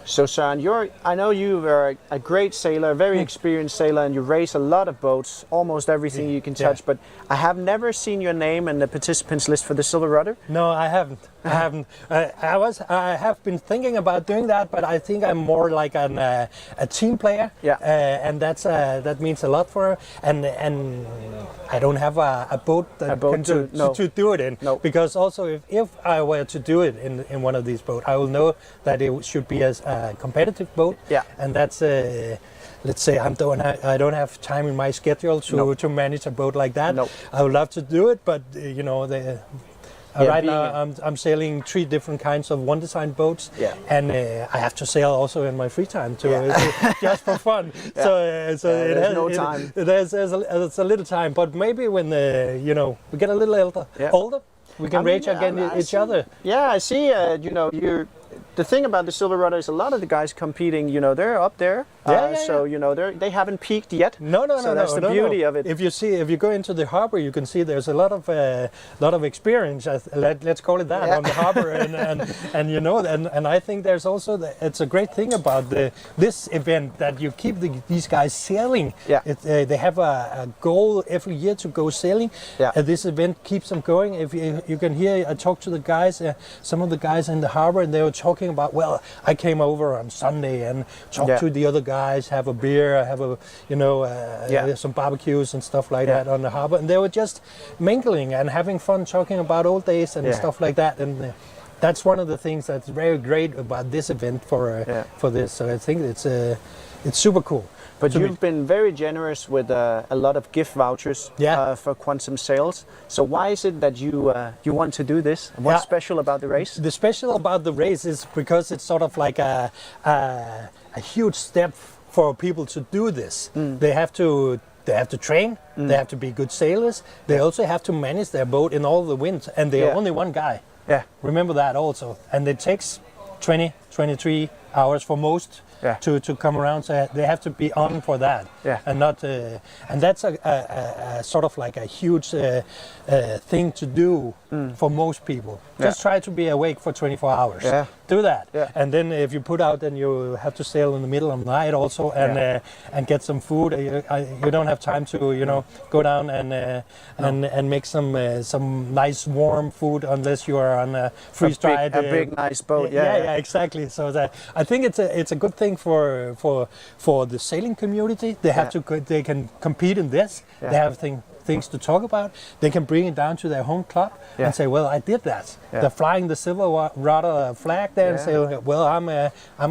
So Søren, I know you are a great sailor, a very experienced sailor, and you race a lot of boats, almost everything you can touch, but I have never seen your name in the participants list for the Silverrudder. No, I haven't. I have been thinking about doing that, but I think I'm more like a team player. Yeah. And that means a lot for her. And I don't have a boat to do it in. No. Because also if I were to do it in one of these boats, I will know that it should be a competitive boat. Yeah. And that's let's say I don't have time in my schedule to manage a boat like that. No. I would love to do it, but right now I'm sailing 3 different kinds of one design boats, and I have to sail also in my free time just for fun. So there's no time. There's a little time, but maybe when we get a little older, we can race against each other. Yeah, I see. The thing about the Silverrudder is a lot of the guys competing, they're up there. So they haven't peaked yet. No. So that's the beauty of it. If you go into the harbor, you can see there's a lot of experience. Let's call it that on the harbor, and I think there's also it's a great thing about this event that you keep these guys sailing. Yeah. They have a goal every year to go sailing. Yeah. This event keeps them going. If you can hear, I talked to the guys, some of the guys in the harbor, and they were talking about, well, I came over on Sunday and talked to the other guys, have a beer, have some barbecues and stuff like that on the harbor, and they were just mingling and having fun, talking about old days and stuff like that, and that's one of the things that's very great about this event for this. So I think it's super cool. But you've been very generous with a lot of gift vouchers for Quantum sales. So why is it that you want to do this? What's special about the race? The special about the race is because it's sort of like a huge step for people to do this. They have to train. They have to be good sailors. They also have to manage their boat in all the winds, and they are only one guy. Yeah. Remember that also. And it takes 23 hours for most to come around. So they have to be on for that. And not and that's a sort of like a huge thing to do for most people. Just try to be awake for 24 hours. Do that. And then if you put out, then you have to sail in the middle of the night also, and get some food. You don't have time to go down and make some nice warm food unless you are on a freeze-dried a big nice boat. Yeah, exactly. So that I think it's a good thing for the sailing community. They can compete in this. They have things to talk about. They can bring it down to their home club and say, well, I did that. They're flying the Silverrudder flag there and say, well, I'm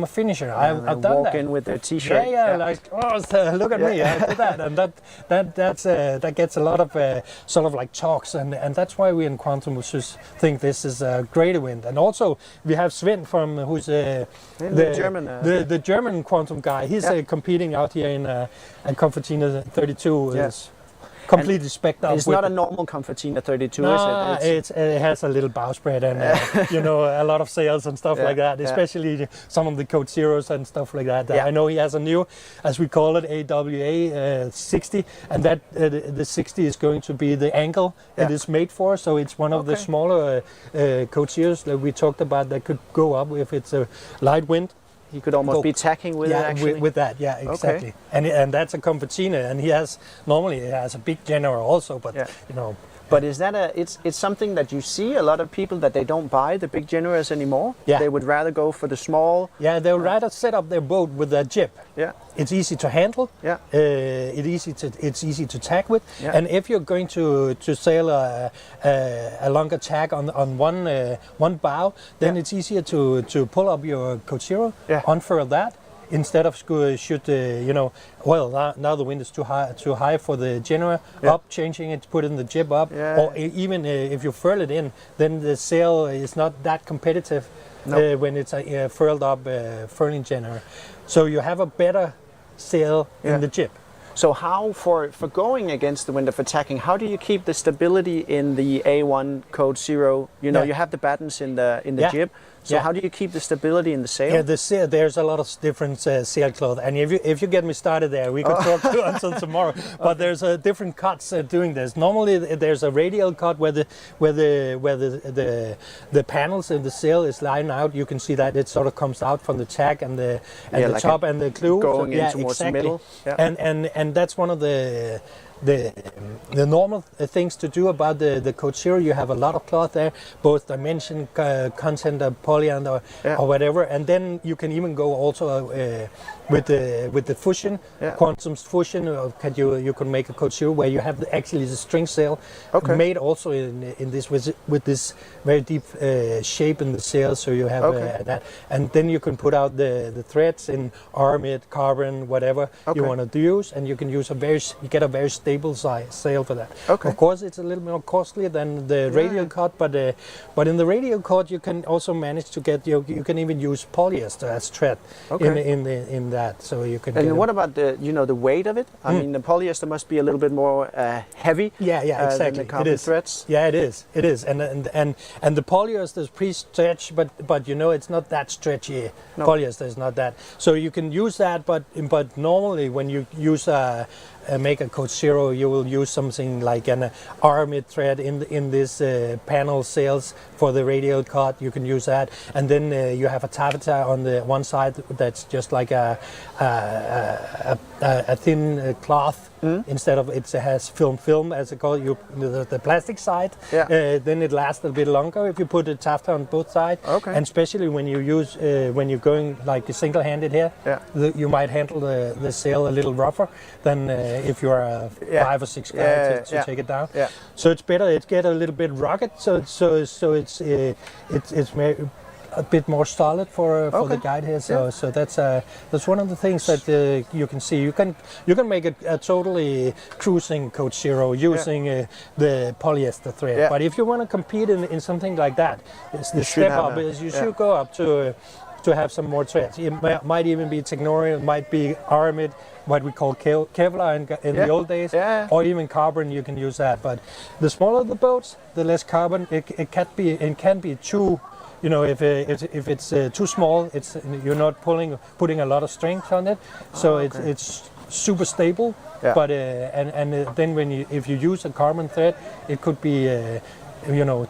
a finisher. I've done that. Walk in with their t-shirt. Like, oh, look at me, I did that. And that gets a lot of sort of like talks, and that's why we in Quantum just think this is a great event. And also we have Sven from who's the German Quantum guy. He's competing out here in a Confertina 32. Completely specced up. It's not a normal Confertina 32, no, is it? It has a little bowsprit and a lot of sails and stuff like that. Especially some of the Code Zeros and stuff like that. I know he has a new, as we call it, AWA 60, and that the 60 is going to be the angle it is made for. So it's one of the smaller Code Zeros that we talked about that could go up if it's a light wind. He could almost be tacking with it, actually. With that, exactly. And that's a Confertina, and he has a big General also, but But is that it's something that you see a lot of people that they don't buy the big Generals anymore? They would rather go for the small. They would rather set up their boat with a jib. It's easy to handle. It's easy to tack with. And if you're going to sail a longer tack on one bow, then it's easier to pull up your Code Zero, unfurl that, instead of now the wind is too high for the Genoa, up, changing it, putting the jib up, or even if you furl it in, then the sail is not that competitive when it's a furled up furling Genoa. So you have a better sail in the jib. So how, for going against the wind of attacking, how do you keep the stability in the A1 Code Zero? You have the battens in the jib. So how do you keep the stability in the sail? There's a lot of different sailcloth, and if you get me started there, we could talk until tomorrow. But there's different cuts doing this. Normally, there's a radial cut where the panels in the sail is lying out. You can see that it sort of comes out from the tack and the like top and the clew going in towards the middle. And that's one of the normal things to do about the Code Zero. You have a lot of cloth there, both dimension, content of polyand or whatever, and then you can even go also with the fusion, Quantum's fusion. You can make a Code Zero where you have actually the string sail made also in this with this very deep shape in the sail. So you have that, and then you can put out the threads in armid, carbon, whatever you want to use, and you can use you get a very stable sail for that. Of course, it's a little more costly than the radial cut, but in the radial cut you can also manage to get you can even use polyester as thread in that, so you can. And what about the weight of it? I mean, the polyester must be a little bit more heavy. Exactly. Than the carbon threads. Yeah, it is. And the polyester is pre-stretched, but it's not that stretchy. No. Polyester is not that. So you can use that, but normally when you use make a Code Zero, you will use something like an armid thread in this panel sails for the radial cut. You can use that, and then you have a taffeta on the one side that's just like a a thin cloth instead of it has film as I call it, the plastic side. Yeah. Then it lasts a bit longer if you put a taffeta on both sides. Okay. And especially when you use when you're going like single-handed here, Yeah. you might handle the sail a little rougher than if you're a 5 or 6 guy to take it down. Yeah. So it's better. It get a little bit rugged. So it's a bit more solid for the guide here. So that's one of the things that you can see. You can make a totally cruising Coach Zero using the polyester thread. Yeah. But if you want to compete in something like that, the step up is you should go up to have some more threads. It might even be Technorian, it might be Aramid, what we call Kevlar in the old days, or even carbon. You can use that. But the smaller the boats, the less carbon. It can be too. You know, if it's too small, you're not putting a lot of strength on it, so it's super stable. Yeah. But then if you use a carbon thread, it could be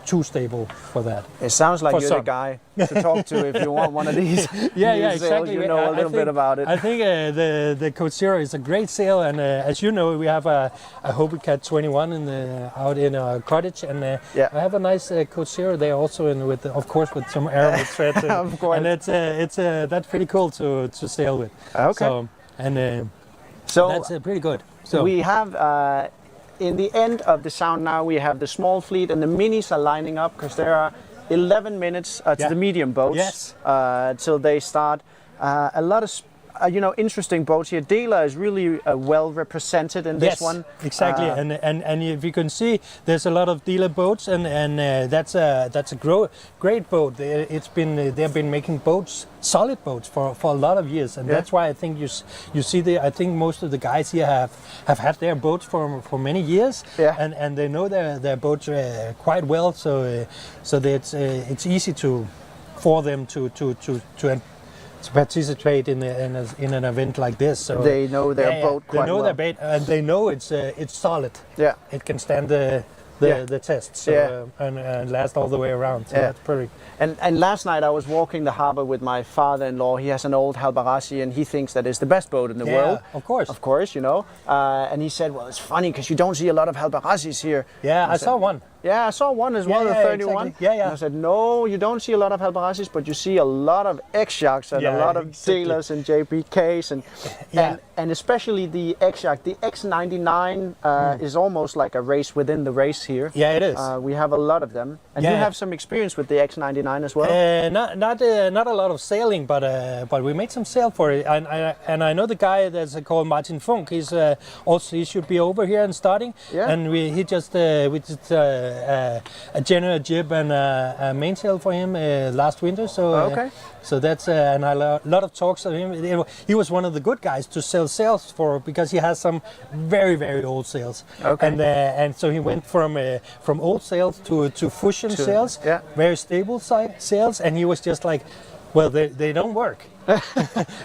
too stable for that. It sounds like For you're some. the guy to talk to if you want one of these. Yeah, new sails. exactly. You know a little bit about it. I think the Coach Zero is a great sail, and as you know, we have a Hobie Cat 21 out in our cottage, and I have a nice Coach Zero there also, with some aramid threads. Of course. And that's pretty cool to sail with. Okay. So that's pretty good. So we have. In the end of the sound now, we have the small fleet and the minis are lining up because there are 11 minutes to the medium boats till they start. A lot of interesting boats here. Dela is really well represented in this one. Exactly. And if you can see, there's a lot of Dela boats, and that's a great boat. They've been making boats, solid boats for a lot of years, and that's why I think you see I think most of the guys here have had their boats for many years, and they know their boats quite well. So it's easy for them to participate in an event like this. So they know their boat quite well. They know their bait, and they know it's solid. Yeah. It can stand the tests and last all the way around. So that's pretty. And last night I was walking the harbor with my father-in-law. He has an old Halbarasi, and he thinks that it's the best boat in the world. Of course. Of course, and he said, well, it's funny because you don't see a lot of Halbarasis here. Yeah, I saw one. Yeah, I saw one as well, the 31. Exactly. Yeah. And I said, no, you don't see a lot of Halbarasis, but you see a lot of X-Sharks and a lot of Delas and JPKs and especially the X-Shark. The X99 is almost like a race within the race here. Yeah, it is. We have a lot of them. And you have some experience with the X99 as well? Not a lot of sailing, but we made some sail for it. And I know the guy that's called Martin Funk. He should be over here and starting. Yeah. And we did a general jib and a mainsail for him last winter. So so that's and a lot of talks of him. He was one of the good guys to sell sails for because he has some very, very old sails. Okay. And so he went from old sails to fusion sails, very stable sails, and he was just like, well, they don't work.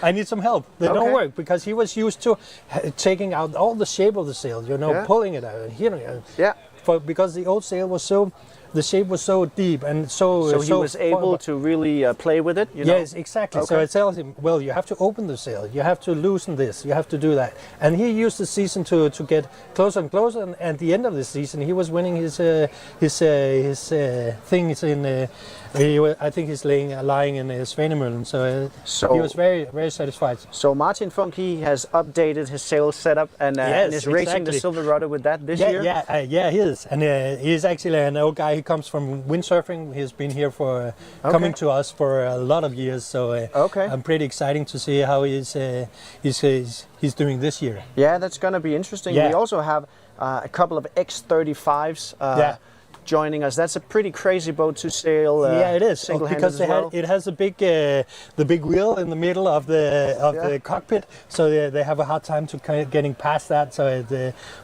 I need some help. They don't work because he was used to taking out all the shape of the sail, pulling it out and hitting it. Yeah. Because the old sail was the shape was so deep and so he was able to really play with it. Yes, exactly. So I tell him, well, you have to open the sail, you have to loosen this, you have to do that. And he used the season to get closer and closer. And at the end of the season, he was winning his things in. I think he's lying in Svanemøllen, so he was very, very satisfied. So Martin Funk, he has updated his sail setup and is racing the Silverrudder with that this year? Yeah, he is. And he's actually an old guy. He comes from windsurfing. He's been here for coming to us for a lot of years. So I'm pretty excited to see how he's doing this year. Yeah, that's going to be interesting. We also have a couple of X35s. Joining us. That's a pretty crazy boat to sail. It is because it has a big, the big wheel in the middle of the cockpit, so they have a hard time to getting past that. So,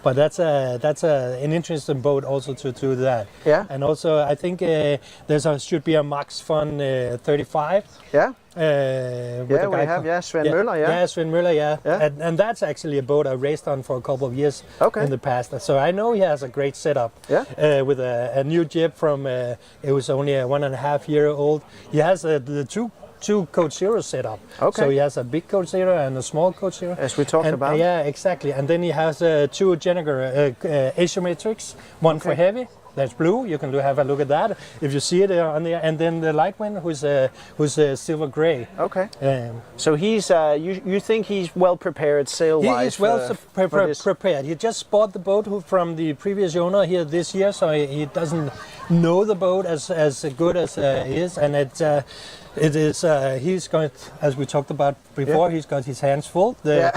but that's an interesting boat also to do that. Yeah. And also I think should be a Max Fun 35. Yeah. We have Sven Møller, Sven Møller, and that's actually a boat I raced on for a couple of years in the past. So I know he has a great setup. With a new jib from it was only a 1.5 year old. He has the two Code Zero setup. Okay. So he has a big Code Zero and a small Code Zero. As we talked about. Yeah, exactly. And then he has two Jenniger asymmetrics, one for heavy. That's blue. You can have a look at that if you see it on there. And then the light one, who's silver gray. Okay. So he's you think he's well prepared sail-wise? He is well prepared. He just bought the boat from the previous owner here this year, so he doesn't know the boat as good as he is, and it is. He's got, as we talked about before, he's got his hands full. The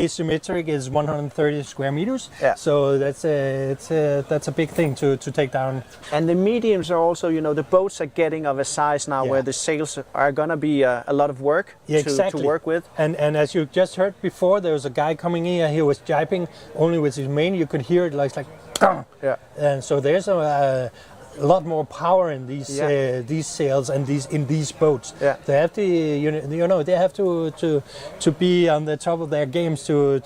asymmetric is 130 square meters. Yeah. So that's a big thing to take down. And the mediums are also, the boats are getting of a size now where the sails are gonna be a lot of work to work with. And as you just heard before, there was a guy coming in. He was jibing only with his main. You could hear it like. Yeah. And so there's a lot more power in these sails and in these boats. Yeah. They have to they have to be on the top of their games to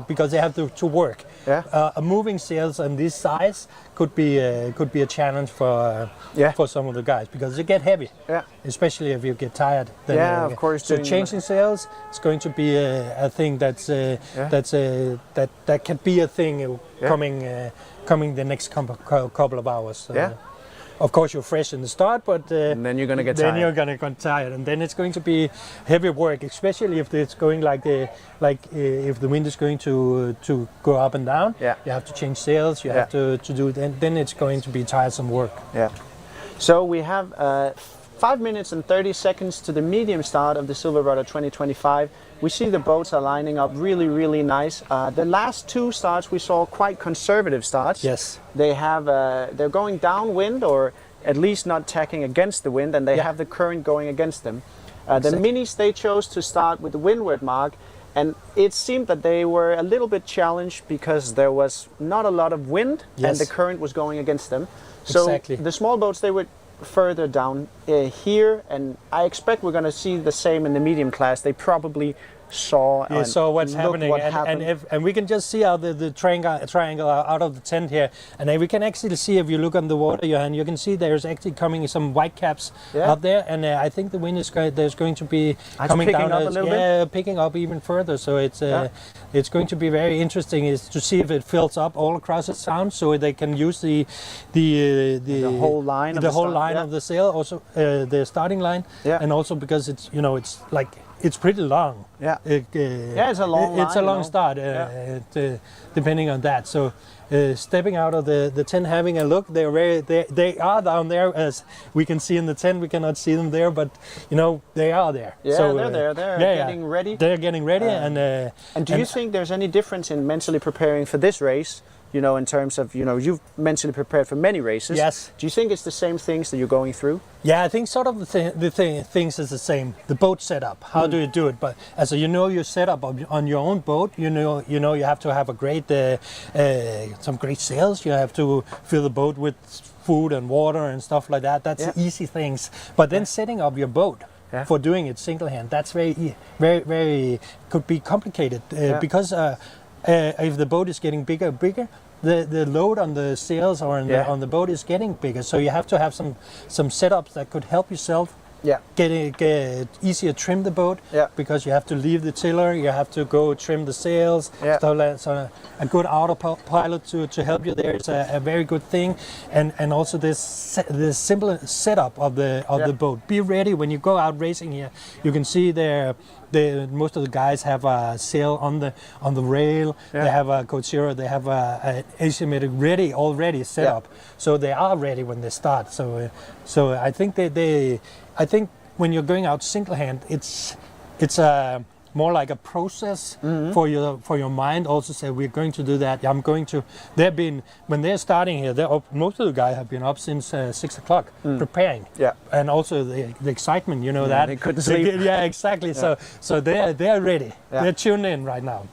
because they have to work. Yeah. Moving sails on this size could be a challenge for some of the guys because they get heavy. Yeah. Especially if you get tired. Then of course. So changing sails is going to be a thing that can be a thing coming the next couple of hours. Of course, you're fresh in the start, but and then you're going to get tired. Then you're going to get tired, and then it's going to be heavy work, especially if it's going if the wind is going to go up and down. Yeah. You have to change sails. You have to do it. Then it's going to be tiresome work. Yeah. So we have 5 minutes and 30 seconds to the medium start of the Silverrudder 2025. We see the boats are lining up really, really nice. The last two starts we saw quite conservative starts. Yes. They have they're going downwind or at least not tacking against the wind, and they have the current going against them. The minis, they chose to start with the windward mark, and it seemed that they were a little bit challenged because there was not a lot of wind and the current was going against them. So the small boats, they were further down here, and I expect we're going to see the same in the medium class. They probably saw what's happening, and we can just see how the triangle out of the tent here, and then we can actually see, if you look on the water, Johan, you can see there's actually coming some white caps out there, and I think the wind is there's going to be coming down up a little bit. Picking up even further. So it's going to be very interesting is to see if it fills up all across the sound, so they can use the whole line of the sail, also the starting line, and also because it's it's pretty long. Yeah. It's a long line. It's a long start, depending on that. So, stepping out of the tent, having a look, they are down there, as we can see in the tent. We cannot see them there, but they are there. Yeah, so, they're there. They're getting ready. They're getting ready, and do you think there's any difference in mentally preparing for this race? In terms of, you've mentally prepared for many races. Yes. Do you think it's the same things that you're going through? Yeah, I think sort of the things is the same. The boat setup, how do you do it? But as your setup on your own boat, you have to have a great, some great sails. You have to fill the boat with food and water and stuff like that. That's easy things. But then setting up your boat for doing it single hand, that's very, very could be complicated because if the boat is getting bigger, the load on the sails or on the boat is getting bigger. So you have to have some setups that could help yourself get easier trim the boat, because you have to leave the tiller, you have to go trim the sails, stuff like that. So a good autopilot to help you there is a very good thing, and also this simple setup of the boat. Be ready when you go out racing here. You can see most of the guys have a sail on the rail. They have a Code Zero. They have an asymmetric already set up, so they are ready when they start. So I think I think when you're going out single hand, it's more like a process for your mind. Also say, we're going to do that. I'm going to. When they're starting here, most of the guys have been up since 6 o'clock preparing. Yeah. And also the excitement, that they couldn't sleep. Yeah, exactly. Yeah. So they're ready. Yeah. They're tuned in right now.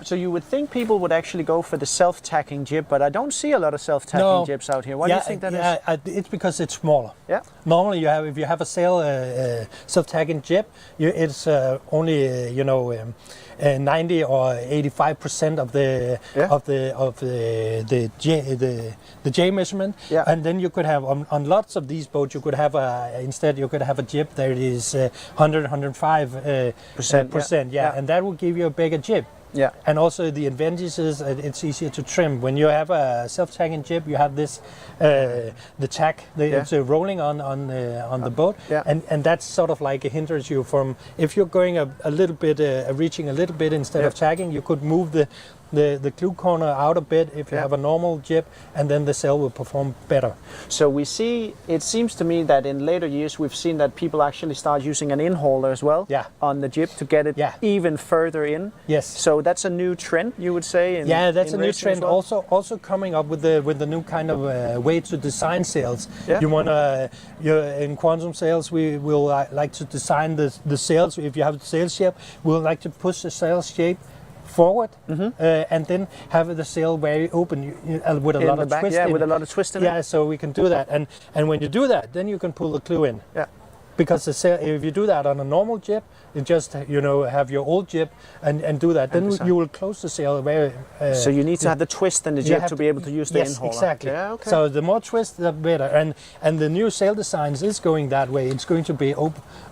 So you would think people would actually go for the self-tacking jib, but I don't see a lot of self-tacking jibs out here. Why do you think that is? It's because it's smaller. Yeah. Normally, if you have a self-tacking jib, it's only 90 or 85% of the J measurement, and then you could have on lots of these boats you could have instead you could have a jib that is 105 percent, and that will give you a bigger jib. Yeah. And also the advantage is it's easier to trim. When you have a self-tagging jib, you have this the tack, it's rolling on the boat, and that's sort of like it hinders you from, if you're going a little bit, reaching a little bit instead of tagging, you could move the clue corner out a bit if you have a normal jib, and then the sail will perform better. So we see, it seems to me that in later years we've seen that people actually start using an in-hauler as well on the jib to get it even further in. Yes. So that's a new trend, you would say? That's a new trend. Well? Also coming up with the new kind of way to design sails. Yeah. You want in quantum sails we will like to design the sails. If you have the sail shape, we'll like to push the sail shape forward, and then have the sail very open with a lot of twist in it. With a lot of twist in it. Yeah, so we can do that, and when you do that, then you can pull the clue in. Yeah. Because the sail, if you do that on a normal jib, you just have your old jib and do that, then you will close the sail very. So you need to have the twist in the jib to be able to use the in-hauler. Exactly. Yeah, okay. So the more twist, the better. And the new sail designs is going that way. It's going to be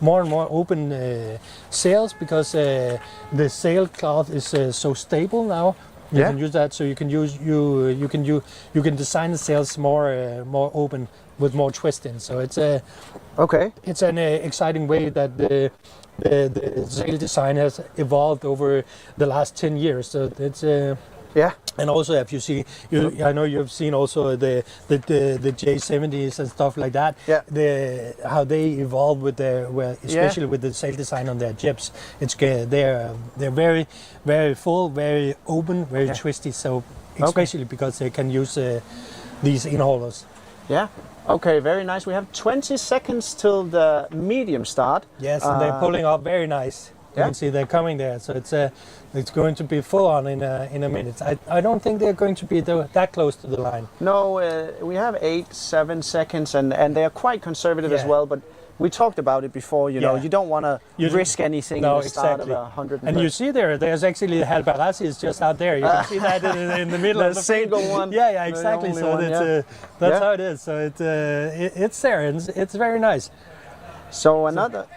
more and more open sails because the sail cloth is so stable now. You can use that, so you can you can design the sails more open with more twist in. So it's it's an exciting way that the sail design has evolved over the last 10 years. So it's and also if you see, I know you've seen also the J70s and stuff like that. Yeah. How they evolved with especially with the sail design on their jibs. They're very, very full, very open, very twisty. So especially because they can use these in-haulers. Yeah. Okay, very nice. We have 20 seconds till the medium start. Yes, and they're pulling up very nice. You can see they're coming there, so it's going to be full on in a minute. I don't think they're going to be that close to the line. No, we have 7 seconds, and they are quite conservative as well. But we talked about it before. You know, you don't want to risk anything at the start of 100. And you see there's actually the Halbarasi is just out there. You can see that in the middle of the single one. Yeah, exactly. So that's how it is. So it's there, and it's very nice. So another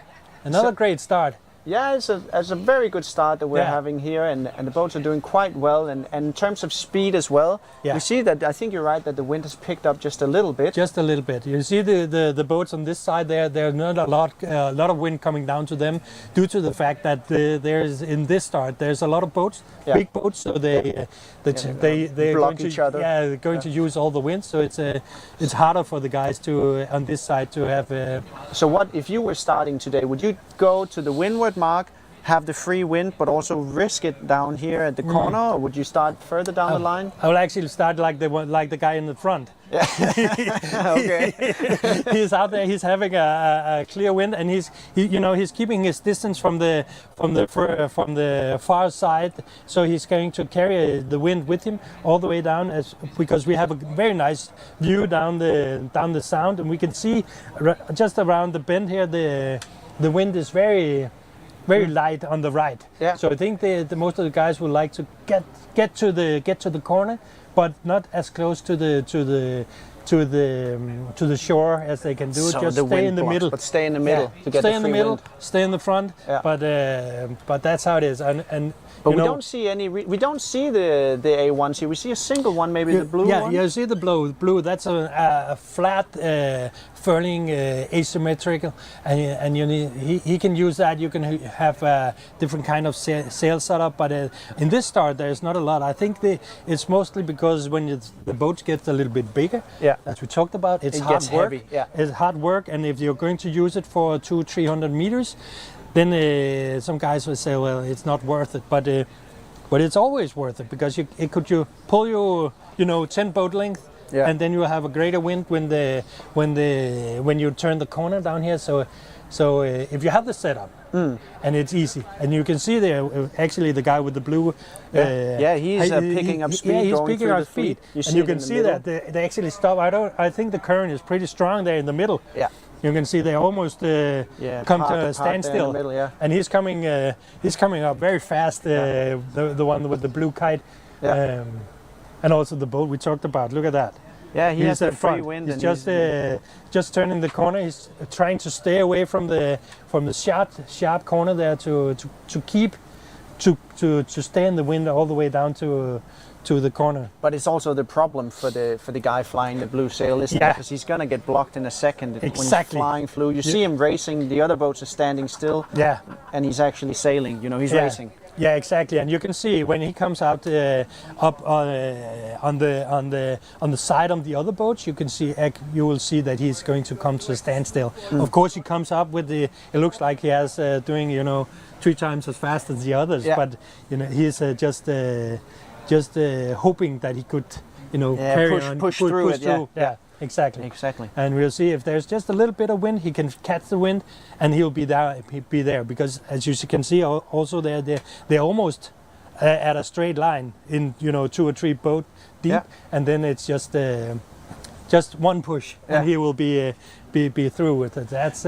great start. Yeah, it's a very good start that we're having here, and the boats are doing quite well. And in terms of speed as well, we see that, I think you're right, that the wind has picked up just a little bit. Just a little bit. You see the boats on this side there, there's not a lot of wind coming down to them due to the fact that there's in this start, there's a lot of boats, big boats, so they're block each other. Yeah, they're going to use all the wind, so it's harder for the guys to on this side to have. So what if you were starting today? Would you go to the windward mark, have the free wind, but also risk it down here at the corner, or would you start further down the line? I will actually start like the guy in the front. Okay. He's out there. He's having a clear wind, and he's keeping his distance from the far side. So he's going to carry the wind with him all the way down, because we have a very nice view down the sound, and we can see just around the bend here the wind is very light on the right. Yeah. So I think the most of the guys would like to get to the corner, but not as close to the shore as they can do. So just stay in the middle. But stay in the middle to get stay the in the free middle. wind. Stay in the front. Yeah. But that's how it is. But we don't see any. We don't see the A1s here. We see a single one, maybe the blue one. Yeah, you see the blue. That's a flat furling asymmetrical, and he can use that. You can have different kind of sail setup, but in this start there's not a lot. I think it's mostly because when the boat gets a little bit bigger, as we talked about, it gets hard work. Heavy. Yeah. It's hard work, and if you're going to use it for 200-300 meters, then some guys will say, well, it's not worth it, but it's always worth it, because it could pull you 10 boat length, and then you have a greater wind when you turn the corner down here. So if you have the setup, and it's easy, and you can see there actually the guy with the blue. He's picking up speed. Yeah, he's going picking up speed, and you can see that they actually stop. I think the current is pretty strong there in the middle. Yeah. You can see they almost come to a standstill, middle, yeah. and he's coming up very fast. The one with the blue kite, and also the boat we talked about. Look at that. Yeah, he has at the free front. wind. He's and just turning the corner. He's trying to stay away from the sharp corner there to stay in the wind all the way down to the corner. But it's also the problem for the guy flying the blue sail, isn't it? Because he's gonna get blocked in a second when he's flying through. You see him racing. The other boats are standing still. Yeah. And he's actually sailing. You know, he's racing. Yeah, exactly. And you can see when he comes out up on the side of the other boats, you will see that he's going to come to a standstill. Of course, he comes up with it looks like he has doing 3 times as fast as the others, but he's just hoping that he could push through it. Yeah. Exactly. Exactly. And we'll see if there's just a little bit of wind, he can catch the wind, and he'll be there. Because as you can see, also they're almost at a straight line in 2 or 3 boat deep, and then it's just one push, and he will be through with it. That's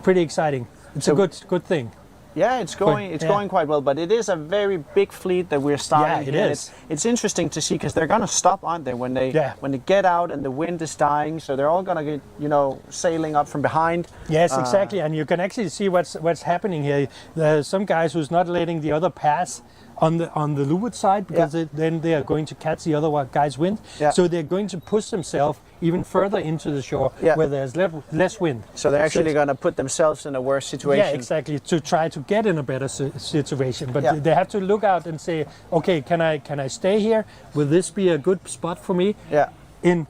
pretty exciting. It's a good thing. Yeah, it's going quite well, but it is a very big fleet that we're starting. Yeah, it is. It's interesting to see because they're going to stop, aren't they? When they get out and the wind is dying, so they're all going to get sailing up from behind. Yes, exactly, and you can actually see what's happening here. There's some guys who's not letting the other pass on the leeward side because then they are going to catch the other guy's wind. Yeah. So they're going to push themselves even further into the shore where there's less wind. So they're actually going to put themselves in a worse situation. Yeah, exactly, to try to get in a better situation. But they have to look out and say, okay, can I stay here? Will this be a good spot for me? Yeah. In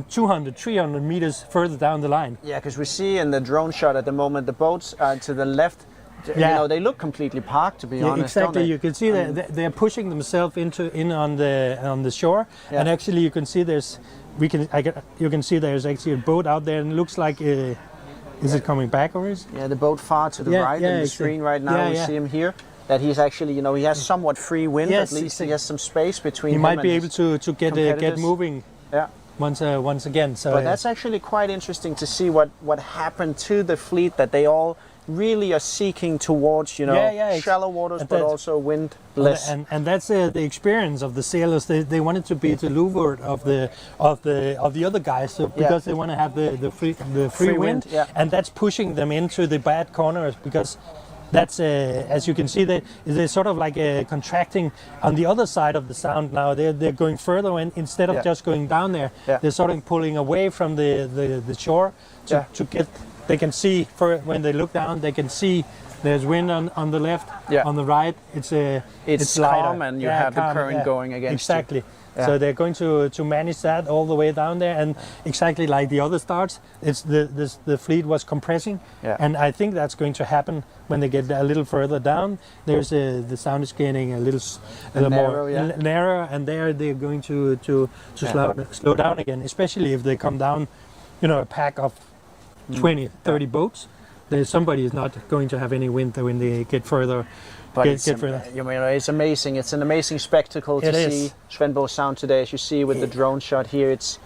200, 300 meters further down the line. Yeah, because we see in the drone shot at the moment the boats to the left. They look completely parked, to be honest. Exactly, don't they? you can see that they're pushing themselves in on the shore, and actually you can see you can see there's actually a boat out there, and it looks like is it coming back or is? Yeah, the boat far to the right in the screen right now. We see him here. That he's actually, he has somewhat free wind. At least he has some space between. He might be able to get moving. Yeah. Once again. So. But that's actually quite interesting to see what happened to the fleet, that they all really are seeking towards shallow waters, but also windless. And that's the experience of the sailors. They wanted to be the leeward of the other guys, because they want to have the free wind, and that's pushing them into the bad corners because. That's as you can see, they're sort of like contracting on the other side of the sound now. They're going further, and instead of just going down there, they're sort of pulling away from the shore to get. They can see when they look down. They can see there's wind on the left, on the right. It's calm, and you have the current going against you. Exactly. Yeah. So they're going to manage that all the way down there, and exactly like the other starts, it's the fleet was compressing, and I think that's going to happen when they get a little further down. There's the sound is getting a little more narrow, and they're going to slow down again, especially if they come down, a pack of 20, 30 boats. Somebody is not going to have any wind when they get further. But it's amazing. It's an amazing spectacle to see Svendborg Sound today, as you see with the drone shot here. It's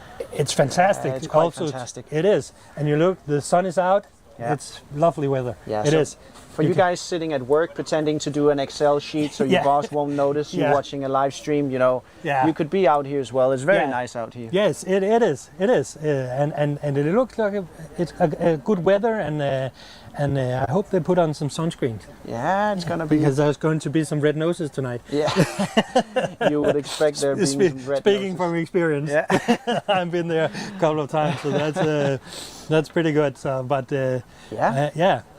fantastic. It's quite fantastic. It is. And you look, the sun is out. Yeah. It's lovely weather. Yeah, it is. For you guys sitting at work pretending to do an Excel sheet so your boss won't notice you watching a live stream, you could be out here as well. It's very nice out here. Yes, it is. It is. And it looks like it's a good weather, and I hope they put on some sunscreen. Yeah, it's going to be... Because there's going to be some red noses tonight. Yeah. You would expect there being some red noses. Speaking from experience. Yeah. I've been there a couple of times, so that's pretty good. So, but I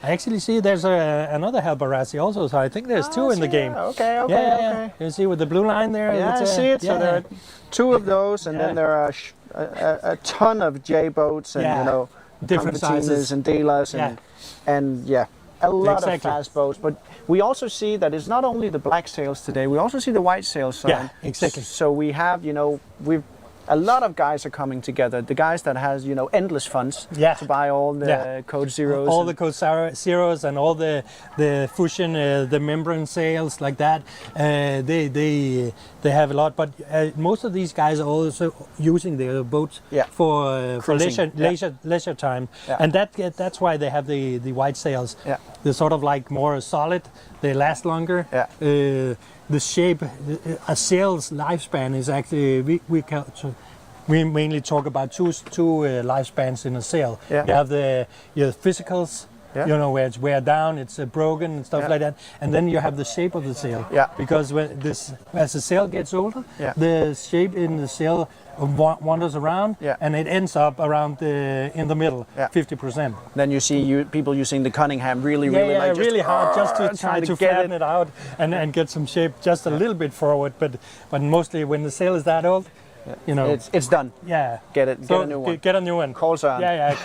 actually see there's another Halbarasi also, so I think there's two in the game. Okay. You see with the blue line there? Yeah, I see it. So there are two of those, and then there are a ton of J boats and different sizes and dealers and a lot of fast boats. But we also see that it's not only the black sails today, we also see the white sails. Yeah, exactly. So we have, we've a lot of guys are coming together. The guys that has, you know, endless funds to buy all the code zeros. All the code zeros and all the fusion, the membrane sails like that. They have a lot, but most of these guys are also using their boats for leisure time, and that's why they have the wide sails. They're sort of like more solid. They last longer. The shape, a sail's lifespan is actually we mainly talk about two lifespans in a sail. You have your physicals, you know, where it's wear down, it's broken and stuff like that, and then you have the shape of the sail. Because as the sail gets older, the shape in the sail wanders around, and it ends up around in the middle, 50%. Then you see people using the Cunningham really hard just to try to flatten it out and get some shape just a little bit forward. But mostly when the sail is that old, you know, it's done. Get a new one. Get a new one. Call Søren.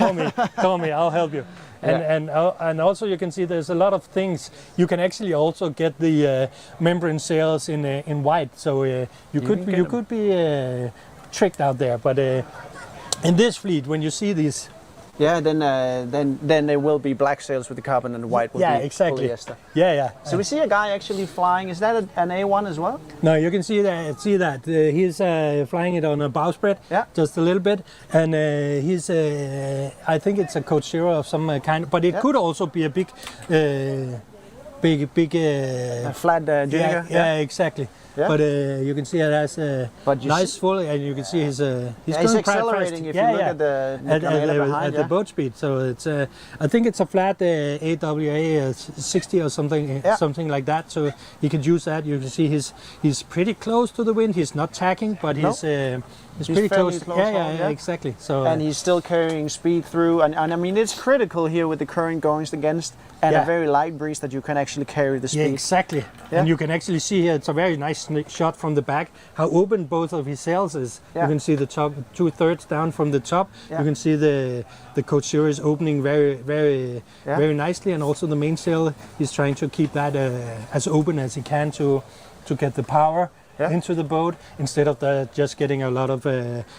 Call me. I'll help you. And also you can see there's a lot of things. You can actually also get the membrane sails in white. So you could be tricked out there, but in this fleet, when you see these, then there will be black sails with the carbon and the white will be polyester. So we see a guy actually flying. Is that an A1 as well? No, you can see that. He's flying it on a bowsprit, just a little bit, and he's I think it's a Code Zero of some kind, but it could also be a big flat junior. Exactly. But you can see it has a nice full, and you can see he's accelerating if you look at the boat speed. So it's I think it's a flat AWA 60 or something like that. So he could use that. You can see he's pretty close to the wind. He's not tacking, but he's pretty close. Exactly. So and he's still carrying speed through, and I mean it's critical here with the current going against and a very light breeze that you can actually carry the speed. Yeah, exactly. And you can actually see here, it's a very nice shot from the back, how open both of his sails is. You can see the top 2/3 down from the top. You can see the Code Zero is opening very nicely, and also the mainsail, he's trying to keep that as open as he can to get the power into the boat instead of just getting a lot of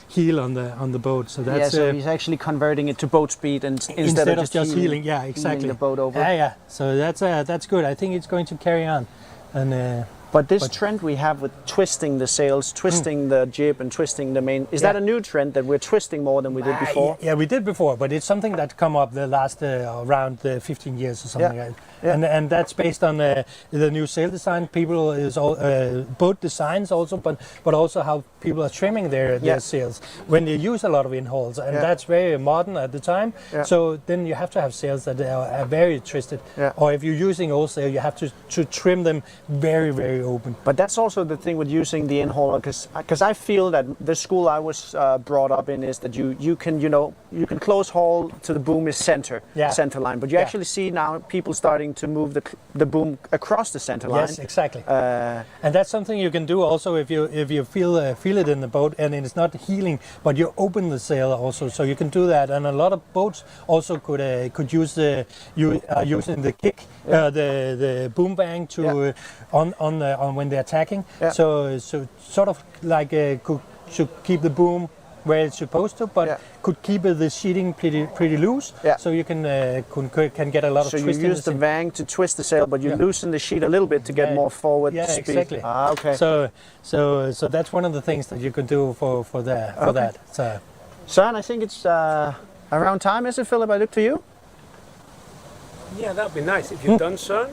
heel on the boat. So that's so he's actually converting it to boat speed instead of just heeling. Exactly. The boat over. So that's good. I think it's going to carry on. And but this trend we have with twisting the sails, twisting the jib and twisting the main, is that a new trend that we're twisting more than we did before? Yeah, we did before, but it's something that come up the last around 15 years or something like that. And that's based on the new sail design. People is all boat designs also, but also how people are trimming their sails when they use a lot of in-hauls, and that's very modern at the time. So then you have to have sails that are very twisted, or if you're using old sail, you have to trim them very open. But that's also the thing with using the in-hauler, because I feel that the school I was brought up in is that you can close haul to the boom is center line, but you actually see now people starting to move the boom across the center line. Yes, exactly. And that's something you can do also if you feel it in the boat and it's not heeling, but you open the sail also, so you can do that. And a lot of boats also could use using the kick, the boom bang to on when they're attacking. So sort of like should keep the boom where it's supposed to, but could keep the sheeting pretty loose, so you can get a lot of twist. So you use the vang to twist the sail, but you loosen the sheet a little bit to get more forward speed. Exactly. Okay. So that's one of the things that you can do for that. So, Søren, I think it's around time, is it, Philip? I look to you. Yeah, that'd be nice if you're done, Søren.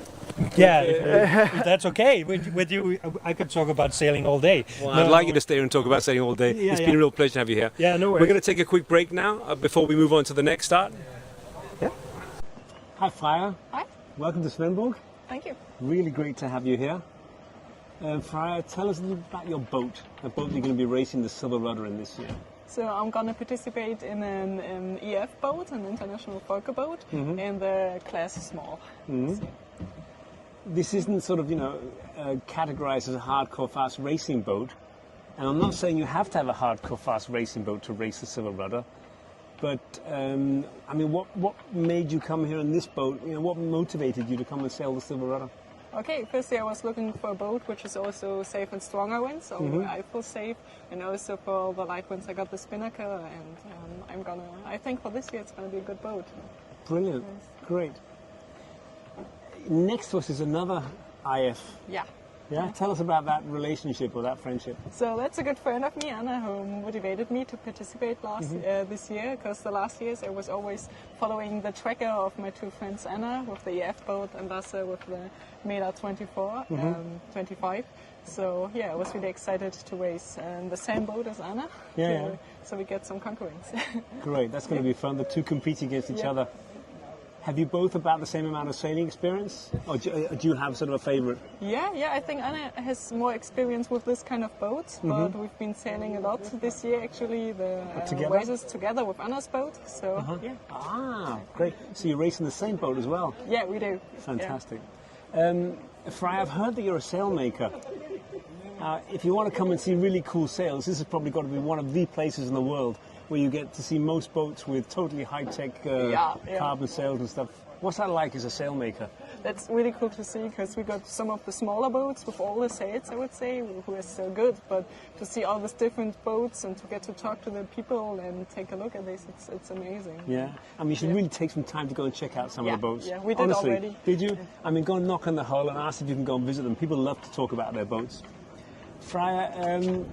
If that's okay with you. I could talk about sailing all day. Well, I'd like you to stay here and talk about sailing all day. It's been a real pleasure to have you here. Yeah, no worries. We're going to take a quick break now before we move on to the next start. Hi, Freya. Hi. Welcome to Svendborg. Thank you. Really great to have you here. Freya, tell us a little about your boat, the boat you're going to be racing the Silverrudder in this year. So I'm going to participate in an EF boat, an international Fokker boat, in the class Small. This isn't sort of, categorized as a hardcore fast racing boat. And I'm not saying you have to have a hardcore fast racing boat to race the Silverrudder. But, what made you come here in this boat? What motivated you to come and sail the Silverrudder? Okay, firstly I was looking for a boat which is also safe in stronger winds, so I feel safe, and also for the light winds I got the Spinnaker, and I think for this year it's gonna be a good boat. Brilliant, Yes. great. Next to us is another IF. Yeah. Yeah, tell us about that relationship or that friendship. So that's a good friend of me, Anna, who motivated me to participate this year, because the last years I was always following the tracker of my two friends, Anna with the EF boat and Lasse with the Meta 24, 25. So yeah, I was really excited to race the same boat as Anna, so we get some concurrence. Great, that's going to be fun. The two compete against each other. Have you both about the same amount of sailing experience, or do you have sort of a favourite? Yeah, I think Anna has more experience with this kind of boats, but we've been sailing a lot this year, actually, the races together with Anna's boat, so yeah. Ah, great. So you're racing the same boat as well? Yeah, we do. Fantastic. Freya, I've heard that you're a sail maker. If you want to come and see really cool sails, this has probably got to be one of the places in the world where you get to see most boats with totally high-tech carbon sails and stuff. What's that like as a sail maker? That's really cool to see, because we got some of the smaller boats with all the sails, I would say, who are still good, but to see all these different boats and to get to talk to the people and take a look at this, it's amazing. Yeah, I mean, you should really take some time to go and check out some of the boats. Yeah, we did Honestly, already. Did you? I mean, go and knock on the hull and ask if you can go and visit them. People love to talk about their boats. Freya,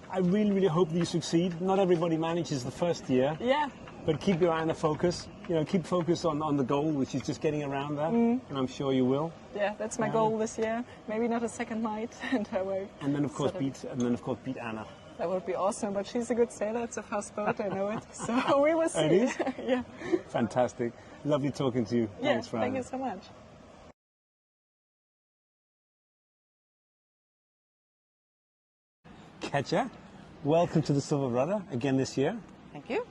I really, really hope that you succeed. Not everybody manages the first year. Yeah. But keep your eye on the focus. You know, keep focus on the goal, which is just getting around there. And I'm sure you will. Yeah, that's my goal this year. Maybe not a second night, and I will. And then of course beat Anna. That would be awesome. But she's a good sailor. It's a fast boat. I know it. So we will see. It is? Yeah. Fantastic. Lovely talking to you. Yeah. Thanks, Freya. Thank you so much. Katja, welcome to the Silverrudder again this year. Thank you.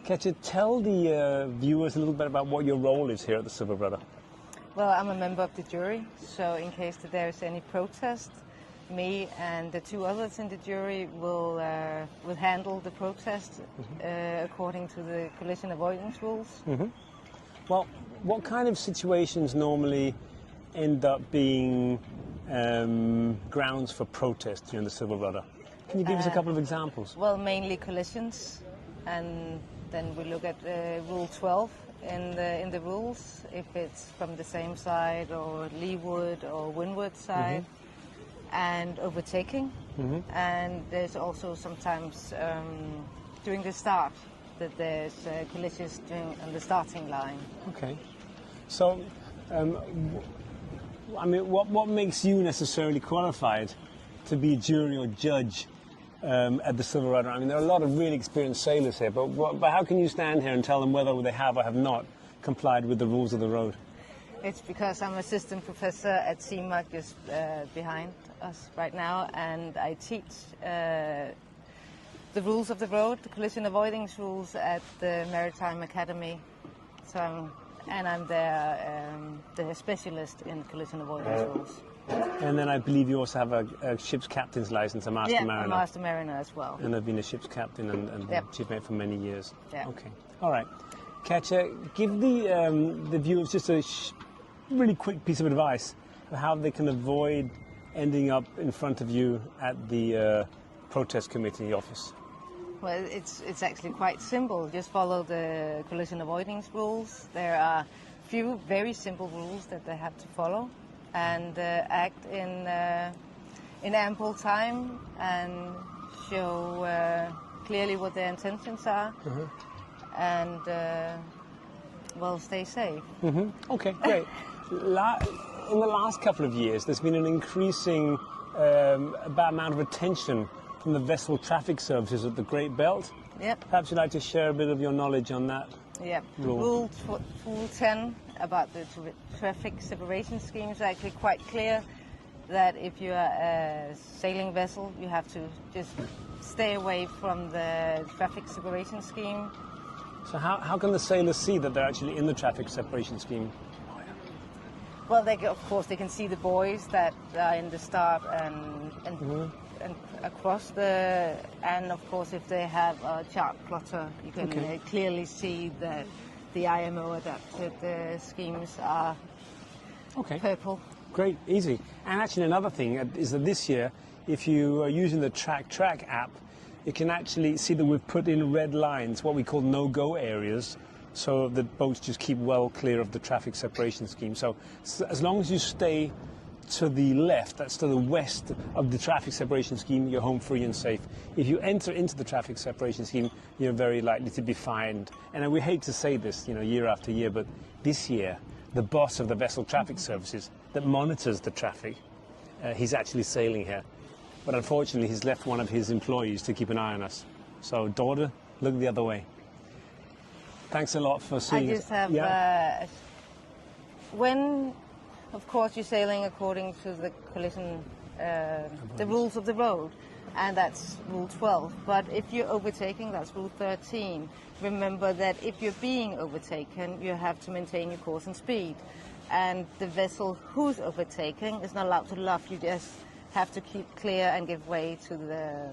Katja, tell the viewers a little bit about what your role is here at the Silverrudder. Well, I'm a member of the jury, so in case that there is any protest, me and the two others in the jury will handle the protest according to the collision avoidance rules. Well, what kind of situations normally end up being grounds for protest during the Silverrudder? Can you give us a couple of examples? Well, mainly collisions, and then we look at Rule 12 in the rules, if it's from the same side or leeward or windward side, and overtaking. And there's also sometimes during the start that there's collisions on the starting line. Okay. So, I mean, what makes you necessarily qualified to be a jury or judge at the Silverrudder? I mean, there are a lot of really experienced sailors here, but how can you stand here and tell them whether they have or have not complied with the rules of the road? It's because I'm assistant professor at CMAC just behind us right now, and I teach the rules of the road, the collision avoidance rules at the Maritime Academy. So I'm the specialist in collision avoidance rules. And then I believe you also have a ship's captain's license, a master mariner. Yeah, a master mariner as well. And I've been a ship's captain and chief mate for many years. Yeah. Okay. All right. Katja, give the viewers just a really quick piece of advice of how they can avoid ending up in front of you at the protest committee office. Well, it's actually quite simple. Just follow the collision avoidance rules. There are a few very simple rules that they have to follow, and act in ample time and show clearly what their intentions are, and stay safe. Okay, great. In the last couple of years, there's been an increasing amount of attention from the vessel traffic services at the Great Belt. Yep. Perhaps you'd like to share a bit of your knowledge on that. Yep. Rule 10 about the traffic separation scheme is actually quite clear that if you are a sailing vessel, you have to just stay away from the traffic separation scheme. So how can the sailors see that they're actually in the traffic separation scheme? Well, of course they can see the buoys that are in the start and across and of course if they have a chart plotter, you can clearly see that the IMO adapted schemes are purple. Great, easy. And actually another thing is that this year, if you are using the Track app, you can actually see that we've put in red lines, what we call no-go areas, so the boats just keep well clear of the traffic separation scheme. So as long as you stay to the left, that's to the west of the traffic separation scheme, you're home free and safe. If you enter into the traffic separation scheme, you're very likely to be fined. And we hate to say this, year after year, but this year, the boss of the vessel traffic services that monitors the traffic, he's actually sailing here. But unfortunately, he's left one of his employees to keep an eye on us. So, daughter, look the other way. Thanks a lot for seeing us. I just have, when, of course, you're sailing according to the collision, the rules of the road, and that's Rule 12. But if you're overtaking, that's Rule 13. Remember that if you're being overtaken, you have to maintain your course and speed. And the vessel who's overtaking is not allowed to luff. You just have to keep clear and give way to the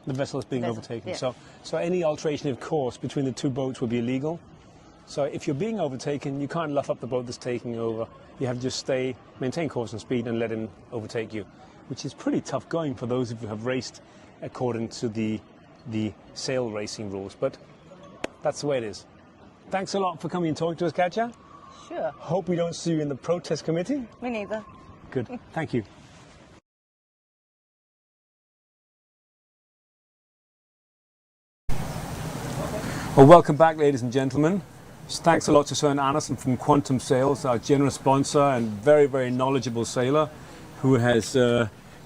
vessel is being overtaken. Yeah. So any alteration of course between the two boats will be illegal. So if you're being overtaken, you can't luff up the boat that's taking over. You have to just maintain course and speed and let him overtake you, which is pretty tough going for those of you who have raced according to the sail racing rules. But that's the way it is. Thanks a lot for coming and talking to us, Katja. Sure. Hope we don't see you in the protest committee. Me neither. Good. Thank you. Well, welcome back, ladies and gentlemen. Thanks a lot to Søren Andersen from Quantum Sails, our generous sponsor and very, very knowledgeable sailor who has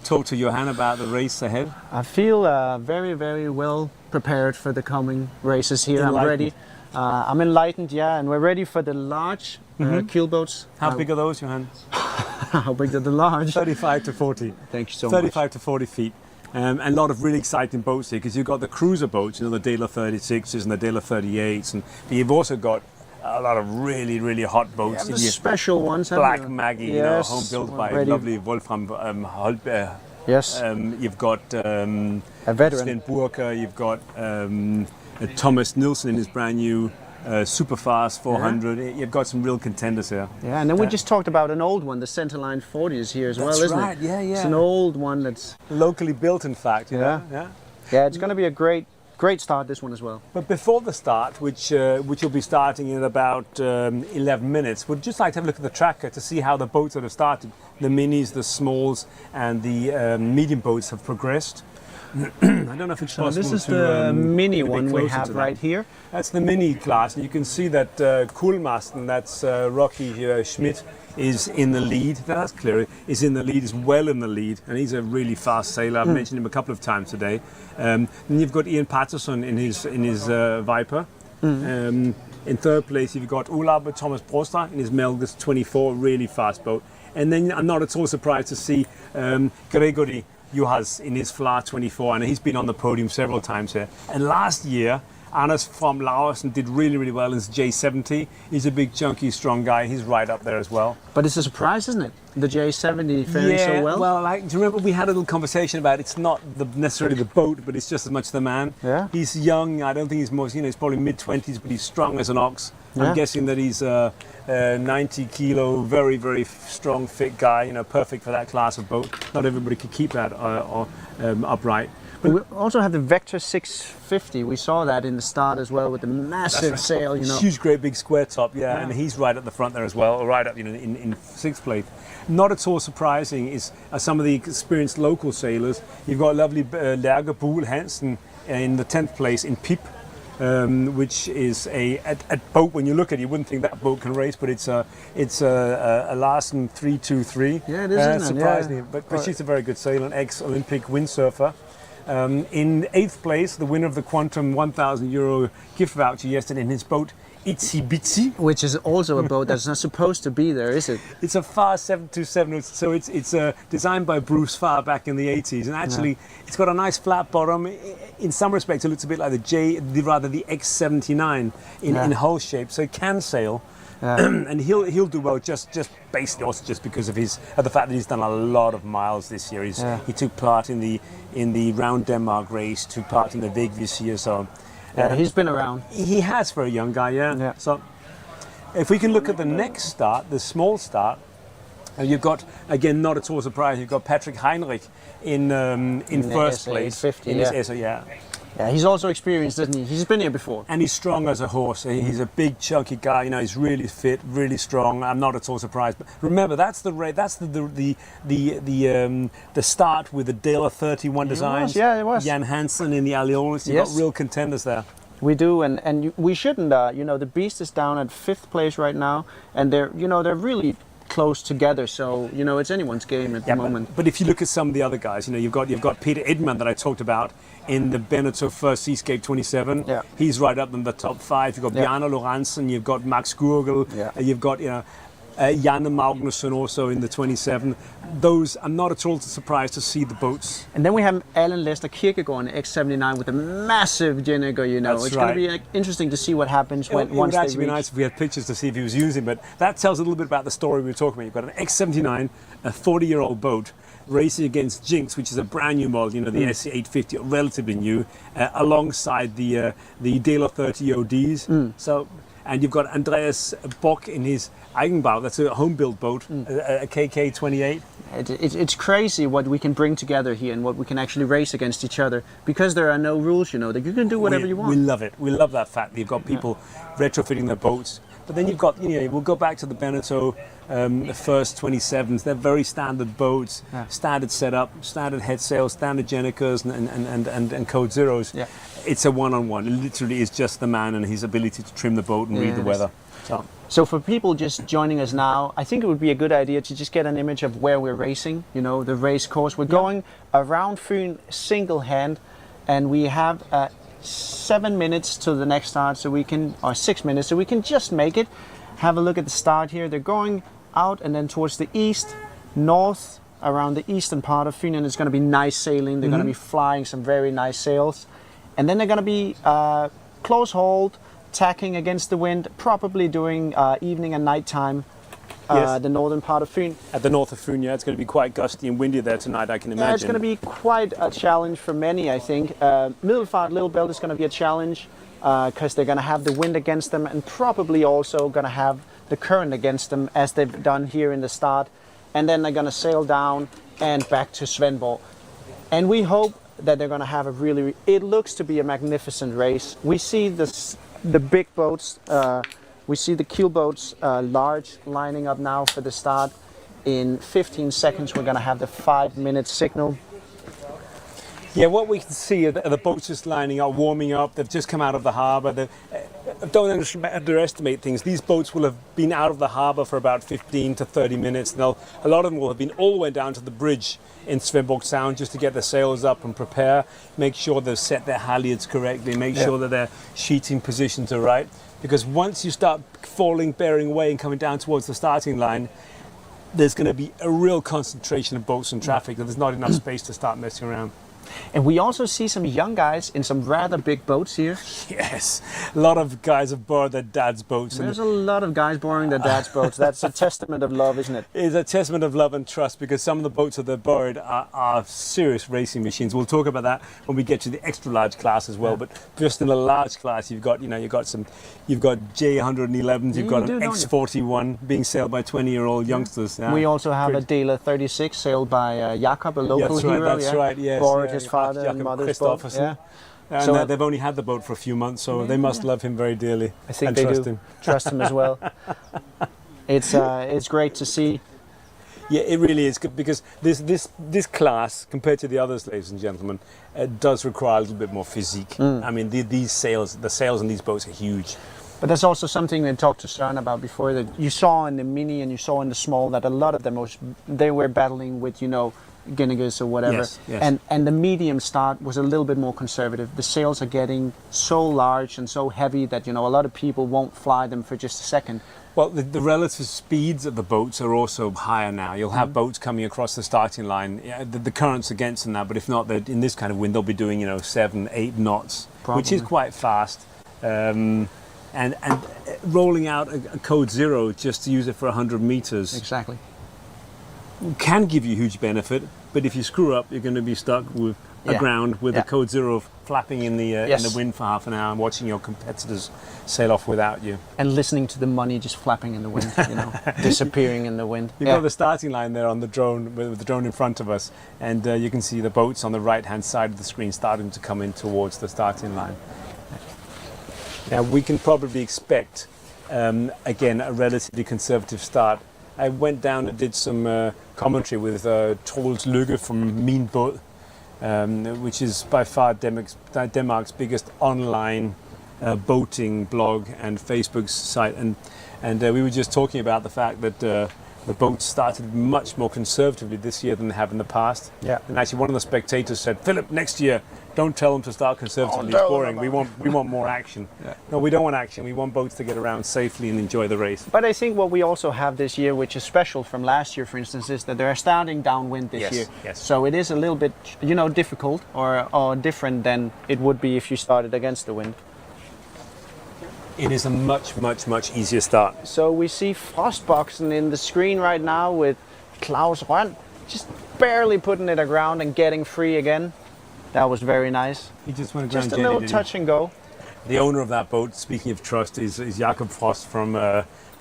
talked to Johan about the race ahead. I feel very, very well prepared for the coming races here. I'm ready. I'm enlightened, yeah, and we're ready for the large keelboats. How big are those, Johan? How big are the large? 35 to 40. Thank you so much. 35 to 40 feet. And a lot of really exciting boats here, because you've got the cruiser boats, the Dela 36s and the Dela 38s, but you've also got a lot of really, really hot boats. Yeah, the special ones. Black Maggie, yes, home built by lovely Wolfram Holberg. Yes. You've got a veteran. Sven Burker, you've got Thomas Nielsen in his brand new Superfast 400. Yeah. You've got some real contenders here. Yeah, and then we just talked about an old one, the Centerline 40 is here as well, isn't right. it? Yeah, yeah. It's an old one that's locally built, in fact. Yeah. Yeah, it's going to be a great start, this one as well. But before the start, which will be starting in about 11 minutes, we'd just like to have a look at the tracker to see how the boats that have started, the minis, the smalls, and the medium boats have progressed. I don't know if it's possible to... This is the mini one we have right here. That's the mini class, and you can see that Kulmasten, that's Rocky Schmidt, is in the lead. That's clear. Is in the lead, is well in the lead, and he's a really fast sailor. I've mentioned him a couple of times today. Then you've got Ian Patterson in his Viper. In third place, you've got Olav Thomas Broster in his Melgus 24, really fast boat. And then I'm not at all surprised to see Gregory Juhas in his Flar 24, and he's been on the podium several times here. And last year, Anders from Lauersen did really, really well in his J70. He's a big, chunky, strong guy. He's right up there as well. But it's a surprise, isn't it? The J70 faring so well. Well, do you remember we had a little conversation about it's not necessarily the boat, but it's just as much the man. Yeah. He's young. I don't think he's most, he's probably mid-20s, but he's strong as an ox. Yeah. I'm guessing that he's a 90 kilo, very, very strong, fit guy, perfect for that class of boat. Not everybody could keep that upright. But we also have the Vector 650. We saw that in the start as well with the massive sail, Huge, great big square top, yeah, and he's right at the front there as well, right up, in sixth place. Not at all surprising is some of the experienced local sailors. You've got lovely Lærke Buhl Hansen in the 10th place in Pip, which is a boat. When you look at it, you wouldn't think that boat can race, but it's a Larsen 323. Yeah, it is, isn't it? Surprisingly, Yeah. but she's a very good sailor, an ex-Olympic windsurfer. In 8th place, the winner of the Quantum €1,000 gift voucher yesterday in his boat, Itsy Bitsy. Which is also a boat that's not supposed to be there, is it? It's a Farr 727, so it's designed by Bruce Farr back in the 80s, and actually it's got a nice flat bottom. In some respects, it looks a bit like the X79 in hull shape, so it can sail. And he'll do well just basically also just because of the fact that he's done a lot of miles this year. He took part in the Round Denmark race, took part in the Vig this year, so he's been around. He has for a young guy, yeah. So if we can look at the next start, the small start, And you've got, again, not at all surprised, you've got Patrick Heinrich in first place. 50, in yeah. his SA, yeah. Yeah, he's also experienced, isn't he? He's been here before. And he's strong as a horse. He's a big, chunky guy. You know, he's really fit, really strong. I'm not at all surprised. But remember, that's the start with the Dale 31 designs. Yeah, it was. Jan Hansen in the Allianz. You've Yes. got real contenders there. We do, and we shouldn't. You know, the Beast is down at 5th place right now, and they're really close together. So you know, it's anyone's game at the moment. But if you look at some of the other guys, you know, you've got Peter Idman that I talked about in the Beneteau First Seascape 27. Yeah. He's right up in the top 5. You've got Yeah. Bjarne Lorentzen, you've got Max Gurgel, Yeah. you've got Janne Magnusson also in the 27. Those, I'm not at all surprised to see the boats. And then we have Alan Lester Kierkegaard in X79 with a massive Jenniger, you know. That's It's right. going to be interesting to see what happens It once would they actually reach. be nice if we had pictures to see if he was using, but that tells a little bit about the story we were talking about. You've got an X79, a 40-year-old boat, racing against Jinx, which is a brand new model, you know, the SC850, relatively new, alongside the Dale 30 ODs. So, and you've got Andreas Bock in his Eigenbau, that's a home-built boat, a KK28. It's crazy what we can bring together here and what we can actually race against each other because there are no rules, you know, that you can do whatever you want. We love it. We love that fact that you've got people retrofitting their boats. But then you've got, you know, we'll go back to the Beneteau, the first 27s. They're very standard boats, standard setup, standard head sails, standard Jennikers and code zeros. Yeah. It's a one-on-one. It literally is just the man and his ability to trim the boat and read the Yes. weather. So for people just joining us now, I think it would be a good idea to just get an image of where we're racing, you know, the race course. We're going around Fyn single hand, and we have 7 minutes to the next start, so we can, or 6 minutes, so we can just make it. Have a look at the start here. They're going out and then towards the east, north, around the eastern part of Fyn, and it's going to be nice sailing. They're going to be flying some very nice sails. And then they're going to be close hauled, tacking against the wind, probably during evening and night time, Yes. the northern part of Fyn. At the north of Fyn, it's going to be quite gusty and windy there tonight, I can imagine. Yeah, it's going to be quite a challenge for many, I think. Middelfart Little Belt is going to be a challenge because they're going to have the wind against them and probably also going to have the current against them as they've done here in the start. And then they're going to sail down and back to Svendborg. And we hope that they're going to have it looks to be a magnificent race. We see the big boats, we see the Keelboats Large lining up now for the start. In 15 seconds, we're going to have the 5-minute signal. Yeah, what we can see are the boats just lining up, warming up. They've just come out of the harbour. Don't underestimate things. These boats will have been out of the harbour for about 15 to 30 minutes. A lot of them will have been all the way down to the bridge in Svendborg Sound just to get their sails up and prepare, make sure they've set their halyards correctly, make sure that their sheeting positions are right. Because once you start falling, bearing away and coming down towards the starting line, there's going to be a real concentration of boats and traffic, and there's not enough space to start messing around. And we also see some young guys in some rather big boats here. Yes, a lot of guys have borrowed their dad's boats. There's a lot of guys borrowing their dad's boats. That's a testament of love, isn't it? It's a testament of love and trust because some of the boats that they're borrowed are serious racing machines. We'll talk about that when we get to the extra large class as well. But just in the large class, you've got J111s, you've got an X41 being sailed by 20-year-old youngsters. Yeah. We also have a Dela 36 sailed by Jakob, a local hero. That's right. Yes. Borrowed his father and Jakob mother's boat. Christoffersen. Yeah. And So- they've only had the boat for a few months, so they must love him very dearly. I think and they trust do him. trust him as well. It's great to see. Yeah, it really is good because this class, compared to the others, ladies and gentlemen, does require a little bit more physique. I mean, the sails on these boats are huge. But there's also something we talked to Søren about before that you saw in the Mini and you saw in the Small that a lot of them they were battling with, Guinegas or whatever. Yes, yes. And the medium start was a little bit more conservative. The sails are getting so large and so heavy that, a lot of people won't fly them for just a second. Well, the relative speeds of the boats are also higher now. You'll have boats coming across the starting line. Yeah, the current's against them now, but if not, in this kind of wind, they'll be doing 7, 8 knots, which is quite fast. And rolling out a code 0 just to use it for 100 meters Exactly. can give you huge benefit, but if you screw up, you're going to be stuck with aground with Yeah. the code zero flapping in the Yes. wind for half an hour and watching your competitors sail off without you. And listening to the money just flapping in the wind, disappearing in the wind. You've got the starting line there on the drone, with the drone in front of us, and you can see the boats on the right-hand side of the screen starting to come in towards the starting line. Now we can probably expect, again, a relatively conservative start. I went down and did some commentary with Troels Lykke from Min Båd, which is by far Denmark's biggest online boating blog and Facebook site, and we were just talking about the fact that the boats started much more conservatively this year than they have in the past. Yeah. And actually, one of the spectators said, "Philip, next year, don't tell them to start conservatively. It's boring. We want more action." Yeah. No, we don't want action. We want boats to get around safely and enjoy the race. But I think what we also have this year, which is special from last year, for instance, is that they're starting downwind this Yes, year. yes. So it is a little bit, difficult or different than it would be if you started against the wind. It is a much easier start. So we see Frostboxen in the screen right now with Klaus Rønn just barely putting it aground and getting free again. That was very nice. He just went Just a little touch and go. The owner of that boat, speaking of trust, is Jakob Frost from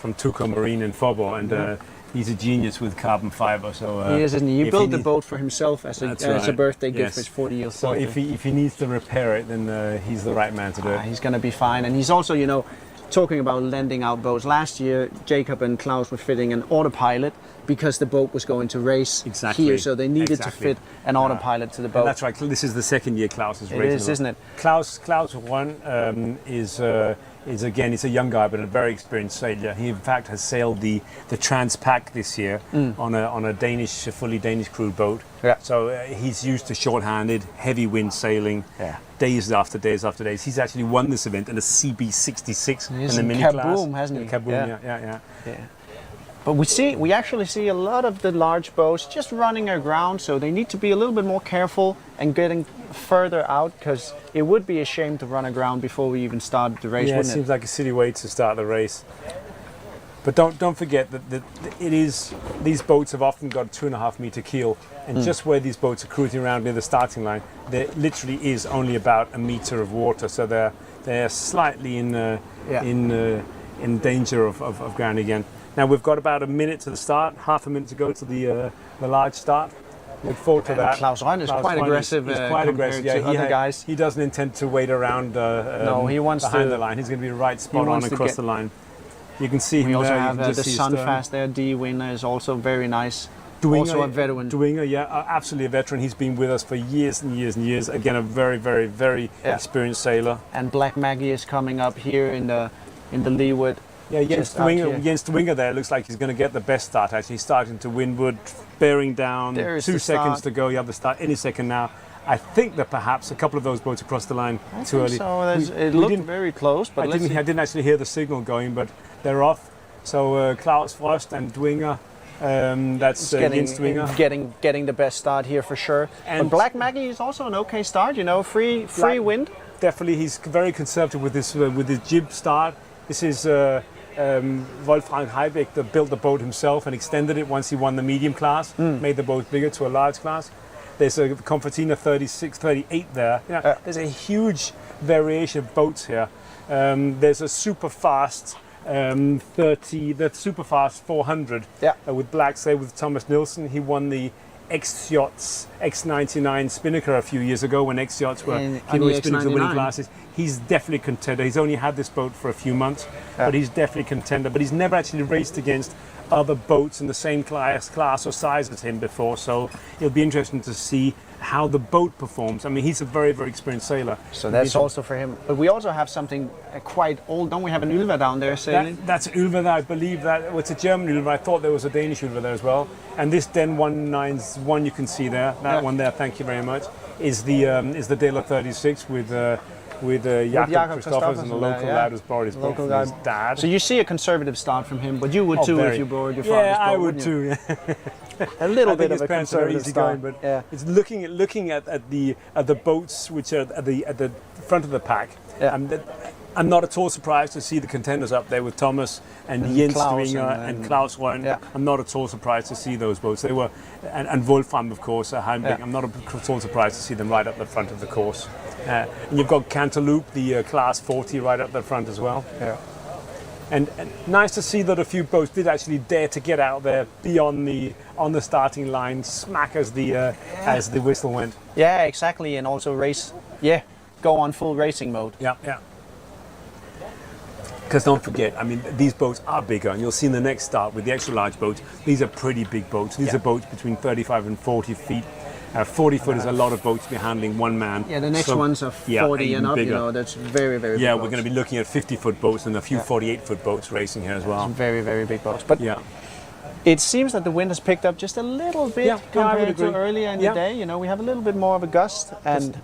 Tuco Marine in Fåborg, and he's a genius with carbon fiber. So He is, isn't he? He if built the need- boat for himself as That's a right. birthday gift Yes. for his 40 years. So if he needs to repair it, then he's the right man to do it. He's going to be fine. And he's also, talking about lending out boats. Last year, Jacob and Klaus were fitting an autopilot because the boat was going to race Exactly. here, so they needed to Exactly. fit an autopilot to the And boat. that's right. This is the second year Klaus is It racing. is, isn't it? Klaus Rønn is again, he's a young guy but a very experienced sailor. He in fact has sailed the Transpac this year on a fully Danish crewed boat. Yeah. So he's used to short-handed, heavy wind sailing. Yeah. Days after days after days. He's actually won this event in a CB66 in He's the in mini Kaboom, class. hasn't he? Kaboom, Yeah. yeah. But we actually see a lot of the large boats just running aground, so they need to be a little bit more careful and getting further out, because it would be a shame to run aground before we even started the race, Yeah, it wouldn't seems it? like a silly way to start the race. But don't forget that these boats have often got 2.5 meter keel, and just where these boats are cruising around near the starting line, there literally is only about a meter of water, so they're slightly in danger of grounding again. Now we've got about a minute to the start, half a minute to go to the large start. Look forward to And that. Klaus Rønn is quite Rønn aggressive, He's quite compared aggressive. to other guys. He doesn't intend to wait around No, he wants behind to- the line. He's going to be right spot on wants to across get- the line. You can see him We also there. have you can just the see his stern. Sunfast there. D Winner is also very nice. Dwinger, also a veteran. Dwinger, absolutely a veteran. He's been with us for years and years and years. Again, a very, very, very Yeah. experienced sailor. And Black Maggie is coming up here in the leeward. Yeah, Jens Just out here. Dwinger there looks like he's going to get the best start. Actually, he's starting to windward, bearing down. There is 2 the seconds start. to go. You have the start any second now. I think that perhaps a couple of those boats across the line too early. So it we looked didn't- very close, but I let's see. didn't actually hear the signal going, but they're off. So Klaus Frost and Dwinger. That's Jens Dwinger. getting the best start here for sure. And- but Black Maggie is also an okay start, free wind. Definitely, he's very conservative with his jib start. This is Wolfgang Heibeck that built the boat himself and extended it once he won the medium class, made the boat bigger to a large class. There's a Confertina 36, 38 there. There's a huge variation of boats here. There's a super fast the super fast 400 with Black Sail with Thomas Nilsson. He won the X-Yachts X99 Spinnaker a few years ago when X-Yachts were on the spinning to the winning X99. classes. He's definitely a contender. He's only had this boat for a few months, but he's definitely a contender. But he's never actually raced against other boats in the same class or size as him before, so it'll be interesting to see how the boat performs. I mean, he's a very, very experienced sailor. So that's also for him. But we also have something quite old. Don't we have an Ylva down there sailing? That's Ylva there, I believe that. Well, it's a German Ylva. I thought there was a Danish Ylva there as well. And this Den 191 you can see there, that one there, thank you very much, is the Dela 36 with Jakob Christoffers and the local lad who's borrowed his boat from his dad. So you see a conservative start from him, but you would too if you borrowed your father's boat. Yeah, I would wouldn't you? too. Yeah. A little I bit think of his a parents are very conservative start. easygoing, but it's looking at the boats which are at the front of the pack. Yeah. I'm not at all surprised to see the contenders up there with Thomas and Jens Klaus Stringer and Klaus Røn. Yeah. I'm not at all surprised to see those boats. They were, and Wolfram, of course, Heimbig. Yeah. I'm not at all surprised to see them right up the front of the course. And you've got Cantaloupe, the Class 40, right up the front as well. Yeah. And nice to see that a few boats did actually dare to get out there, be on the starting line, smack as the whistle went. Yeah, exactly, and also race. Yeah, go on full racing mode. Yeah, yeah. Because don't forget, I mean, these boats are bigger, and you'll see in the next start with the extra large boats, these are pretty big boats. These are boats between 35 and 40 feet. 40 foot is a lot of boats to be handling one man. Yeah, the next ones are 40 and up, bigger. you know, that's very, very big Yeah, boats. we're going to be looking at 50-foot boats and a few 48-foot boats racing here as well. Some very, very big boats. But Yeah. it seems that the wind has picked up just a little bit Yeah, I would compared to agree. earlier in Yeah. the day. You know, we have a little bit more of a gust, and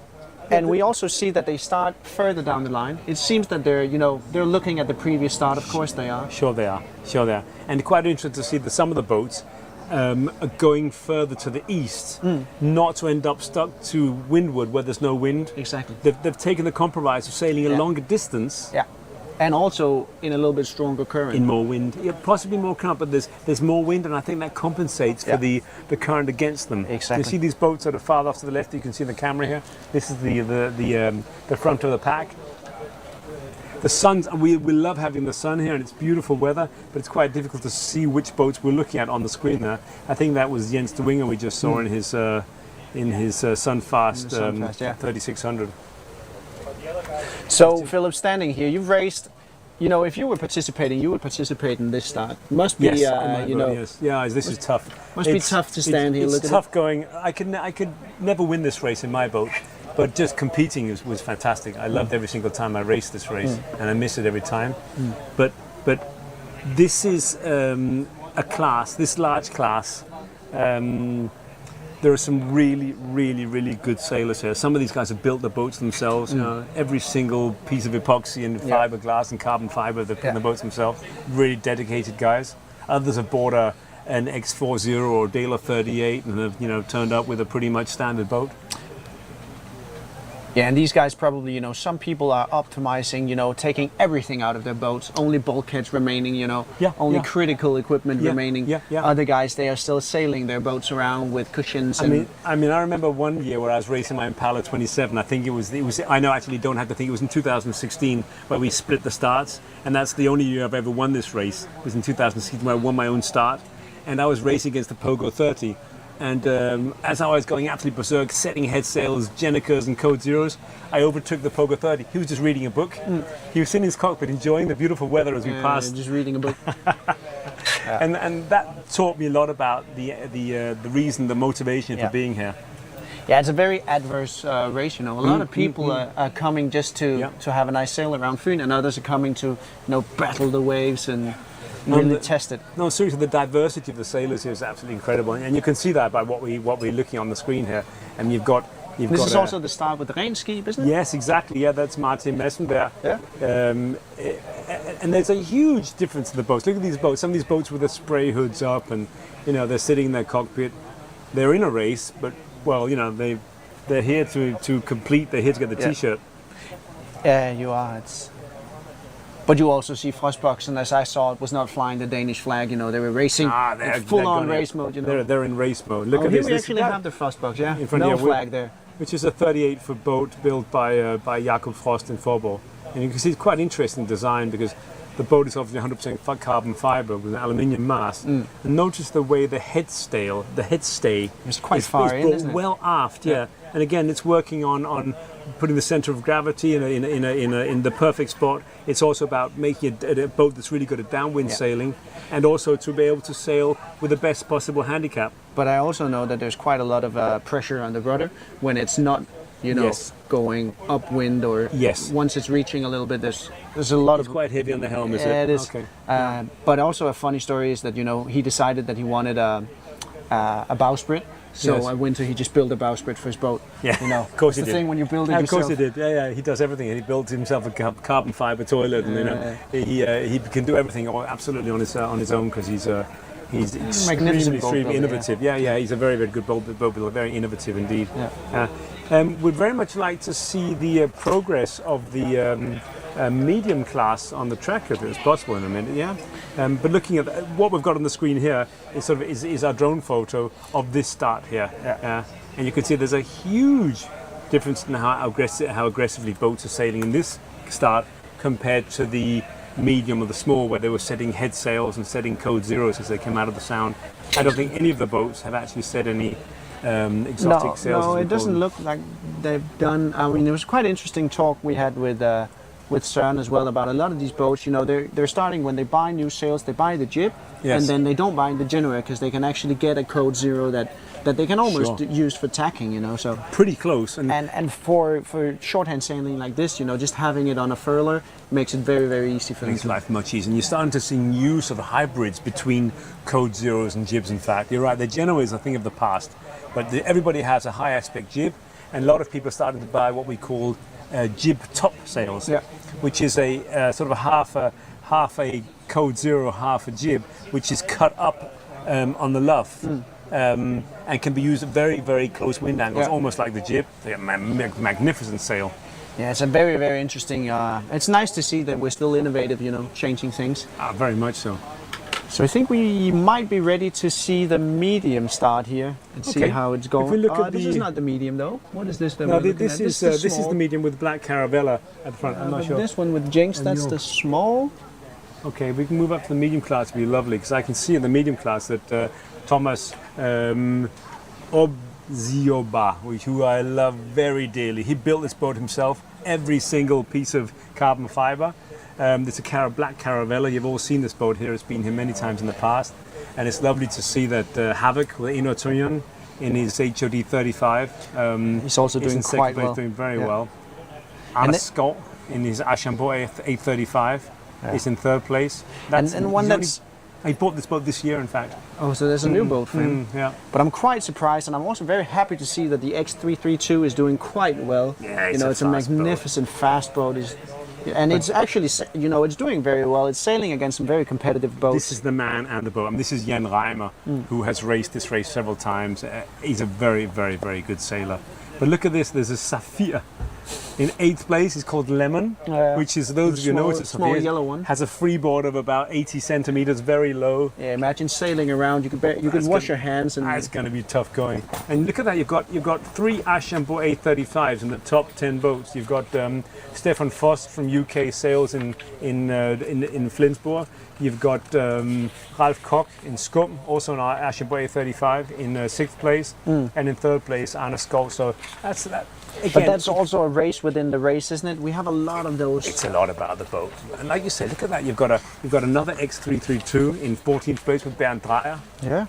we also see that they start further down the line. It seems that they're, you know, they're looking at the previous start. Of course they are. Sure they are. Sure they are. And quite interesting to see that some of the boats are going further to the east, not to end up stuck to windward where there's no wind. Exactly. They've taken the compromise of sailing a longer distance Yeah. And also in a little bit stronger current. in more wind. Yeah, possibly more current, but there's more wind, and I think that compensates for the current against them. Exactly. You see these boats that are farther off to the left. You can see the camera here. This is the front of the pack. The sun's, we love having the sun here, and it's beautiful weather, but it's quite difficult to see which boats we're looking at on the screen there. I think that was Jens de Winger we just saw in his Sunfast, Sunfast, yeah. 3600. So, Philip, standing here, you've raced. You know, if you were participating, you would participate in this start. Must be, Yes, I might you vote, know, yes. Yeah, this is tough. must be tough to stand here. It's Look at tough going. I could never win this race in my boat, but just competing was fantastic. I loved every single time I raced this race, and I miss it every time. But this is a class, this large class. There are some really good sailors here. Some of these guys have built the boats themselves. You know, every single piece of epoxy and fiberglass and carbon fiber they put in the boats themselves. Really dedicated guys. Others have bought an X40 or a Dale 38 and have, you know, turned up with a pretty much standard boat. Yeah, and these guys probably, you know, some people are optimizing, you know, taking everything out of their boats, only bulkheads remaining, you know, only critical equipment remaining. Other guys, they are still sailing their boats around with cushions. I mean, I remember one year where I was racing my Impala 27. I think it was. I know, actually, don't have to think. It was in 2016 where we split the starts, and that's the only year I've ever won this race. It was in 2016 where I won my own start, and I was racing against the Pogo 30. And as I was going absolutely berserk, setting head sails, Jenicas and Code Zeros, I overtook the Pogo 30. He was just reading a book. He was sitting in his cockpit enjoying the beautiful weather as we passed. Just reading a book. And that taught me a lot about the reason, the motivation for being here. Yeah, it's a very adverse race, you know. A lot of people are coming just to have a nice sail around Fyn, and others are coming to, you know, battle the waves and really test it. No, seriously, the diversity of the sailors here is absolutely incredible, and you can see that by what we're looking on the screen here. And This is also the start with the Renskib, isn't it? Yes, exactly. Yeah, that's Martin Messen there. Yeah. And there's a huge difference in the boats. Look at these boats. Some of these boats with the spray hoods up, and you know they're sitting in their cockpit. They're in a race, but well, you know they're here to complete. They're here to get the T-shirt. Yeah, you are. But you also see Frostboxen, as I saw, it was not flying the Danish flag. You know, they were racing in full-on race mode. You know, they're in race mode. Look at here this. we actually have the Frostbox. Yeah, in front no of flag there. Which is a 38-foot boat built by Jakob Frost in Forborg. And you can see it's quite interesting design because the boat is obviously 100% carbon fiber with an aluminium mast. And notice the way the head stay It's quite far in, brought isn't it? well aft. Yeah. And again, it's working on putting the center of gravity in the perfect spot. It's also about making a boat that's really good at downwind sailing, and also to be able to sail with the best possible handicap. But I also know that there's quite a lot of pressure on the rudder when it's not, you know, going upwind or once it's reaching a little bit. There's a lot It's quite heavy on the helm, is it? Yeah, it is. Okay. But also a funny story is that, you know, he decided that he wanted a bowsprit. So winter he just built a bowsprit for his boat. Yeah, you know, of course he the did. thing when you build it Of yourself. course he did. Yeah, he does everything. And he built himself a carbon fiber toilet, and you know, he can do everything absolutely on his own because he's extremely innovative. Yeah, he's a very good boat builder, very innovative indeed. Yeah. We'd very much like to see the progress of medium class on the tracker if it was possible in a minute, yeah. But looking at what we've got on the screen here is our drone photo of this start here. And you can see there's a huge difference in how aggressively boats are sailing in this start compared to the medium or the small, where they were setting head sails and setting code zeros as they came out of the sound. I don't think any of the boats have actually set any exotic sails. No, it doesn't look like they've done. I mean, it was quite interesting talk we had with Søren as well about a lot of these boats. You know, they're starting when they buy new sails, they buy the jib, and then they don't buy the generator because they can actually get a code zero that they can almost use for tacking. You know, so pretty close. And for shorthand sailing like this, you know, just having it on a furler makes it very, very easy for them. Makes life much easier. And you're starting to see new sort of hybrids between code zeros and jibs. In fact, you're right. The Genoa is a thing of the past, but everybody has a high aspect jib, and a lot of people are starting to buy what we call jib top sails, which is a sort of half a code zero, half a jib, which is cut up on the luff. And can be used at very, very close wind angles, almost like the jib. They're a magnificent sail. Yeah, it's a very, very interesting. It's nice to see that we're still innovative, you know, changing things. Very much so. So I think we might be ready to see the medium start here and see how it's going. If we look at this is not the medium though. What is this? No, this is the medium with black caravella at the front. I'm not sure. This one with Jinx, that's the small. Okay, we can move up to the medium class. It'd be lovely because I can see in the medium class that Thomas Obzioba, who I love very dearly. He built this boat himself, every single piece of carbon fiber. It's a black caravella. You've all seen this boat here. It's been here many times in the past. And it's lovely to see that Havoc with Ino Tunyon in his HOD 35. He's also doing quite well. Doing very well. Anna Scott in his Archambault 835 is in third place. He bought this boat this year, in fact. Oh, so there's a new boat for him. Yeah. But I'm quite surprised, and I'm also very happy to see that the X332 is doing quite well. Yeah, it's a magnificent fast boat. And it's actually, you know, it's doing very well. It's sailing against some very competitive boats. This is the man and the boat. I mean, this is Jan Reimer, who has raced this race several times. He's a very, very, very good sailor. But look at this. There's a Sapphire. In 8th place is called Lemon, which is, those of you know, it's a small yellow one. Has a freeboard of about 80 centimeters, very low. Yeah, imagine sailing around. You could wash your hands, and it's going to be tough going. And look at that. You've got 3 Archambault 835s in the top 10 boats. You've got Stefan Voss from UK Sails in Flensburg. You've got Ralf Koch in Skum, also an Archambault 835 in 6th place, and in 3rd place Anna Skov. So that's that. Again, but that's also a race within the race, isn't it? We have a lot of those. It's a lot about the boat, and like you said, look at that. You've got another X332 in 14th place with Bernd Dreyer. Yeah.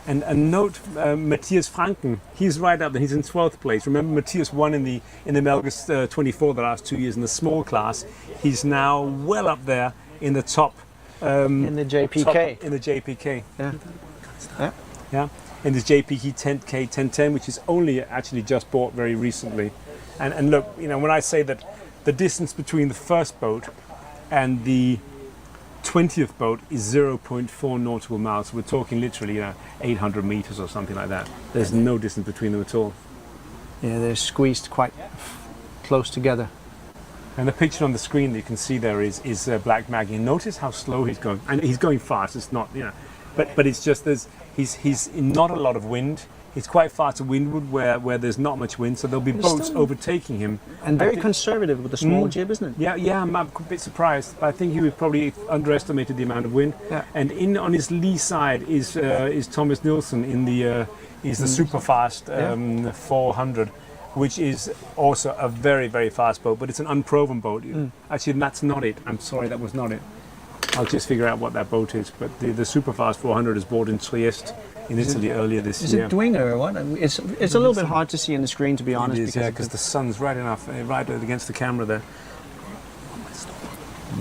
And note Matthias Franken. He's right up there. He's in 12th place. Remember, Matthias won in the Melgus 24 the last 2 years in the small class. He's now well up there in the top. In the JPK. In the JPK. Yeah. In the JPK 10K 1010, which is only actually just bought very recently. And look, you know, when I say that the distance between the first boat and the 20th boat is 0.4 nautical miles, we're talking literally 800 meters or something like that. There's no distance between them at all. Yeah, they're squeezed quite close together. And the picture on the screen that you can see there is Black Maggie. And notice how slow he's going. And he's going fast. It's not, but it's just he's in not a lot of wind. He's quite far to windward where there's not much wind, so there'll be boats overtaking him. And very conservative with the small jib, isn't it? Yeah, I'm a bit surprised. But I think he probably underestimated the amount of wind. Yeah. And on his lee side is Thomas Nielsen in the super fast 400. Which is also a very, very fast boat, but it's an unproven boat. Actually, that's not it. I'm sorry, that was not it. I'll just figure out what that boat is. But the Superfast 400 is bought in Trieste, in Italy, earlier this year. Is it Dwinger or what? It's a little bit hard to see on the screen, to be honest. It is, because the sun's right against the camera there.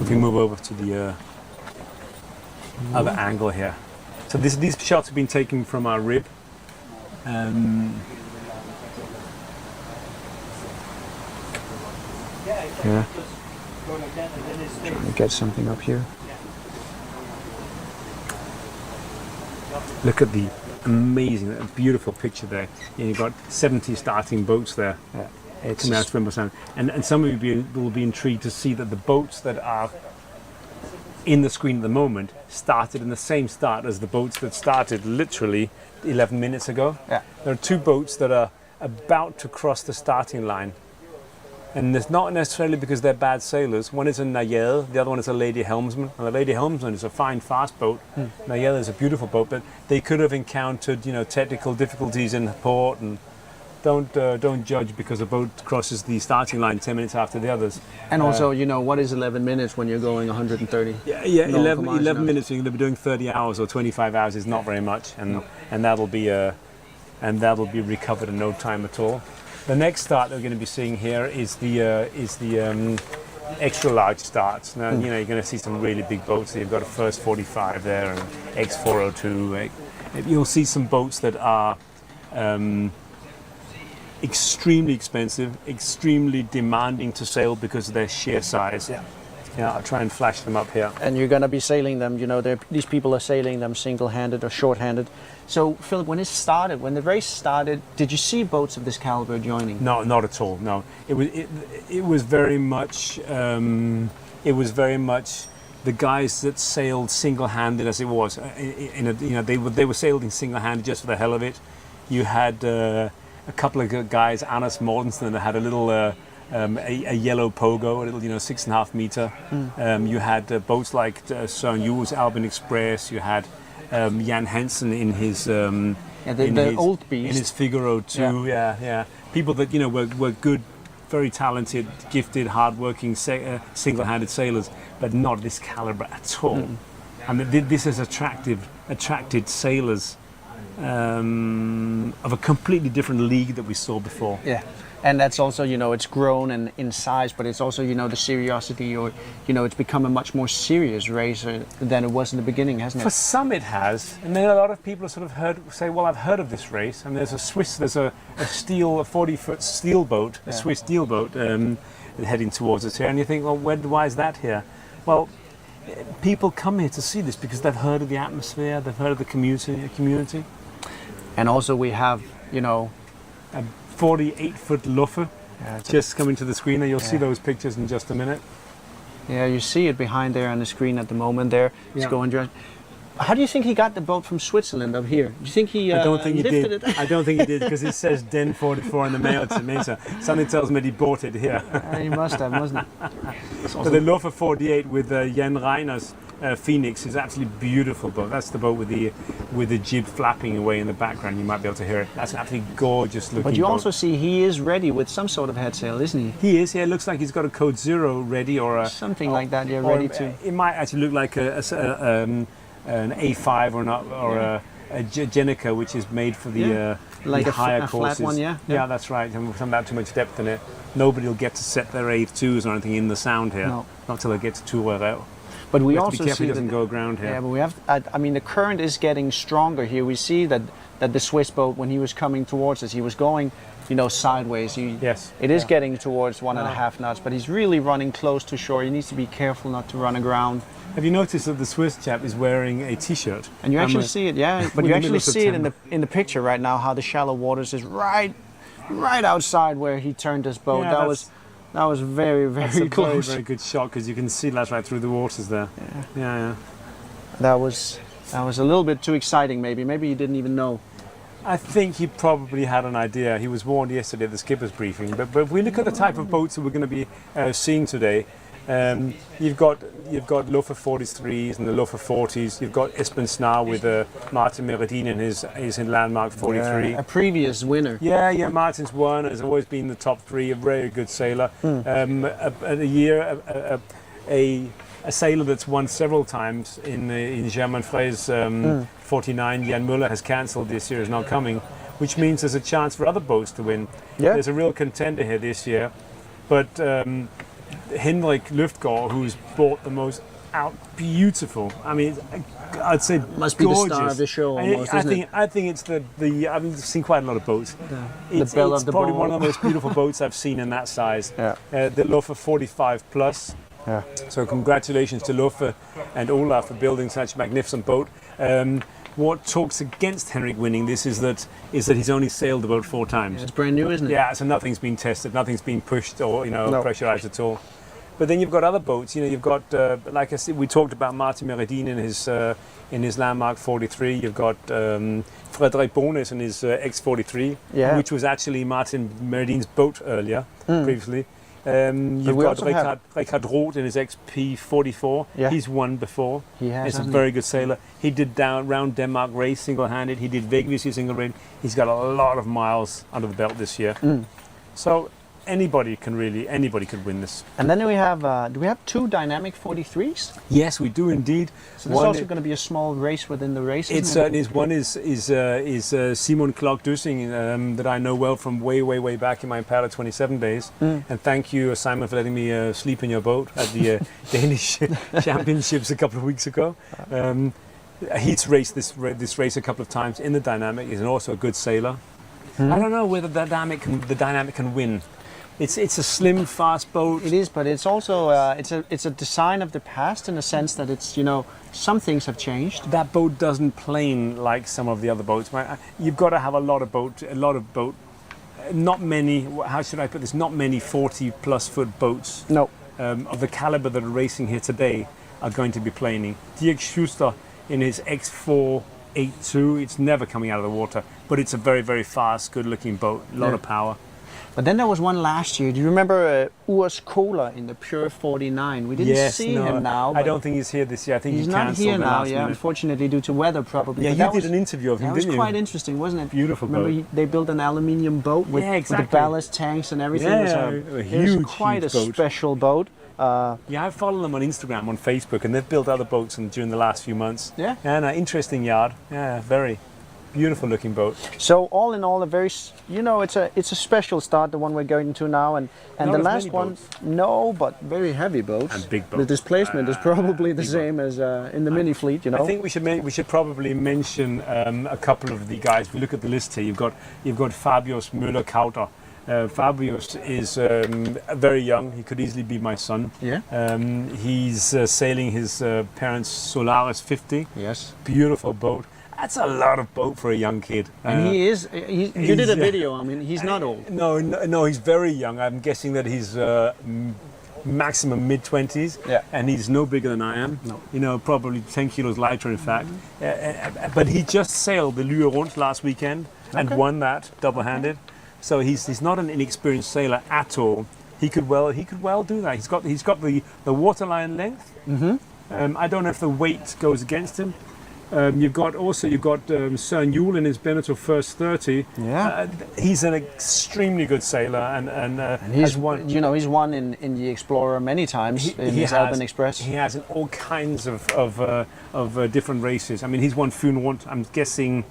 If we move over to the other angle here. So these shots have been taken from our rib. Yeah. Trying to get something up here. Look at the amazing, beautiful picture there. You've got 70 starting boats there. Yeah. It's coming out to Swinburne Sound. And some of you will be intrigued to see that the boats that are in the screen at the moment started in the same start as the boats that started literally 11 minutes ago. Yeah. There are two boats that are about to cross the starting line. And it's not necessarily because they're bad sailors. One is a Nayade, the other one is a Lady Helmsman. And the Lady Helmsman is a fine, fast boat. Nayade is a beautiful boat, but they could have encountered, technical difficulties in the port. And don't judge because a boat crosses the starting line 10 minutes after the others. And also, what is 11 minutes when you're going 130? Yeah, 11 minutes. You're going to be doing 30 hours or 25 hours is not very much, and that'll be recovered in no time at all. The next start that we're going to be seeing here is the extra large starts. Now, you're going to see some really big boats. You've got a First 45 there and X402. You'll see some boats that are extremely expensive, extremely demanding to sail because of their sheer size. Yeah, I'll try and flash them up here. And you're going to be sailing them, these people are sailing them single-handed or short-handed. So, Philip, when the race started, did you see boats of this caliber joining? No, not at all. No, it was very much the guys that sailed single-handed as it was. They were sailing single-handed just for the hell of it. You had a couple of guys, Anders Mortensen, that had a little a yellow pogo, a little 6.5 meter. You had boats like Søren Juel's Alban Express. You had Jan Hansen in his the old beast, in his Figaro too. Yeah. People that were good, very talented, gifted, hardworking, single-handed sailors, but not this caliber at all. I mean, this has attracted sailors of a completely different league that we saw before. Yeah. And that's also, it's grown in size, but it's also, the seriosity, or, it's become a much more serious race than it was in the beginning, hasn't it? For some it has, and then a lot of people have sort of say, well, I've heard of this race, and there's a 40-foot steel boat, a Swiss steel boat heading towards us here, and you think, well, why is that here? Well, people come here to see this because they've heard of the atmosphere, they've heard of the community. And also we have, a 48-foot Luffe just coming to the screen, and you'll see those pictures in just a minute. Yeah, you see it behind there on the screen at the moment there. It's going just. How do you think he got the boat from Switzerland up here? Do you think he I don't think he lifted did. it? I don't think he did because it says Den 44 in the mail to me, so something tells me that he bought it here. He must have, mustn't it? But the Luffe 48 with Jan Reiner's Phoenix is absolutely beautiful boat. That's the boat with the jib flapping away in the background. You might be able to hear it. That's an absolutely gorgeous looking boat. But you also see he is ready with some sort of head sail, isn't he? He is. Yeah, it looks like he's got a Code Zero ready, or something like that. Yeah, ready to. It might actually look like an A5 or a Jenica, which is made for the like the a higher flat courses. one, yeah. Yeah, that's right. And without too much depth in it, nobody will get to set their A2s or anything in the sound here. No. Not till they get to Tourero. But we have also to be careful see he doesn't go aground here. Yeah, but we have. I mean, the current is getting stronger here. We see that the Swiss boat, when he was coming towards us, he was going, sideways. Yes. It is getting towards 1.5 knots, but he's really running close to shore. He needs to be careful not to run aground. Have you noticed that the Swiss chap is wearing a T-shirt? And you actually see it, yeah. But in you the actually middle of see it September. in the picture right now. How the shallow waters is right outside where he turned his boat. Yeah, that was very, very That's close. a very, very good shot because you can see that right through the waters there. Yeah. That was a little bit too exciting. Maybe he didn't even know. I think he probably had an idea. He was warned yesterday at the skipper's briefing. But if we look at the type of boats that we're going to be seeing today, you've got Luffe 43s and the Luffe 40s. You've got Espen Snar with Martin Meredin in his Landmark 43. A previous winner. Yeah. Martin's won. Has always been the top three. A very good sailor. A sailor that's won several times in German Frey's 49. Jan Müller has cancelled this year. Is not coming, which means there's a chance for other boats to win. Yeah. There's a real contender here this year, but Henrik Løftgaard, who's bought the most out beautiful. I mean, I'd say must be gorgeous. the star of the show. Almost, I think it's the I've seen quite a lot of boats. It's belle of the probably ball. one of the most beautiful boats I've seen in that size. Yeah. The Luffe 45 plus. Yeah. So congratulations to Luffe and Olaf for building such a magnificent boat. What talks against Henrik winning this is that he's only sailed the boat 4 times. It's brand new, isn't it? Yeah, so nothing's been tested, nothing's been pushed or No. pressurized at all. But then you've got other boats. You've got like I said, we talked about Martin Meredin in his Landmark 43. You've got Frederik Bones in his X43, which was actually Martin Meredin's boat earlier, previously. You've got Richard Roth in his XP44. Yeah. He's won before. He has. He's a very good sailor. He did round Denmark race single-handed. He did Vegas single-handed. He's got a lot of miles under the belt this year. So anybody could win this. And then we have, do we have 2 dynamic 43s? Yes, we do indeed. So there's also going to be a small race within the race. It certainly is. One is Simon Clark-Dussing that I know well from way back in my Impala 27 days. And thank you, Simon, for letting me sleep in your boat at the Danish Championships a couple of weeks ago. He's raced this race a couple of times in the dynamic. He's also a good sailor. I don't know whether the dynamic can win. It's a slim, fast boat. It is, but it's also it's a design of the past in the sense that it's some things have changed. That boat doesn't plane like some of the other boats. You've got to have a lot of boat. Not many. How should I put this? Not many 40+ foot boats. No. Of the caliber that are racing here today are going to be planing. Dirk Schuster in his X482. It's never coming out of the water, but it's a very, very fast, good-looking boat. A lot of power. But then there was one last year. Do you remember Urs Kohler in the Pure 49? We didn't see him now. I don't think he's here this year. I think he's he not cancelled here now. last Yeah, minute. unfortunately due to weather probably. Yeah, but you did an interview of him, didn't you? That was quite interesting, wasn't it? Beautiful Remember boat. they built an aluminium boat with, with the ballast tanks and everything. Yeah, it was a huge, quite huge a boat. special boat. Yeah, I follow them on Instagram, on Facebook, and they've built other boats during the last few months. Yeah. And an interesting yard. Yeah, very beautiful looking boat. So all in all, a very it's a special start, the one we're going to now, and Not the as last many one, boats. no, but very heavy boats. And big The boats. displacement is probably the big same as in the mini fleet, I think we should probably mention a couple of the guys. If we look at the list here, you've got Fabius Müller-Kauter. Fabius is very young. He could easily be my son. Yeah. He's sailing his parents' Solaris 50. Yes. Beautiful boat. That's a lot of boat for a young kid. And you did a video. I mean, he's not old. No, he's very young. I'm guessing that he's maximum mid-20s. Yeah. And he's no bigger than I am. No. Probably 10 kilos lighter, in fact. But he just sailed the Lure Rund last weekend and won that double-handed. So he's not an inexperienced sailor at all. He could well do that. He's got the waterline length. I don't know if the weight goes against him. You've got Søren Juhl in his Beneteau First 30. Yeah. He's an extremely good sailor and he's has won. he's won in the Explorer many times in his Alban Express. He has in all kinds of different races. I mean, he's won Fyn Rundt, I'm guessing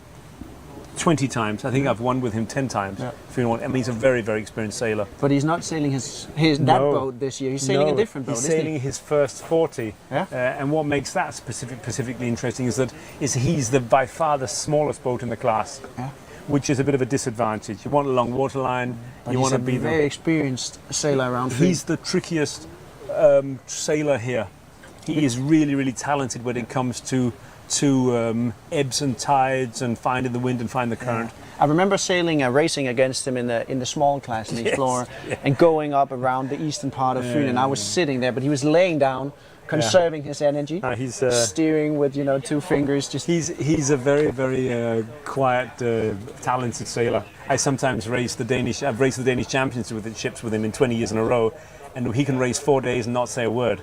20 times. I think I've won with him 10 times. Yeah. Fyn Rundt. I mean, he's a very, very experienced sailor. But he's not sailing that No. boat this year. He's sailing a different boat, He's isn't sailing his first 40. Yeah. And what makes that specifically interesting is that he's by far the smallest boat in the class, Yeah. which is a bit of a disadvantage. You want a long waterline. But You he's want to a be very experienced sailor around. He's the trickiest sailor here. He is really, really talented when it comes to ebbs and tides and finding the wind and finding the current. I remember racing against him in the small class in the Explorer and going up around the eastern part of Fyn, and I was sitting there, but he was laying down, conserving his energy, He's steering with 2 fingers. Just he's a very, very quiet, talented sailor. I sometimes I've raced the Danish Championships with the ships with him in 20 years in a row, and he can race 4 days and not say a word.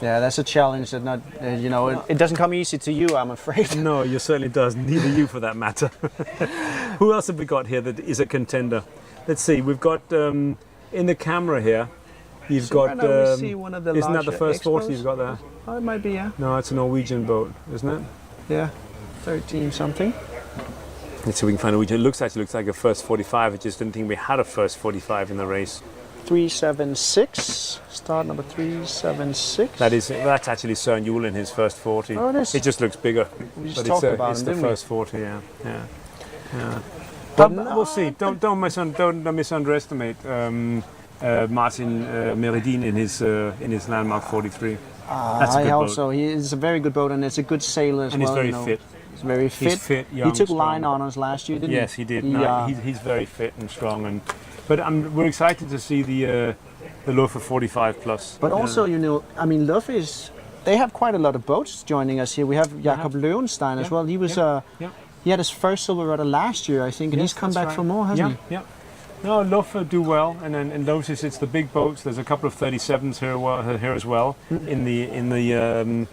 yeah, that's a challenge that not it doesn't come easy to you, I'm afraid. No, you certainly does. Neither you, for that matter. Who else have we got here that is a contender? Let's see. We've got in the camera here. You've So got. right now we see one of the isn't that the larger first 40 Expos? you've got there? Oh, it might be, yeah. No, it's a Norwegian boat, isn't it? Yeah, 13 something. Let's see if we can find a Norwegian. It looks like a first 45. I just didn't think we had a first 45 in the race. 376, start number 376. That's actually Søren Juhl in his first 40. Oh, it is. It just looks bigger. We just But talked about it's him, the didn't we? first 40, yeah. But we'll see. Don't misunderestimate Martin Meredin in his Landmark 43. That's a good boat. He is a very good boat, and it's a good sailor as And well. he's very fit. He's very fit. He's fit, he young, took strong. line honors last year, didn't Yes, he? he did. He, No, he's very fit and strong, but we're excited to see the Lofer 45 plus. But also, you know, I mean, Luff is. They have quite a lot of boats joining us here. We have Jakob Löwenstein as well. He was he had his first Silverrudder last year, I think, and Yes, he's come that's back right. for more, hasn't he? Yeah. No, Lofer do well, and notice it's the big boats. There's a couple of 37s here as well in the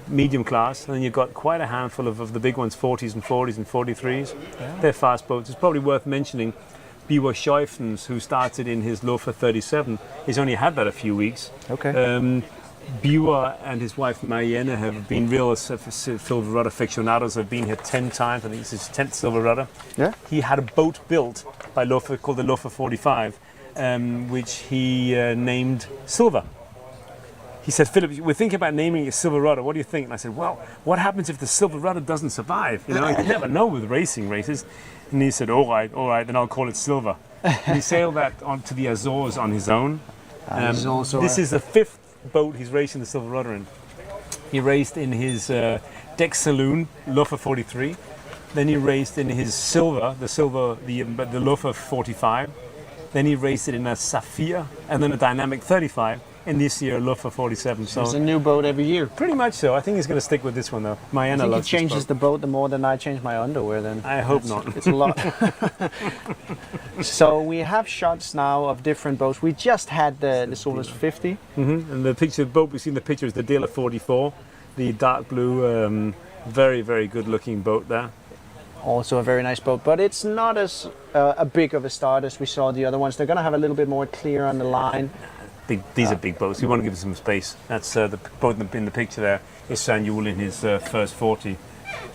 medium class, and then you've got quite a handful of the big ones, 40s and 40s and 43s. Yeah. They're fast boats. It's probably worth mentioning Biwa Scheufens, who started in his Lofer 37. He's only had that a few weeks. Okay. Biwa and his wife Marianne have been real Silverrudder aficionados. Have been here 10 times. I think it's his 10th Silverrudder. Yeah. He had a boat built by Lofer called the Lofer 45, which he named Silver. He said, Philip, we're thinking about naming it Silverrudder. What do you think? And I said, well, what happens if the Silverrudder doesn't survive? You know, you never know with racing races. And he said, all right, then I'll call it Silver. And he sailed that onto the Azores on his own. This is the 5th boat he's racing the Silverrudder in. He raced in his deck saloon, Lofer 43. Then he raced in his the Lofer 45. Then he raced it in a Sapphire and then a Dynamic 35. And this year, Lofer 47. So it's a new boat every year. pretty much so. I think he's going to stick with this one though. I Mariana think he loves this changes boat. the boat the more than I change my underwear. Then I hope not. It's a lot. So we have shots now of different boats. We just had the Solus 50. And the boat we see in the picture is the Dealer 44, the dark blue, very, very good looking boat there. Also a very nice boat, but it's not as a big of a start as we saw the other ones. They're going to have a little bit more clear on the line. These are big boats. We want to give them some space. That's the boat in the picture there is Sanjul in his first 40.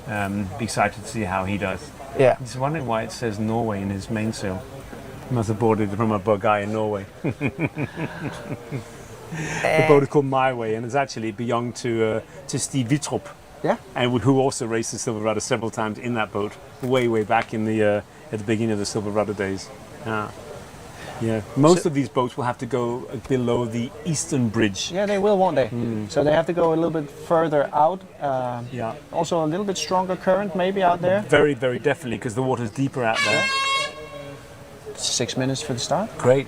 Be excited to see how he does. Yeah. Just wondering why it says Norway in his mainsail. He must have bought it from a guy in Norway. The boat is called My Way, and it's actually belonged to Steve Wittrup. Yeah. And who also raced the Silverrudder several times in that boat, way back in the at the beginning of the Silverrudder days. Yeah. Most of these boats will have to go below the eastern bridge. Yeah, they will, won't they? So they have to go a little bit further out. Yeah. Also a little bit stronger current maybe out there. Very, very definitely, because the water's deeper out there. 6 minutes for the start. Great.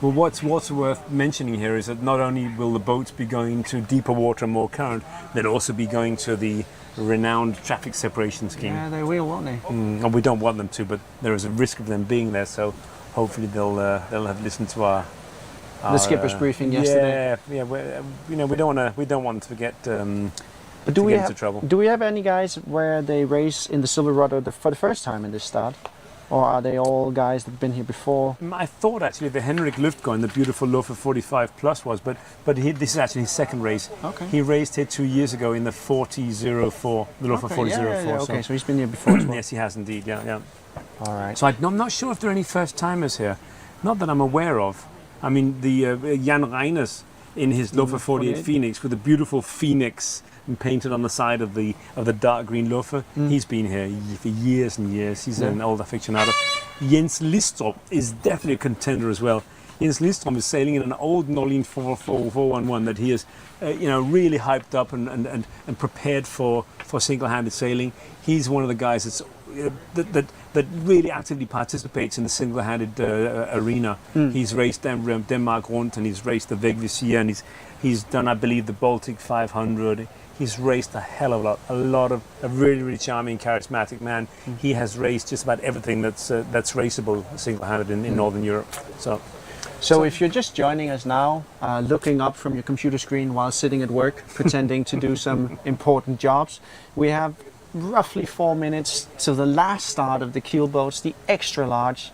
Well, what's worth mentioning here is that not only will the boats be going to deeper water and more current, they'll also be going to the renowned traffic separation scheme. Yeah, they will, won't they? And we don't want them to, but there is a risk of them being there, so hopefully they'll have listened to our The skipper's briefing yesterday. Yeah. We don't want to get But get into trouble. Do we have any guys where they race in the Silverrudder for the first time in this start? Or are they all guys that have been here before? I thought actually the Henrik Lufgren, the beautiful Lofer 45 Plus was, but this is actually his second race. Okay. He raced here 2 years ago in the 4004, the Lofer 4004. Okay, so he's been here before as well. Yes, he has indeed. Yeah. All right. So I'm not sure if there are any first timers here, not that I'm aware of. I mean, the Jan Reiners in his Lofer 48 Phoenix with the beautiful Phoenix painted on the side of the dark green Lofer. He's been here for years and years. He's an old aficionado. Jens Listrup is definitely a contender as well. Jens Listrup is sailing in an old Norlin 411 that he is, really hyped up and prepared for single-handed sailing. He's one of the guys that really actively participates in the single-handed arena. He's raced Denmark Rundt, and he's raced the Vegvisir, and he's done, I believe, the Baltic 500. He's raced a hell of a really, really charming, charismatic man. He has raced just about everything that's raceable single-handed in Northern Europe. So if you're just joining us now, looking up from your computer screen while sitting at work, pretending to do some important jobs, we have roughly 4 minutes to the last start of the Keelboats, the extra large.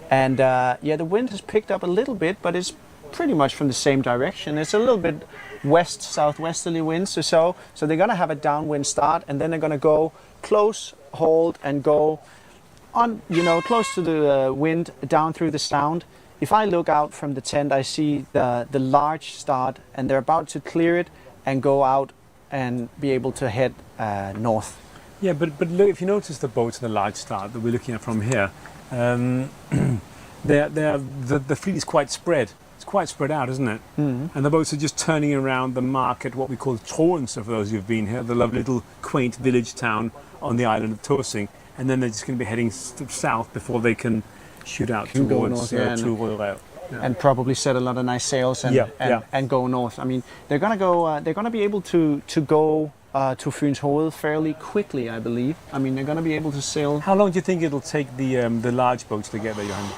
And the wind has picked up a little bit, but it's pretty much from the same direction. It's a little bit southwesterly winds or so. So they're going to have a downwind start, and then they're going to go close, hold, and go on, close to the wind down through the sound. If I look out from the tent, I see the large start, and they're about to clear it and go out and be able to head north. Yeah, but look, if you notice the boats in the large start that we're looking at from here, the fleet is quite spread. It's quite spread out, isn't it? Mm-hmm. And the boats are just turning around the market, what we call Troen, so for those who've been here, the lovely little quaint village town on the island of Torsing, and then they're just going to be heading south before they can shoot out Can go towards north, yeah, Trurøya. and probably set a lot of nice sails and go north. I mean, they're gonna go. They're gonna be able to go to Fyns Hoved fairly quickly, I believe. I mean, they're gonna be able to sail. How long do you think it'll take the large boats to get there, Johan?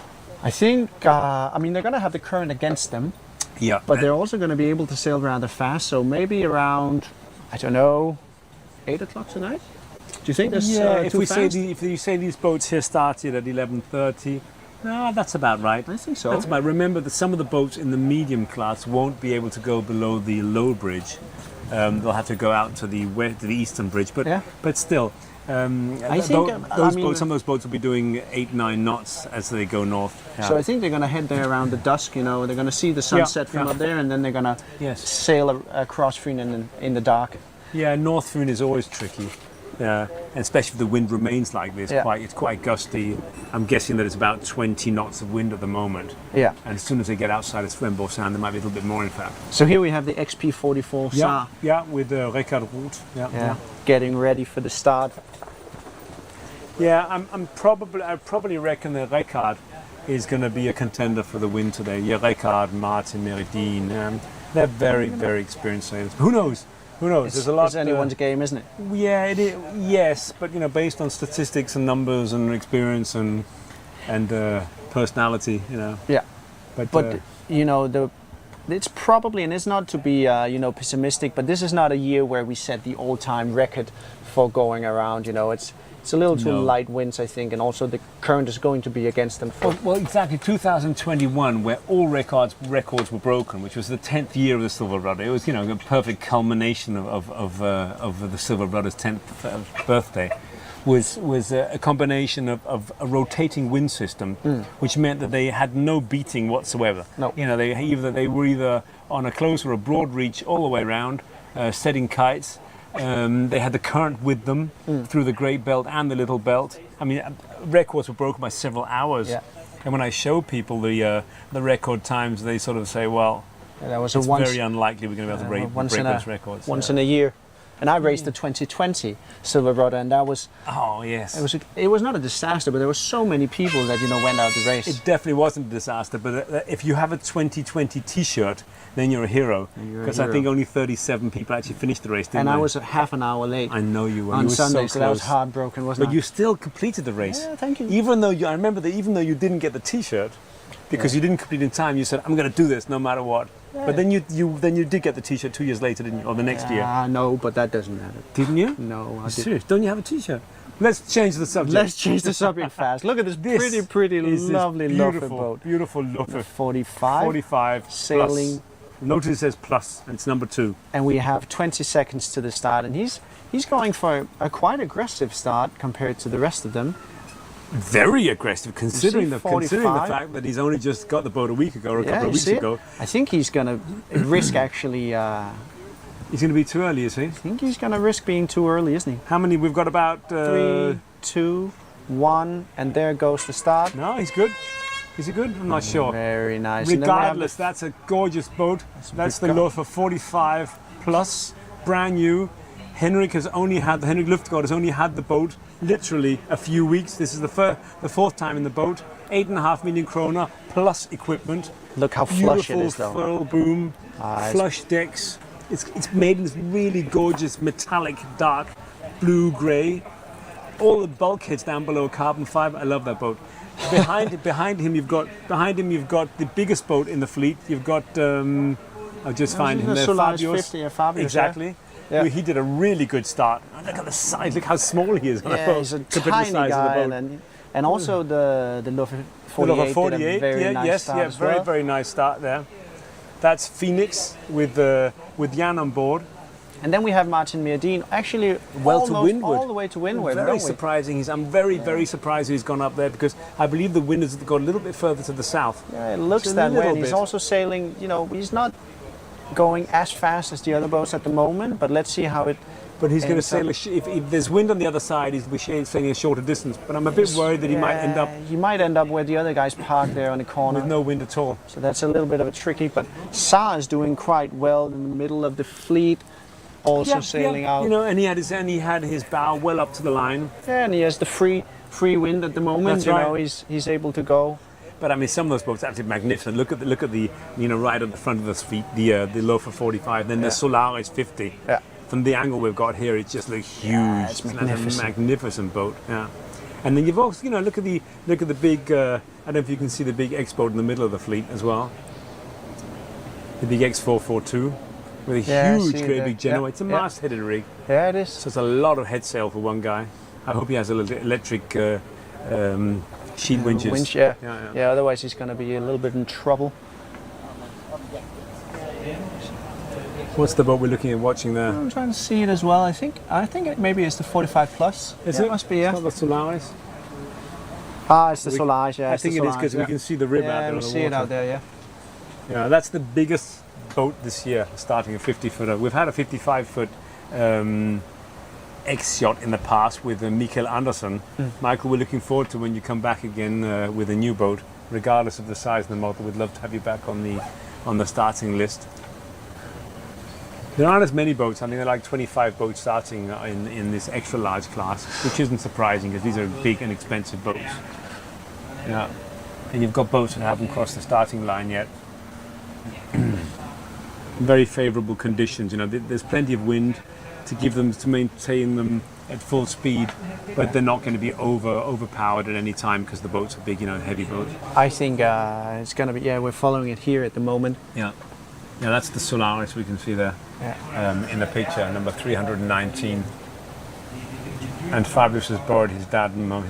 I think. I mean, they're gonna have the current against them, Yeah, but they're also gonna be able to sail rather fast. So maybe around, I don't know, 8 o'clock tonight. Do you think that's if too we fast? say if you say these boats here started at 11:30, no, that's about right. I think so. That's about. Remember that some of the boats in the medium class won't be able to go below the low bridge. They'll have to go out to the eastern bridge, but still, I think some of those boats will be doing 8-9 knots as they go north. Yeah. So I think they're going to head there around the dusk. You know, they're going to see the sunset from up there, and then they're going to sail across Fyn in the dark. Yeah, North Fyn is always tricky. Yeah, and especially if the wind remains like this, it's quite gusty. I'm guessing that it's about 20 knots of wind at the moment. Yeah. And as soon as they get outside of Svendborg Sound, there might be a little bit more, in fact. So here we have the XP44 Saar. Yeah, with Rikard Roth. Yeah. Getting ready for the start. Yeah, I probably reckon that Rikard is going to be a contender for the win today. Yeah, Rikard, Martin, Meridine, they're very, very experienced sailors. Who knows? Who knows? There's a lot. It's anyone's game, isn't it? Yeah, it is. Yes, but based on statistics and numbers and experience and personality, Yeah. But it's probably, and it's not to be pessimistic, but this is not a year where we set the all-time record for going around. It's a little too light winds, I think, and also the current is going to be against them. Well, exactly. 2021, where all records were broken, which was the 10th year of the Silverrudder. It was, a perfect culmination of the Silverrudder's 10th birthday. Was a combination of a rotating wind system, which meant that they had no beating whatsoever. No. They were either on a close or a broad reach all the way around, setting kites. They had the current with them through the Great Belt and the Little Belt. I mean, records were broken by several hours. Yeah. And when I show people the record times, they sort of say, "Well, that was it's very unlikely we're going to be able to break those records." Once in a year. And I raced the 2020 Silverrudder, and that was... Oh, yes. It was not a disaster, but there were so many people that, went out the race. It definitely wasn't a disaster, but if you have a 2020 T-shirt, then you're a hero. Because I think only 37 people actually finished the race, didn't they? And I was half an hour late. I know you were. On you were Sunday, so that was heartbroken, wasn't it? But you still completed the race. Yeah, thank you. I remember that even though you didn't get the T-shirt, because you didn't complete in time, you said, "I'm going to do this no matter what." Yeah. But then you did get the T-shirt 2 years later, didn't you? Or the next year? No, but that doesn't matter. Didn't you? No, I didn't. Serious? Don't you have a T-shirt? Let's change the subject. Let's change the subject fast. Look at this pretty, lovely Loffe boat. Beautiful Loffe. 45. 45. Sailing. Plus. Notice it says plus, and it's number 2. And we have 20 seconds to the start, and he's going for a quite aggressive start compared to the rest of them. Very aggressive, considering the fact that he's only just got the boat a week ago or a couple of weeks ago. I think he's going to risk actually. He's going to be too early, is he? I think he's going to risk being too early, isn't he? How many? We've got about 3, 2, 1, and there goes the start. No, he's good. Is he good? I'm not sure. Very nice. Regardless, that's a gorgeous boat. That's the Loffe 45 plus, brand new. Henrik Luftgaard has only had the boat literally a few weeks. This is the fourth time in the boat. 8.5 million kroner plus equipment. Look how flush it is, Beautiful though. full boom, flush decks. It's made in this really gorgeous metallic dark blue-grey. All the bulkheads down below carbon fiber. I love that boat. Behind him you've got the biggest boat in the fleet. You've got I'll just find him there. Fabius. Exactly. Yeah. He did a really good start. Look at the size. Look how small he is. He's a tiny guy, and also the Loffe 48. 48. Did a very nice start as well. Very nice start there. That's Phoenix with Jan on board. And then we have Martin Meerdien, actually well to windward. All the way to windward. Very surprising. I'm very surprised he's gone up there, because I believe the wind has got a little bit further to the south. Yeah, it looks that way. And he's also sailing, he's not going as fast as the other boats at the moment, but let's see how it... But he's going to sail, if there's wind on the other side, he'll be sailing a shorter distance. But I'm a bit worried that he might end up... He might end up where the other guys park there on the corner. With no wind at all. So that's a little bit of a tricky, but Saar is doing quite well in the middle of the fleet. also sailing out. You know, and he had his bow well up to the line. Yeah, and he has the free wind at the moment. That's you right. know, he's able to go. But I mean, some of those boats are absolutely magnificent. Look at the you know, right at the front of the fleet, the Loafer 45, then the Solaris 50. Yeah. From the angle we've got here, it just looks huge. It's That's magnificent. a magnificent boat. Yeah. And then you've also, you know, look at the big. I don't know if you can see the big X boat in the middle of the fleet as well. The big X442 with a huge, great big genoa. It's a mast-headed rig. Yeah, it is. So it's a lot of head sail for one guy. I hope he has a little electric sheet winches. Winch, yeah. Otherwise, he's going to be a little bit in trouble. What's the boat we're looking at watching there? I'm trying to see it as well. I think it maybe it's the 45 plus. Is it? It Must be, It's yeah. not the Solaris. Ah, it's the Solaris, yeah. I think it is because we can see the rib out there. Yeah, on we the see it water. out there, yeah. Yeah, that's the biggest boat this year, starting a 50-footer. We've had a 55-foot X-yacht in the past with Mikael Andersen. Michael, we're looking forward to when you come back again with a new boat, regardless of the size of the motor. We'd love to have you back on the starting list. There aren't as many boats. I mean, there are like 25 boats starting in this extra large class, which isn't surprising because these are big and expensive boats. Yeah, and you've got boats that haven't crossed the starting line yet. Very favourable conditions. You know, there's plenty of wind to maintain them at full speed, but they're not going to be overpowered at any time because the boats are big, you know, heavy boats. I think it's going to be, we're following it here at the moment. Yeah. Yeah, that's the Solaris we can see there in the picture, number 319. And Fabrice has borrowed his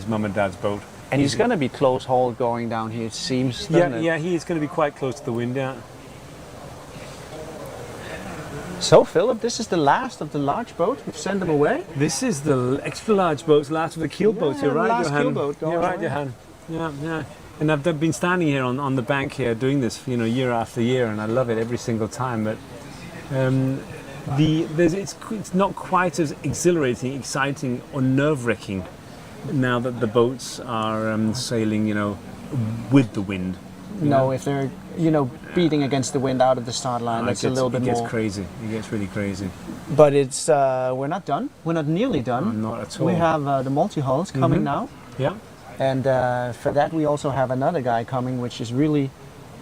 mum and dad's boat. And he's going to be close haul going down here, it seems. Yeah, he is going to be quite close to the wind, yeah. So, Philip, this is the last of the large boats. We've sent them away. This is the extra large boats, last of the keelboats. You're right, last Johan. keelboat going You're right, away. Johan. Yeah. And I've been standing here on the bank here doing this, you know, year after year, and I love it every single time. But it's not quite as exhilarating, exciting, or nerve-wracking now that the boats are sailing, you know, with the wind. No, if they're, beating against the wind out of the start line, that's a little bit more. It gets crazy. It gets really crazy. But it's we're not done. We're not nearly done. No, not at all. We have the multi-hulls coming now. Yeah. And for that, we also have another guy coming, which is really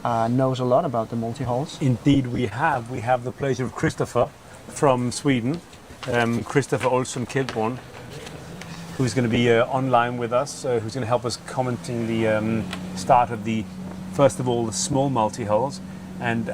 knows a lot about the multi-hulls. Indeed, we have. We have the pleasure of Christopher from Sweden, Christopher Olsson Kildborn, who's going to be online with us, who's going to help us commenting the start of first of all, the small multi-hulls, and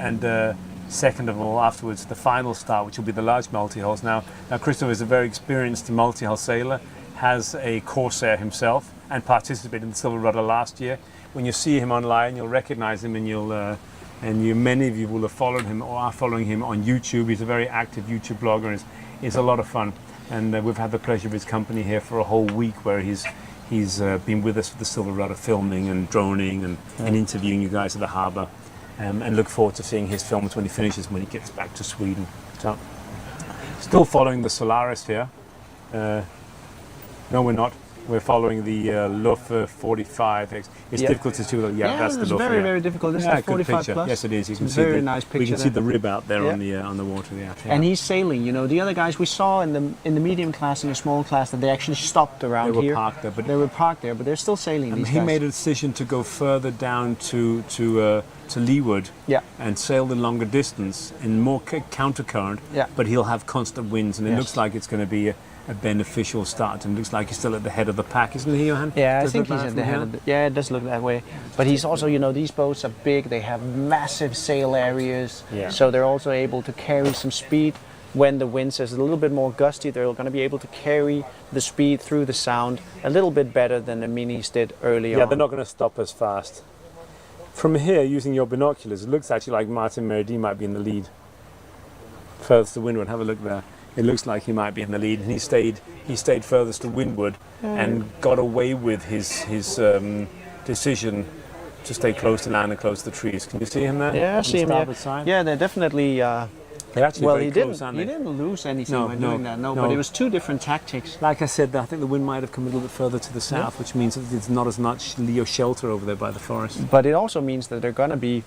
second of all, afterwards, the final start, which will be the large multi-hulls. Now, Christopher is a very experienced multi-hull sailor, has a Corsair himself, and participated in the Silverrudder last year. When you see him online, you'll recognize him, and many of you will have followed him or are following him on YouTube. He's a very active YouTube blogger, and it's a lot of fun. And we've had the pleasure of his company here for a whole week, where he's been with us for the Silverrudder, filming and droning and interviewing you guys at the harbour, and look forward to seeing his films when he finishes, when he gets back to Sweden. So, still following the Solaris here. No, we're not. We're following the Loafer 45. It's difficult to see. That's the it's Loafer. very, very difficult. This is the 45 picture. plus. Yes, it is. You can It's see a very nice picture. We can see the rib out there Yeah. on the water. Yeah. And he's sailing. The other guys we saw in the medium class and the small class, that they actually stopped around They were here. parked there, but They were parked there, but they're still sailing. These he guys. made a decision to go further down to leeward Yeah. and sail the longer distance in more countercurrent. Yeah. But he'll have constant winds, and it Yes. looks like it's going to be a beneficial start, and it looks like he's still at the head of the pack, isn't he, Johan? Yeah, I Does think look he's like at the from head here? of the... Yeah, it does look that way. But he's also, these boats are big. They have massive sail areas. Yeah. So they're also able to carry some speed. When the wind is a little bit more gusty, they're going to be able to carry the speed through the sound a little bit better than the minis did earlier Yeah, on. they're not going to stop as fast. From here, using your binoculars, it looks actually like Martin Meridi might be in the lead. Furthest to windward, have a look there. It looks like he might be in the lead, and he stayed furthest to windward and got away with his decision to stay close to land and close to the trees. Can you see him there? Yeah, I On see the him. Yeah, starboard side? yeah, they're definitely. They're actually Well, very he close, didn't. aren't He they? didn't lose anything No, by no, doing that. No, no. but it was two different tactics. Like I said, I think the wind might have come a little bit further to the south, which means that there's not as much Leo shelter over there by the forest. But it also means that they're going to be,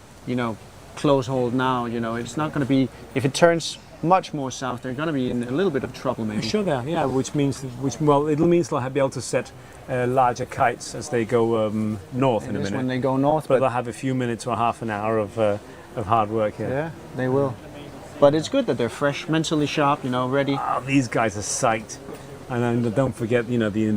close hold now. It's not going to be, if it turns much more south, they're going to be in a little bit of trouble maybe. Sure, there, yeah. Which means they'll be able to set larger kites as they go north in a minute. When they go north, but they'll have a few minutes or half an hour of hard work here. Yeah, they will. But it's good that they're fresh, mentally sharp, you know, ready. Oh, these guys are psyched. And then don't forget, you know, the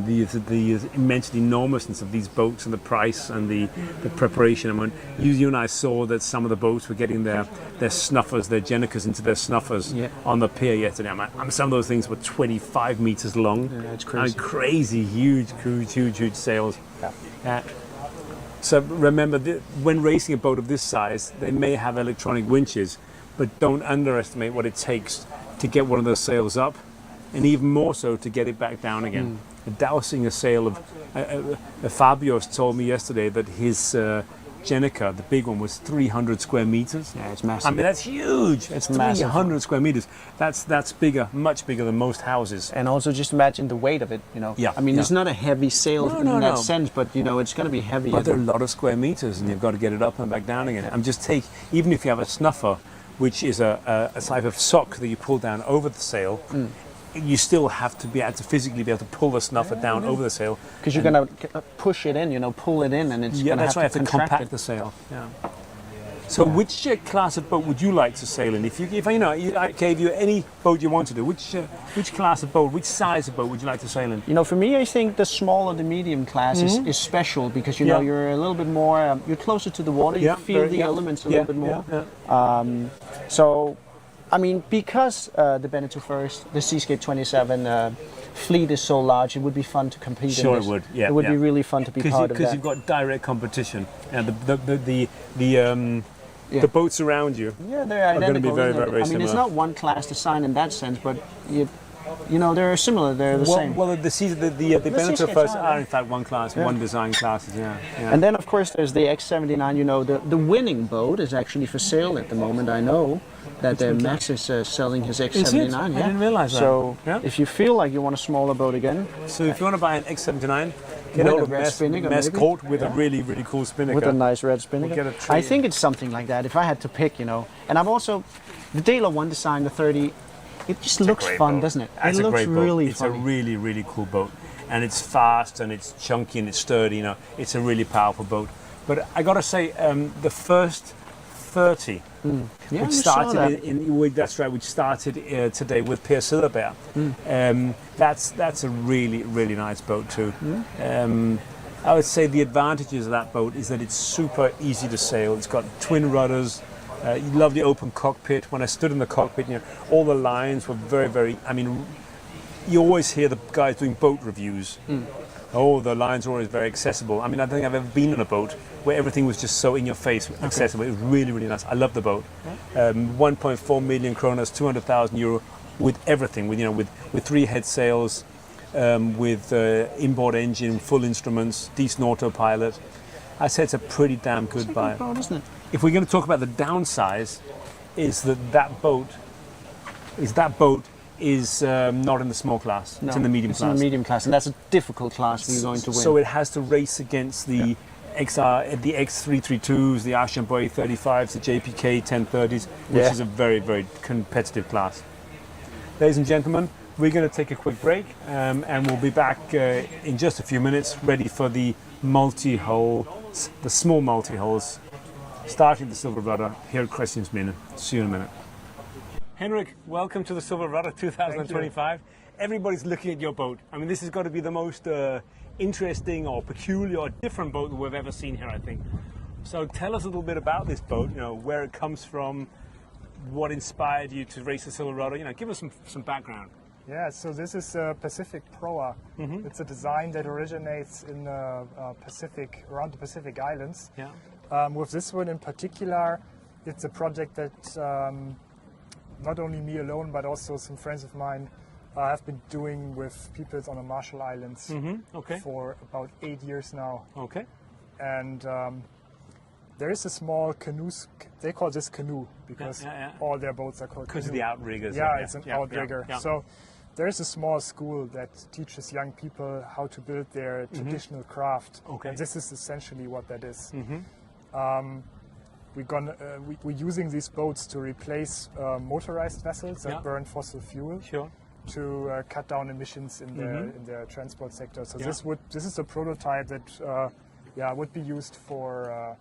immense enormousness of these boats and the price and the preparation. I mean, you and I saw that some of the boats were getting their snuffers, their Jenicas into their snuffers on the pier yesterday. I mean, some of those things were 25 meters long. Yeah, it's crazy. And crazy, huge sails. Yeah. So remember, when racing a boat of this size, they may have electronic winches, but don't underestimate what it takes to get one of those sails up, and even more so to get it back down again. Dousing a sail of Fabios told me yesterday that his Jenica, the big one, was 300 square meters. Yeah, it's massive. I mean, that's huge. It's 300 square meters. That's bigger, much bigger than most houses. And also just imagine the weight of it, you know. Yeah. I mean, it's not a heavy sail in that sense, but you know, it's going to be heavy. But there are a lot of square meters, and you've got to get it up and back down again. Even if you have a snuffer, which is a type of sock that you pull down over the sail, you still have to be able to physically be able to pull the snuffer down over the sail. Because you're going to push it in, you know, pull it in, and it's going to that's why you have to contract compact the sail. Yeah. So which class of boat would you like to sail in? If I gave you any boat you want to do, which class of boat, which size of boat would you like to sail in? You know, for me, I think the small or the medium class is special because, you know, you're a little bit more, you're closer to the water, you feel the elements a little bit more. So, I mean, because the Beneteau First, the Seascape 27 fleet is so large, it would be fun to compete in this. Sure it would, yeah. It would be really fun to be part of that. Because you've got direct competition, and the boats around you they're are going to be identical, very similar. I mean, it's not one class design in that sense, but you know, they're similar. They're the same. Well, the Beneteau First are in fact one class, one design classes. Yeah. And then of course there's the X79. You know, the winning boat is actually for sale at the moment. I know that Max is selling his X79. Is it? I didn't realize that. So if you feel like you want a smaller boat again, so if you want to buy an X79. Get with a red spinnaker, mess coat with a really cool spinnaker. With a nice red spinnaker. I think it's something like that. If I had to pick, you know. And I've also, the Dalo 1 design, the 30, it just looks fun, doesn't it? It looks really fun. funny. It's a really cool boat. And it's fast and it's chunky and it's sturdy, you know. It's a really powerful boat. But I gotta say, the first 30, which started that's right, which started today with Pierre Silverberg. That's a really nice boat too. I would say the advantages of that boat is that it's super easy to sail. It's got twin rudders, lovely open cockpit. When I stood in the cockpit, you know, all the lines were very. I mean, you always hear the guys doing boat reviews. Oh, the lines are always very accessible. I mean, I don't think I've ever been on a boat where everything was just so in your face accessible. It was really nice. I love the boat. 1.4 million kroners, 200,000 euro, with everything. With 3 head sails, with inboard engine, full instruments, decent autopilot. I say it's a pretty damn good buy. It's a good boat, isn't it? If we're going to talk about the downsize, is that boat is not in the small class. No, it's in the medium class. It's in the medium class, and that's a difficult class for you going to win. So it has to race against the the X332s, the Archambault 35s, the JPK 1030s, which is a very competitive class. Ladies and gentlemen, we're going to take a quick break, and we'll be back in just a few minutes, ready for the multi-hull, the small multi-hulls, starting the Silverrudder here at Keelboats Mini. See you in a minute. Henrik, welcome to the Silverrudder 2025. Everybody's looking at your boat. I mean, this has got to be the most interesting or peculiar or different boat that we've ever seen here, I think. So tell us a little bit about this boat, you know, where it comes from, what inspired you to race the Silverrudder, you know, give us some background. Yeah, so this is a Pacific Proa. It's a design that originates in Pacific, around the Pacific Islands. Yeah. With this one in particular, it's a project that not only me alone, but also some friends of mine have been doing with peoples on the Marshall Islands for about 8 years now. Okay. And there is a small canoe, they call this canoe because all their boats are called because canoe. of the outriggers. Yeah, it's an outrigger. Yeah. So there is a small school that teaches young people how to build their traditional craft. Okay. And this is essentially what that is. we're using these boats to replace motorized vessels that burn fossil fuel. Sure. To cut down emissions in the transport sector. So this is a prototype that would be used for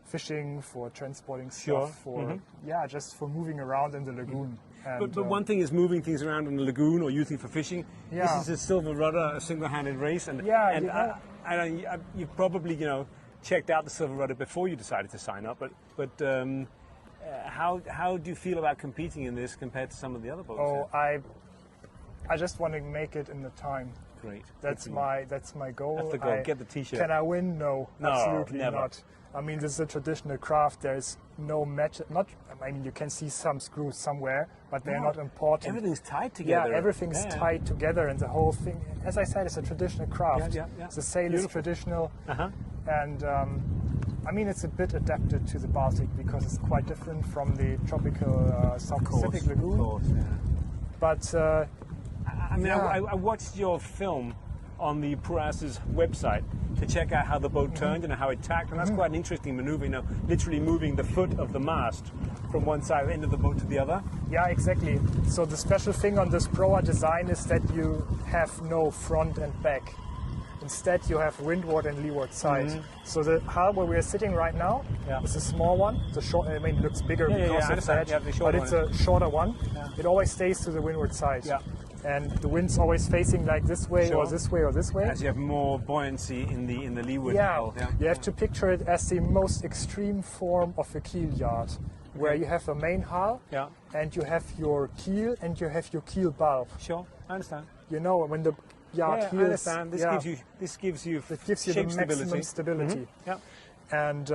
fishing, for transporting stuff, for just for moving around in the lagoon. And, but one thing is moving things around in the lagoon or using for fishing. Yeah. This is a Silverrudder, a single-handed race, and you've probably checked out the Silverrudder before you decided to sign up. But how do you feel about competing in this compared to some of the other boats? Oh, I just want to make it in the time. Great. That's my goal. That's the goal. Get the T-shirt. Can I win? No, absolutely never. not. I mean, this is a traditional craft. There's no match. I mean, you can see some screws somewhere, but they're not important. Everything's tied together. Yeah, everything's tied together, and the whole thing, as I said, it's a traditional craft. Yeah. The sail is traditional, and I mean, it's a bit adapted to the Baltic because it's quite different from the tropical South Pacific lagoon. Of course, yeah. But I watched your film on the Proa's website to check out how the boat turned and how it tacked, and that's quite an interesting maneuver, literally moving the foot of the mast from one side end of the boat to the other. Yeah, exactly. So the special thing on this Proa design is that you have no front and back. Instead, you have windward and leeward side. So the hull where we are sitting right now is a small one. It's a short. I mean, it looks bigger because of that, but it's a shorter one. Yeah. It always stays to the windward side. Yeah. And the wind's always facing like this way or this way or this way. As you have more buoyancy in the leeward hull. Yeah. You have to picture it as the most extreme form of a keel yard, where you have a main hull and you have your keel and you have your keel bulb. Sure, I understand. When the yard I understand. This gives you the maximum stability. Yeah. And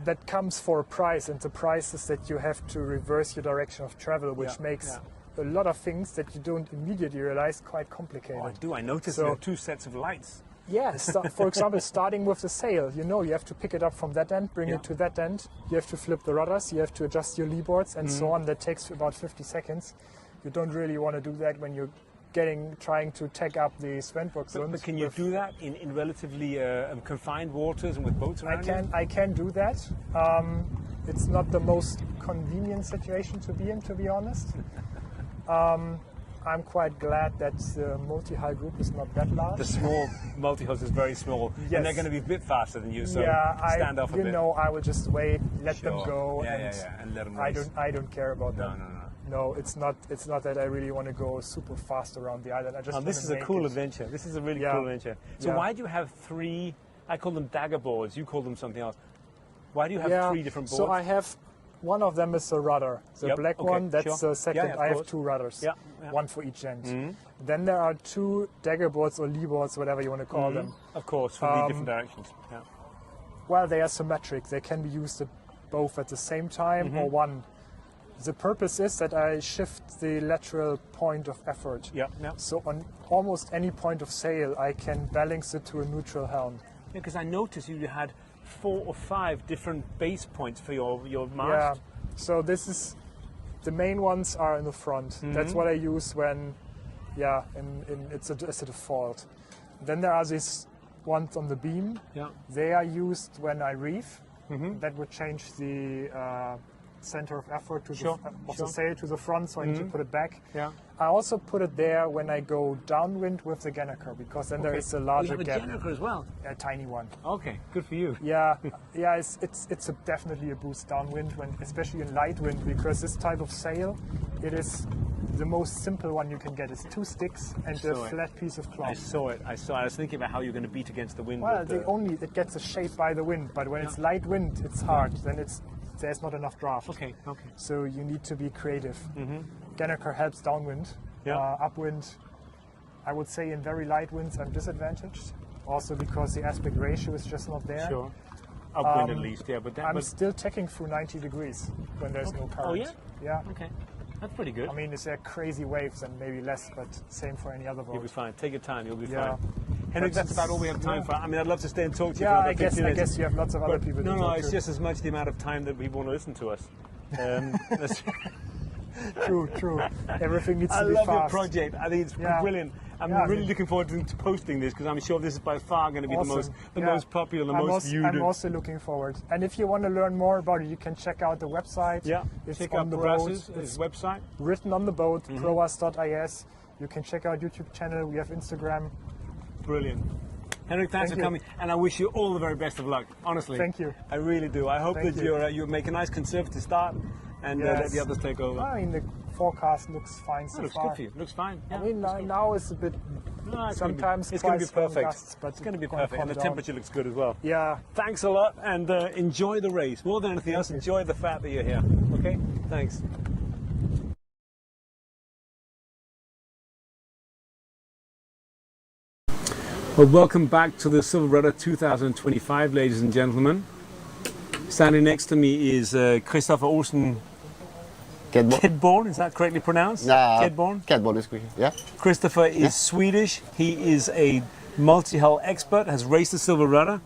that comes for a price, and the price is that you have to reverse your direction of travel, which makes a lot of things that you don't immediately realize quite complicated. Oh, I do. I noticed there are two sets of lights. Yeah, for example, starting with the sail, you have to pick it up from that end, bring it to that end. You have to flip the rudders, you have to adjust your lee boards, and so on. That takes about 50 seconds. You don't really want to do that when you're trying to take up the Svendborg zones. But can you do that in relatively confined waters and with boats around you? I can do that. It's not the most convenient situation to be in, to be honest. I'm quite glad that the Multihull group is not that large. The small Multihull is very small, and they're going to be a bit faster than you, so stand off a bit. I will just wait, let them go, and let them race. I don't care about that. No. No, it's not that I really want to go super fast around the island. This is a cool adventure. This is a really cool adventure. So why do you have three? I call them dagger boards. You call them something else. Why do you have three different boards? So I have one of them is a rudder. The black one, that's the second. I have two rudders, one for each end. Then there are two dagger boards or lee boards, whatever you want to call them. Of course, for the different directions. Yeah. Well, they are symmetric. They can be used both at the same time or one. The purpose is that I shift the lateral point of effort. So on almost any point of sail, I can balance it to a neutral helm. Yeah, because I noticed you had 4 or 5 different base points for your mast. Yeah. So this is the main ones are in the front. That's what I use when, it's a default. Then there are these ones on the beam. Yeah. They are used when I reef. That would change the center of effort to the sail to the front, so I need to put it back. Yeah. I also put it there when I go downwind with the gennaker, because then there is a larger gap. You have a gennaker as well? A tiny one. Okay, good for you. Yeah, it's definitely a boost downwind, especially in light wind, because this type of sail, it is the most simple one you can get. It's 2 sticks and a flat piece of cloth. I saw it. I was thinking about how you're going to beat against the wind. Well, it gets a shape by the wind, but when it's light wind, it's hard. Then there's not enough draft. Okay. So you need to be creative. Gennaker helps downwind. Upwind, I would say in very light winds I'm disadvantaged. Also because the aspect ratio is just not there. Sure. Upwind at least, but I'm still tacking through 90 degrees when there's no current. Oh yeah? Yeah. Okay. That's pretty good. I mean, it's crazy waves and maybe less, but same for any other boat. You'll be fine. Take your time. You'll be fine. Henrik, that's about all we have time for. I mean, I'd love to stay and talk to you for another 15 minutes. I guess you have lots of other people to talk to. No, it's just as much the amount of time that people want to listen to us. True. Everything needs to be love fast. your project. I think it's brilliant. I'm really looking forward to posting this because I'm sure this is by far going to be Awesome. the most popular, the most viewed. I'm also looking forward. And if you want to learn more about it, you can check out the website. Yeah, it's check on out the Proa's boat. It's website. written on the boat, proas.is. You can check out YouTube channel. We have Instagram. Brilliant. Henrik, thanks Thank for you. coming, and I wish you all the very best of luck. Honestly, Thank you. I really do. I hope Thank that you. you make a nice conservative start, and let Yes. the others take over. I mean, the forecast looks fine so Looks far. good for you. Looks fine. I mean, now it's a bit. No, it's Sometimes it's going to be quite strong perfect. gusts, but it's going to be gonna perfect, and the calm down. temperature looks good as well. Yeah. Thanks a lot, and enjoy the race. More than anything else, enjoy the fact that you're here. Okay? Thanks. Well, welcome back to the Silverrudder 2025, ladies and gentlemen. Standing next to me is Christopher Olsen Kedborn. Is that correctly pronounced? Kedborn? Keelboats is quick, yeah. Christopher is Swedish. He is a multi-hull expert, has raced the Silverrudder,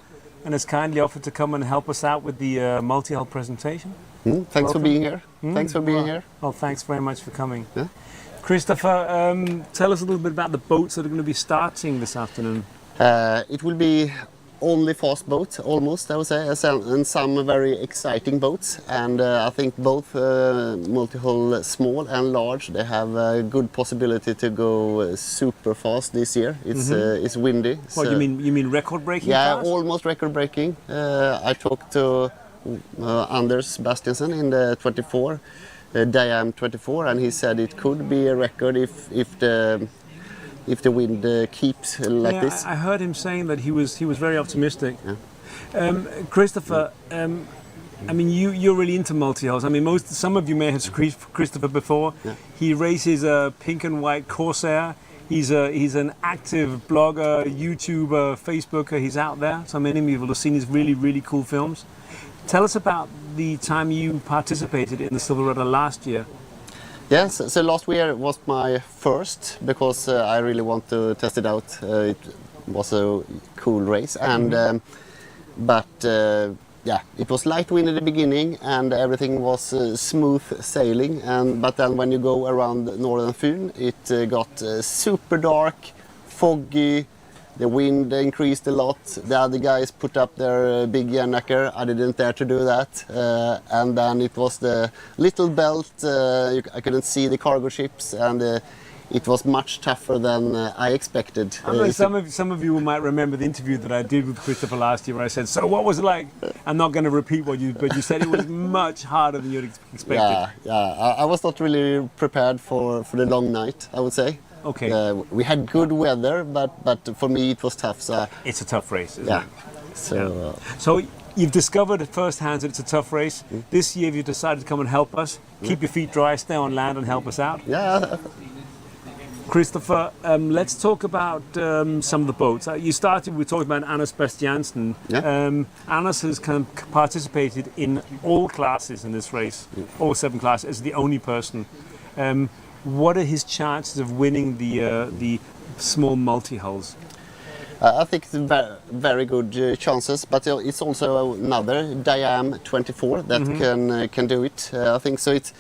and has kindly offered to come and help us out with the multi-hull presentation. Thanks for being here. Thanks for being here. Well, thanks very much for coming. Yeah. Christopher, tell us a little bit about the boats that are going to be starting this afternoon. It will be only fast boats, almost, I would say, and some very exciting boats. And I think both Multihull Small and Large, they have a good possibility to go super fast this year. It's windy. What, you mean record-breaking Yeah, fast? almost record-breaking. I talked to Anders Bastiansen in the 24, Diam 24, and he said it could be a record if the wind keeps like this. I heard him saying that he was very optimistic. Yeah. Christopher, I mean, you're really into multi-hulls. I mean, some of you may have seen Christopher before. Yeah. He races a pink and white Corsair. He's an active blogger, YouTuber, Facebooker. He's out there. So many of you will have seen his really cool films. Tell us about the time you participated in the Silverrudder last year. Yes, so last year was my first because I really want to test it out. It was a cool race, and yeah, it was light wind in the beginning, and everything was smooth sailing. But then when you go around Northern Fyn, it got super dark, foggy. The wind increased a lot. The other guys put up their big Jennaker. I didn't dare to do that. And then it was the little belt. I couldn't see the cargo ships, and it was much tougher than I expected. I know some of you might remember the interview that I did with Christopher last year, where I said, "So what was it like?" I'm not going to repeat but you said it was much harder than you'd expected. Yeah. I was not really prepared for the long night, I would say. Okay. We had good weather, but for me it was tough. So it's a tough race, isn't it? So you've discovered firsthand that it's a tough race. This year you've decided to come and help us. Keep your feet dry, stay on land and help us out. yeah. Christopher, let's talk about some of the boats. We talked about Anders Bastiansen. Yeah. Anders has participated in all classes in this race, all 7 classes, as the only person. What are his chances of winning the small multi-hulls? I think it's very good chances, but it's also another Diam 24 that can do it. I think so. It's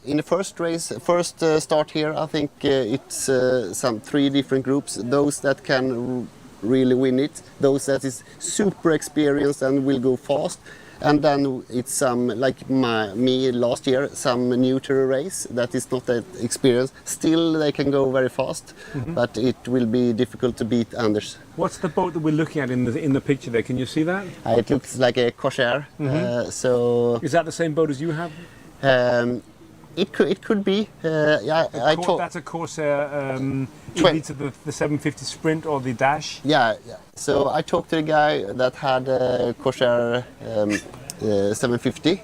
in the first start here. I think it's some 3 different groups. Those that can really win it, those that is super experienced and will go fast. And then it's some, like me last year, some new to the race that is not that experienced. Still, they can go very fast, but it will be difficult to beat Anders. What's the boat that we're looking at in the picture there? Can you see that? It looks like a Corsair. So is that the same boat as you have? it could be. That's a Corsair. Either the 750 Sprint or the Dash. Yeah. So I talked to a guy that had a Corsair 750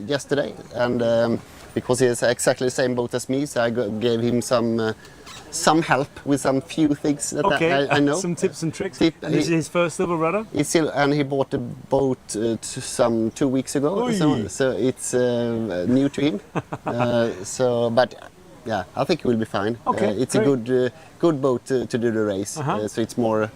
yesterday, and because he has exactly the same boat as me, so I gave him some help with some few things that I know. Some tips and tricks. And this is his first Silverrudder? And he bought the boat some 2 weeks ago, so it's new to him. But yeah, I think he will be fine. Okay, it's a good boat to do the race. So it's more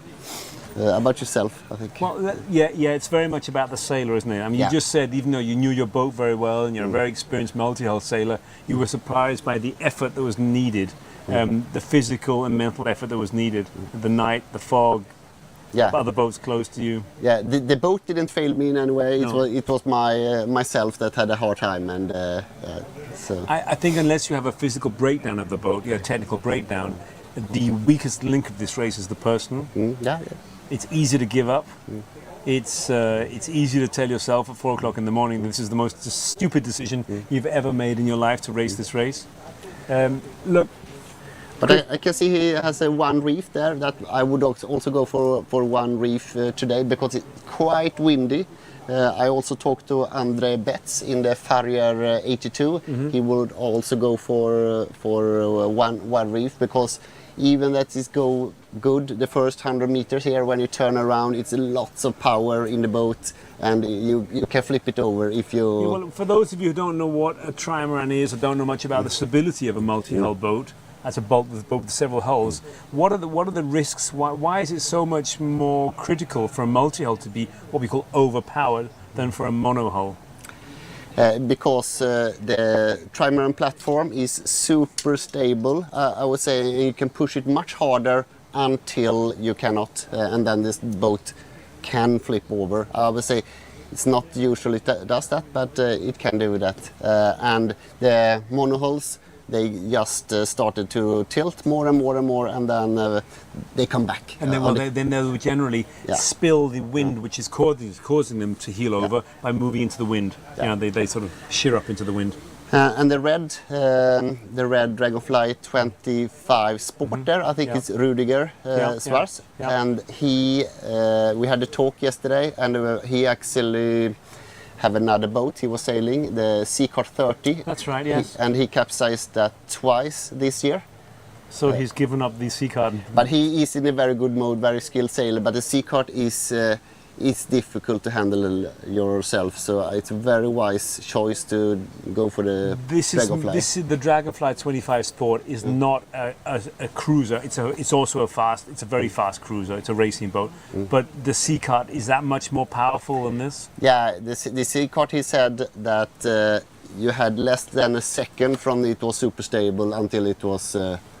about yourself, I think. Well, yeah, it's very much about the sailor, isn't it? I mean, you just said, even though you knew your boat very well and you're a very experienced multi-hull sailor, you were surprised by the effort that was needed, the physical and mental effort that was needed, the night, the fog, other boats close to you. Yeah, the boat didn't fail me in any way. No. It was myself that had a hard time, and so. I think unless you have a physical breakdown of the boat, a technical breakdown, the weakest link of this race is the personal. It's easy to give up. It's easy to tell yourself at 4 o'clock in the morning this is the most stupid decision you've ever made in your life to race this race. Look. But I can see he has a one reef there that I would also go for one reef today because it's quite windy. I also talked to Andre Betts in the Farrier 82. He would also go for one reef because even that is go good the first 100 meters here, when you turn around, it's lots of power in the boat, and you can flip it over if you. Well, for those of you who don't know what a trimaran is or don't know much about the stability of a multi-hull boat, that's a boat with several hulls. What are the risks? Why is it so much more critical for a multi-hull to be what we call overpowered than for a monohull? Because the trimaran platform is super stable. I would say you can push it much harder until you cannot, and then this boat can flip over. I would say it's not usually does that, but it can do that. And the monohulls, they just started to tilt more and more and more, and then they come back. And then they'll generally spill the wind, which is causing them to heel over by moving into the wind. You know, they sort of shear up into the wind. And the red Dragonfly 25 Sporter, I think it's Rudiger Schwarz, and he we had a talk yesterday, and he actually have another boat he was sailing, the Seacart 30. That's right, yes. And he capsized that twice this year. So he's given up the Seacart. But he is in a very good mode, very skilled sailor. But the Seacart is difficult to handle yourself, so it's a very wise choice to go for the Dragonfly. The Dragonfly 25 Sport is not a cruiser. It's also it's a very fast cruiser. It's a racing boat. But the Seacart, is that much more powerful than this? Yeah, the Seacart, he said that you had less than a second from it was super stable until it was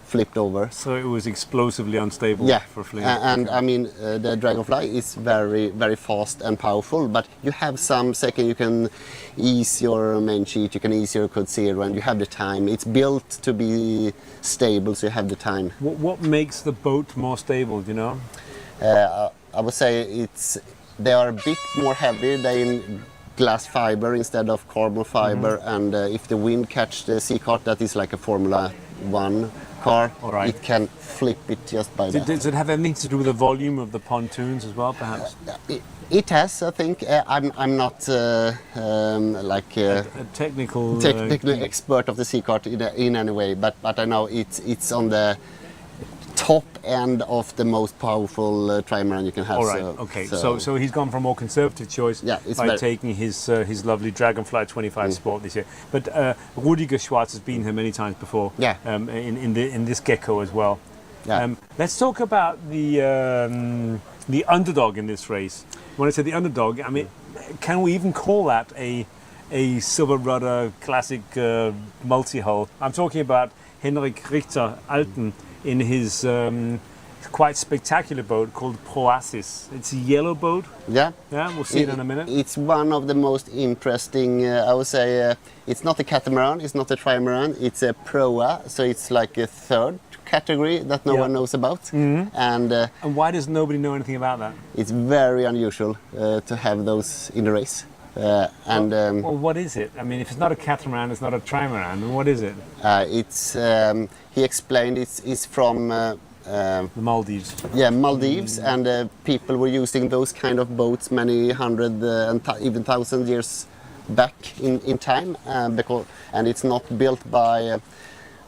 flipped over. So it was explosively unstable for flipping. And I mean, the Dragonfly is very, very fast and powerful, but you have some second, you can ease your main sheet, you can ease your code zero, and you have the time. It's built to be stable, so you have the time. What makes the boat more stable, do you know? I would say they are a bit more heavy. They're in glass fiber instead of carbon fiber, and if the wind catch the Seacart, that is like a Formula 1 car, it can flip it just by that. Does it have anything to do with the volume of the pontoons as well, perhaps? It has, I think. I'm not like a technical expert of the Seacart in any way, but I know it's on the top end of the most powerful trimaran you can have. All right. Okay. So he's gone for a more conservative choice by taking his lovely Dragonfly 25 Sport this year. But Rudiger Schwarz has been here many times before. Yeah. In this Gecko as well. Yeah. Let's talk about the underdog in this race. When I say the underdog, I mean, can we even call that a Silverrudder classic multi-hull? I'm talking about Henrik Richter Alten in his quite spectacular boat called Proa. It's a yellow boat. Yeah. Yeah, we'll see it in a minute. It's one of the most interesting, I would say, it's not a catamaran, it's not a trimaran, it's a Proa, so it's like a third category that no one knows about. And why does nobody know anything about that? It's very unusual to have those in the race. Well, what is it? I mean, if it's not a catamaran, it's not a trimaran, then what is it? It's he explained it's from the Maldives. Yeah, Maldives, and people were using those kind of boats many hundred and even 1,000 years back in time, and it's not built by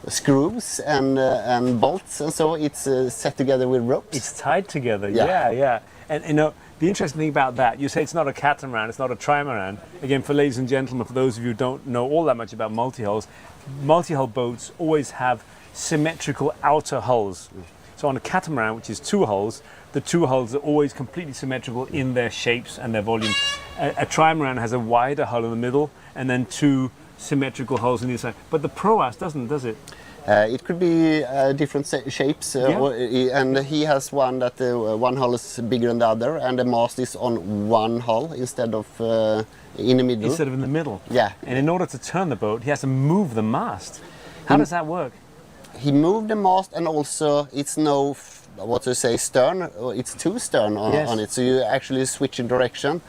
screws and bolts, and so it's set together with ropes. It's tied together. Yeah. And you know, the interesting thing about that, you say it's not a catamaran, it's not a trimaran. Again, for ladies and gentlemen, for those of you who don't know all that much about multi-hulls, multi-hull boats always have symmetrical outer hulls. So on a catamaran, which is 2 hulls, the two hulls are always completely symmetrical in their shapes and their volume. A trimaran has a wider hull in the middle and then two symmetrical hulls on the side. But the Proa doesn't, does it? It could be different shapes, and he has one that one hull is bigger than the other, and the mast is on one hull instead of in the middle. Instead of in the middle. Yeah. And in order to turn the boat, he has to move the mast. How does that work? He moved the mast, and also it's no, what to say, stern. It's two stern on it, so you actually switch in direction.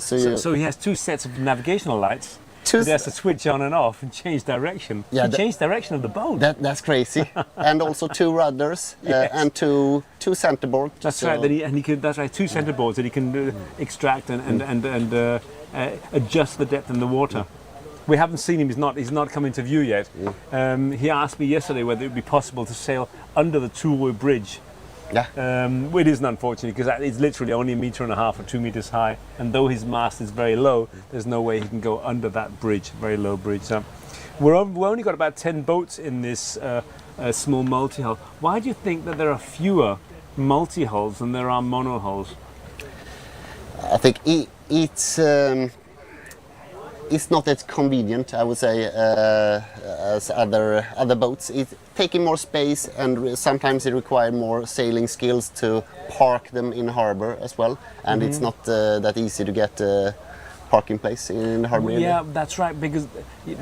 So he has two sets of navigational lights. He has to switch on and off and change direction. Yeah, change direction of the boat. That's crazy. And also two rudders and two centerboards. That's right. He can. That's right. Two centerboards that he can extract and adjust the depth in the water. We haven't seen him. He's not come into view yet. He asked me yesterday whether it would be possible to sail under the two-way bridge. Yeah. It isn't, unfortunately, because it's literally only 1.5 meters or 2 meters high, and though his mast is very low, there's no way he can go under that bridge, very low bridge. So we've only got about 10 boats in this small multi-hull. Why do you think that there are fewer multi-hulls than there are mono-hulls? I think it's not as convenient, I would say, as other boats. It's taking more space, and sometimes it requires more sailing skills to park them in harbor as well. And it's not that easy to get a parking place in the harbor. Yeah, that's right, because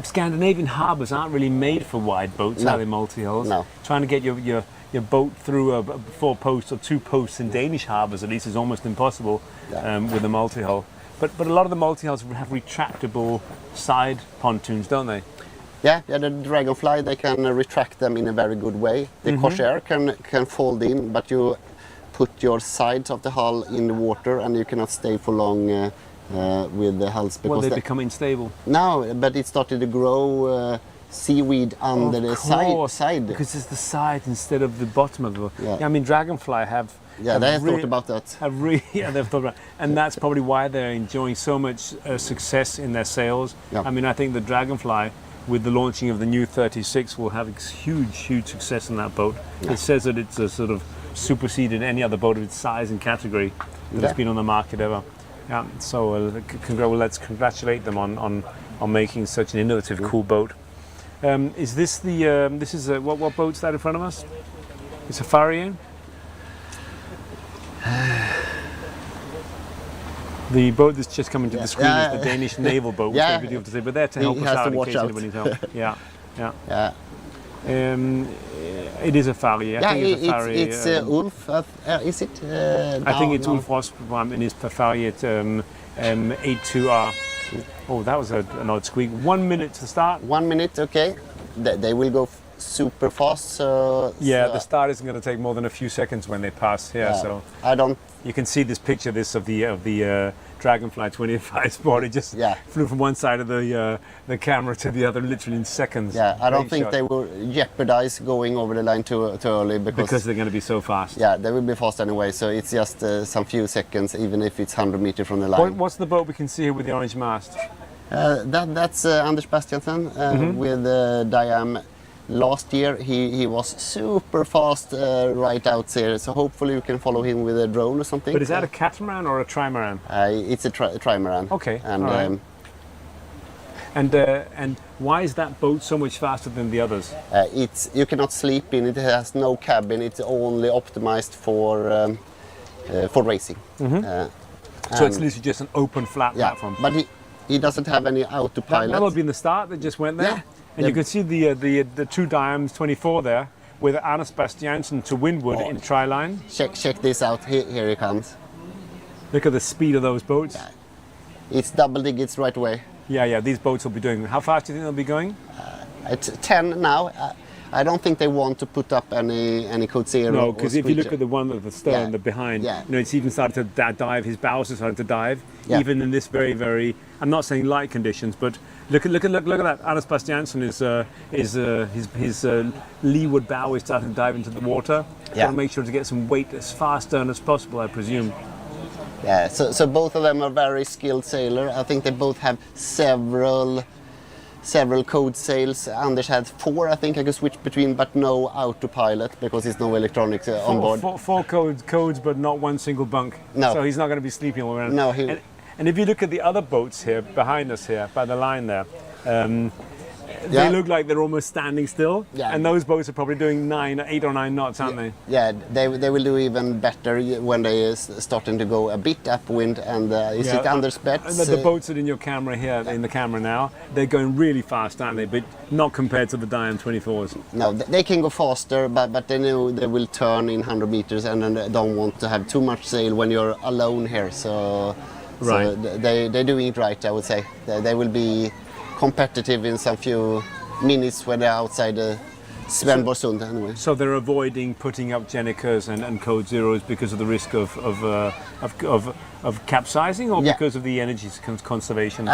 Scandinavian harbors aren't really made for wide boats, are they, multi-hulls? No. Trying to get your boat through a 4 posts or 2 posts in Danish harbors, at least, is almost impossible with a multi-hull. But a lot of the multi-hulls have retractable side pontoons, don't they? Yeah, the Dragonfly, they can retract them in a very good way. The Corsair can fold in, but you put your sides of the hull in the water and you cannot stay for long with the hulls. Because they become unstable. No, but it started to grow seaweed under the side. Because it's the side instead of the bottom of the boat. Yeah, I mean, Dragonfly have... Yeah, they have thought about that. They've thought about, and that's probably why they're enjoying so much success in their sales. Yeah. I mean, I think the Dragonfly, with the launching of the new 36, will have huge success in that boat. Yeah. It says that it's a sort of superseded any other boat of its size and category that has been on the market ever. Yeah. So let's congratulate them on making such an innovative, cool boat. Is this the? This is what boat's that in front of us? It's a Farrier. The boat that's just coming to the screen is the Danish naval boat, which we do have to say, but there to help us out in case anybody's help. Yeah. It is a Farrier. I think it's a Farrier. It's Ulf. Is it? I think it's Ulf Rosbom and it's Farrier 82R. Oh, that was an odd squeak. 1 minute to start. 1 minute, okay. They will go super fast. The start isn't going to take more than a few seconds when they pass here. Yeah, so I don't. You can see this picture, of the Dragonfly 25 Sport. It just flew from one side of the camera to the other, literally in seconds. Yeah, I don't think they will jeopardize going over the line too early because they're going to be so fast. Yeah, they will be fast anyway. So it's just some few seconds, even if it's 100 meters from the line. What's the boat we can see here with the orange mast? That's Anders Bastiansen with Diam. Last year he was super fast right out there, so hopefully you can follow him with a drone or something. But is that a catamaran or a trimaran? It's a trimaran. Okay. And right. And why is that boat so much faster than the others? You cannot sleep in it. It has no cabin. It's only optimized for racing. So it's literally just an open flat platform. But he doesn't have any autopilot. That'll be in the start that just went there. Yeah. And you can see the two Diams 24 there with Anders Bastiansen to windward in tri-line. Check this out. Here he comes. Look at the speed of those boats. Yeah. It's double digits right away. Yeah. These boats will be doing. How fast do you think they'll be going? It's 10 now. I don't think they want to put up any code zero. No, because if you look at the one at the stern, the behind, it's even started to dive. His bows have started to dive, even in this very, very. I'm not saying light conditions, but look at that. Anders Bastiansen his leeward bow is starting to dive into the water. Got to make sure to get some weight as far stern as possible, I presume. Yeah. So both of them are very skilled sailors. I think they both have several several code sails. Anders had 4, I think I could switch between, but no autopilot because there's no electronics on board. Four codes, but not one single bunk. No. So he's not going to be sleeping all around. No, and if you look at the other boats here, behind us here, by the line there, they look like they're almost standing still. Yeah. And those boats are probably doing 8 or 9 knots, aren't they? Yeah, they will do even better when they is starting to go a bit upwind. And is it Anders' bets? The boats that are in your camera here, in the camera now, they're going really fast, aren't they? But not compared to the Diam 24s. No, they can go faster, but they know they will turn in 100 meters, and then they don't want to have too much sail when you're alone here. So they're doing it right, I would say. They will be competitive in some few minutes when they're outside Svenborgsund anyway. So they're avoiding putting up Jenicas and code zeros because of the risk of capsizing, or because of the energy conservation?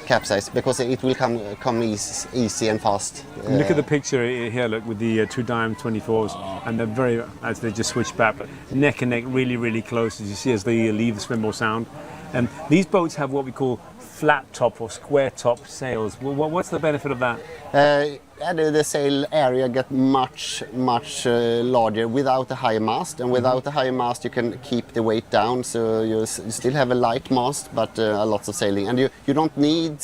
Capsize, because it will come easy and fast. Look at the picture here, look, with the 2 Diam 24s, and they're as they just switch back, but neck and neck, really, really close, as you see as they leave the Svenborg Sound. And these boats have what we call flat top or square top sails. What's the benefit of that? The sail area get much larger without a high mast, and without a high mast you can keep the weight down, so you still have a light mast, but a lot of sailing, and you don't need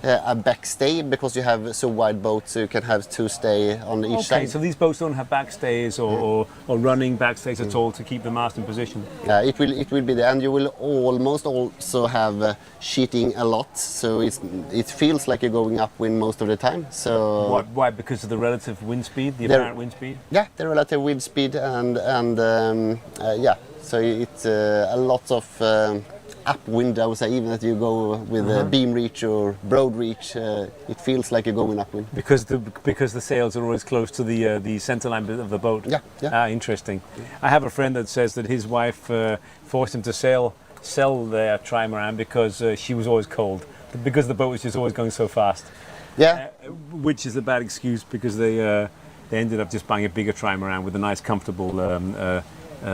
a backstay because you have so wide boats, so you can have 2 stay on each side. Okay, so these boats don't have backstays or running backstays at all to keep the mast in position? It will be there, and you will almost also have sheeting a lot, so it feels like you're going upwind most of the time. So why? Because of the relative wind speed, the apparent wind speed? Yeah, the relative wind speed, and so it's a lot of upwind, I would say, even if you go with beam reach or broad reach, it feels like you're going upwind. Because the sails are always close to the center line of the boat. Yeah. Interesting. I have a friend that says that his wife forced him to sell their trimaran because she was always cold, because the boat was just always going so fast. Yeah. Which is a bad excuse, because they ended up just buying a bigger trimaran with a nice, comfortable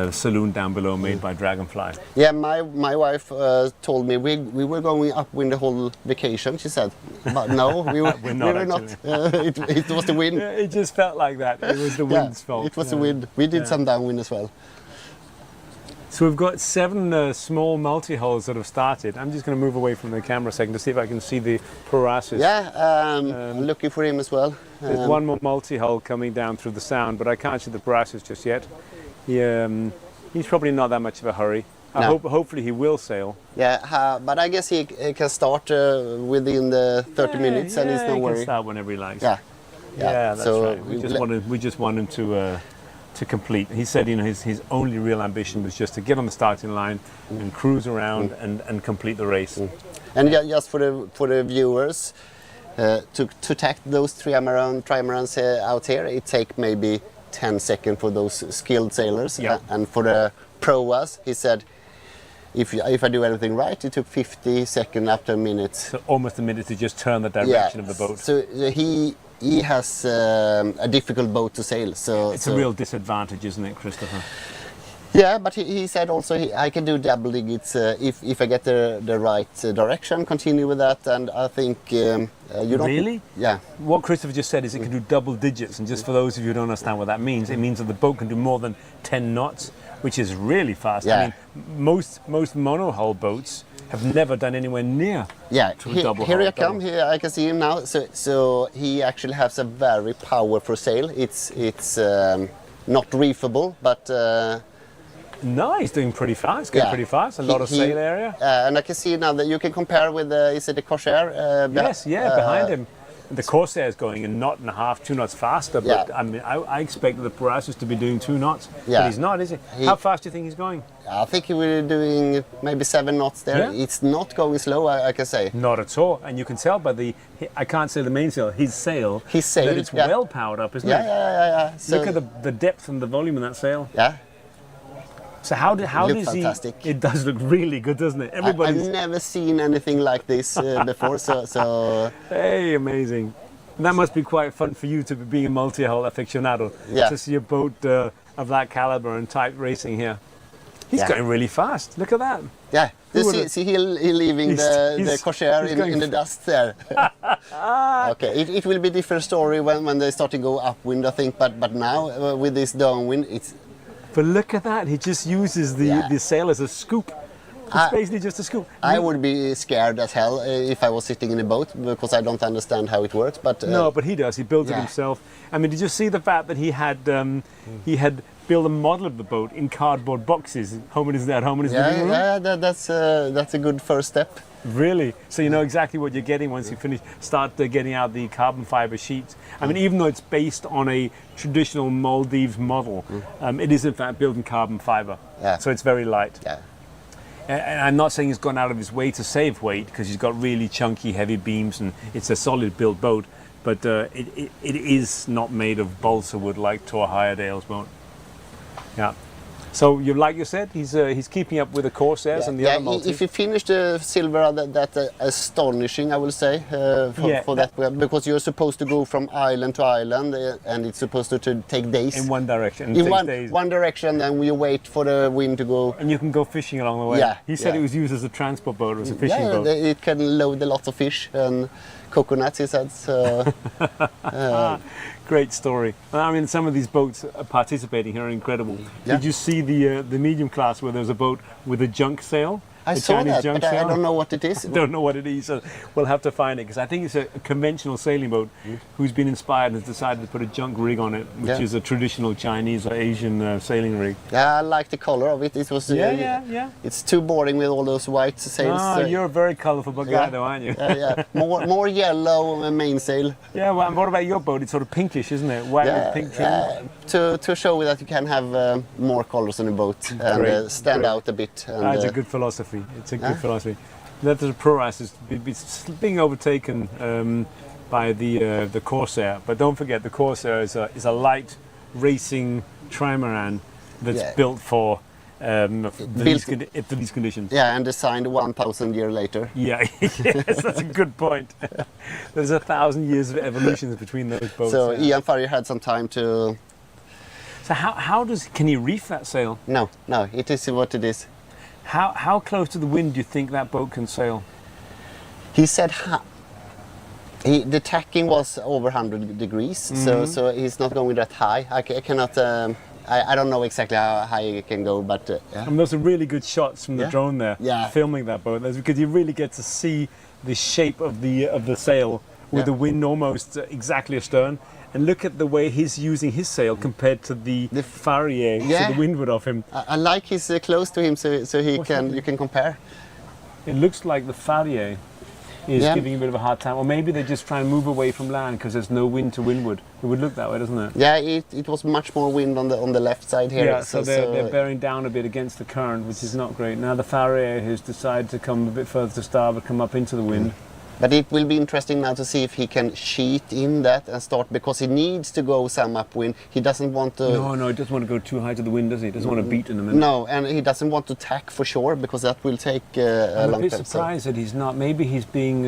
saloon down below made by Dragonfly. Yeah, my wife told me we were going upwind the whole vacation, she said. But no, we were not. It was the wind. It just felt like that. It was the wind's fault. It was the wind. We did some downwind as well. So we've got 7 small multi-hulls that have started. I'm just going to move away from the camera a second to see if I can see the Proasis. Yeah, I'm looking for him as well. There's one more multi-hull coming down through the Sound, but I can't see the Proasis just yet. He's probably not that much of a hurry. Hopefully he will sail. Yeah, but I guess he can start within the 30 minutes, and it's no worry. He can start whenever he likes. Yeah, that's right. We just want him to complete. He said, his only real ambition was just to get on the starting line and cruise around and complete the race. And just for the viewers, to tack those trimarans out here, it takes maybe 10 seconds for those skilled sailors, and for the Proas, he said, if I do everything right, it took 50 seconds up to a minute. So almost a minute to just turn the direction of the boat. So he has a difficult boat to sail. So it's a real disadvantage, isn't it, Christopher? Yeah, but he said also I can do double digits if I get the right direction, continue with that, and I think you don't... Really? Yeah. What Christopher just said is it can do double digits, and just for those of you who don't understand what that means, it means that the boat can do more than 10 knots, which is really fast. Yeah. I mean, most monohull boats have never done anywhere near to a double here hull. I come. Here I can see him now. So he actually has a very powerful sail. It's not reefable, but no, he's doing pretty fast. Going pretty fast. A lot of sail area. And I can see now that you can compare with is it the Corsair? Yes, behind him. The Corsair is going a knot and a half, 2 knots faster, but I mean, I expected the Proasis to be doing 2 knots, but he's not, is he? How fast do you think he's going? I think he will be doing maybe 7 knots there. Yeah. It's not going slow, I can say. Not at all, and you can tell by I can't say the mainsail, his sail, that it's well powered up, isn't it? Yeah. So look at the depth and the volume in that sail. Yeah. So how does fantastic. It does look really good, doesn't it? I've never seen anything like this before. So hey, amazing! That must be quite fun for you to be being a multi-hull aficionado. To see a boat of that caliber and type racing here. He's going really fast. Look at that. Yeah, Who see he leaving the Corsair in the dust there. Okay, it will be a different story when they start to go upwind, I think. But now with this downwind, it's. But look at that. He just uses the sail as a scoop. It's basically just a scoop. I would be scared as hell if I was sitting in a boat because I don't understand how it works. But no, but he does. He builds it himself. I mean, did you see the fact that he had built a model of the boat in cardboard boxes, home in his living room? Yeah, that's a good first step. Really? So you know exactly what you're getting once you start getting out the carbon fiber sheets. I mean, even though it's based on a traditional Maldives model, it is in fact built in carbon fiber. Yeah. So it's very light. Yeah. And I'm not saying he's gone out of his way to save weight because he's got really chunky, heavy beams and it's a solid built boat. But it is not made of balsa wood like Thor Heyerdahl's boat. Yeah. So like you said, he's keeping up with the Corsairs and the other Maltese. If you finish the Silverrudder, that's astonishing, I will say, for that, because you're supposed to go from island to island, and it's supposed to take days. In one direction. In one direction, and you wait for the wind to go. And you can go fishing along the way. Yeah. He said it was used as a transport boat, it was a fishing boat. It can load a lot of fish and coconuts, he said. So. Great story. I mean, some of these boats participating here are incredible. Yeah. Did you see the medium class where there's a boat with a junk sail? I saw that, but I don't know what it is. I don't know what it is, so we'll have to find it because I think it's a conventional sailing boat who's been inspired and has decided to put a junk rig on it, which is a traditional Chinese or Asian sailing rig. Yeah, I like the color of it. It was It's too boring with all those white sails. You're a very colourful guy, though, aren't you? Yeah. More yellow mainsail. Yeah. Well, and what about your boat? It's sort of pinkish, isn't it? White with pink trim. To show that you can have more colors on the boat and stand out a bit. And, that's a good philosophy. It's a good philosophy. That the Proa is being overtaken by the Corsair, but don't forget the Corsair is a light racing trimaran that's built for these conditions. Yeah, and designed 1,000 years later. Yeah, yes, that's a good point. There's 1,000 years of evolution between those boats. So Ian Farrier had some time to. So can he reef that sail? No, it is what it is. How close to the wind do you think that boat can sail? He said the tacking was over 100 degrees, so he's not going that high. I cannot. I don't know exactly how high it can go, but And those are really good shots from the drone there, filming that boat. That's because you really get to see the shape of the sail with the wind almost exactly astern. And look at the way he's using his sail compared to the Farrier, to the windward of him. I like he's close to him, so you can compare. It looks like the Farrier is giving a bit of a hard time, or maybe they're just trying to move away from land because there's no wind to windward. It would look that way, doesn't it? Yeah, it was much more wind on the left side here. Yeah, so they're bearing down a bit against the current, which is not great. Now the Farrier has decided to come a bit further to starboard, come up into the wind. But it will be interesting now to see if he can sheet in that and start, because he needs to go some upwind. He doesn't want to. No, he doesn't want to go too high to the wind, does he? He doesn't want to beat in a minute. No, and he doesn't want to tack for sure, because that will take a long time. I'm a bit surprised that he's not. Maybe he's being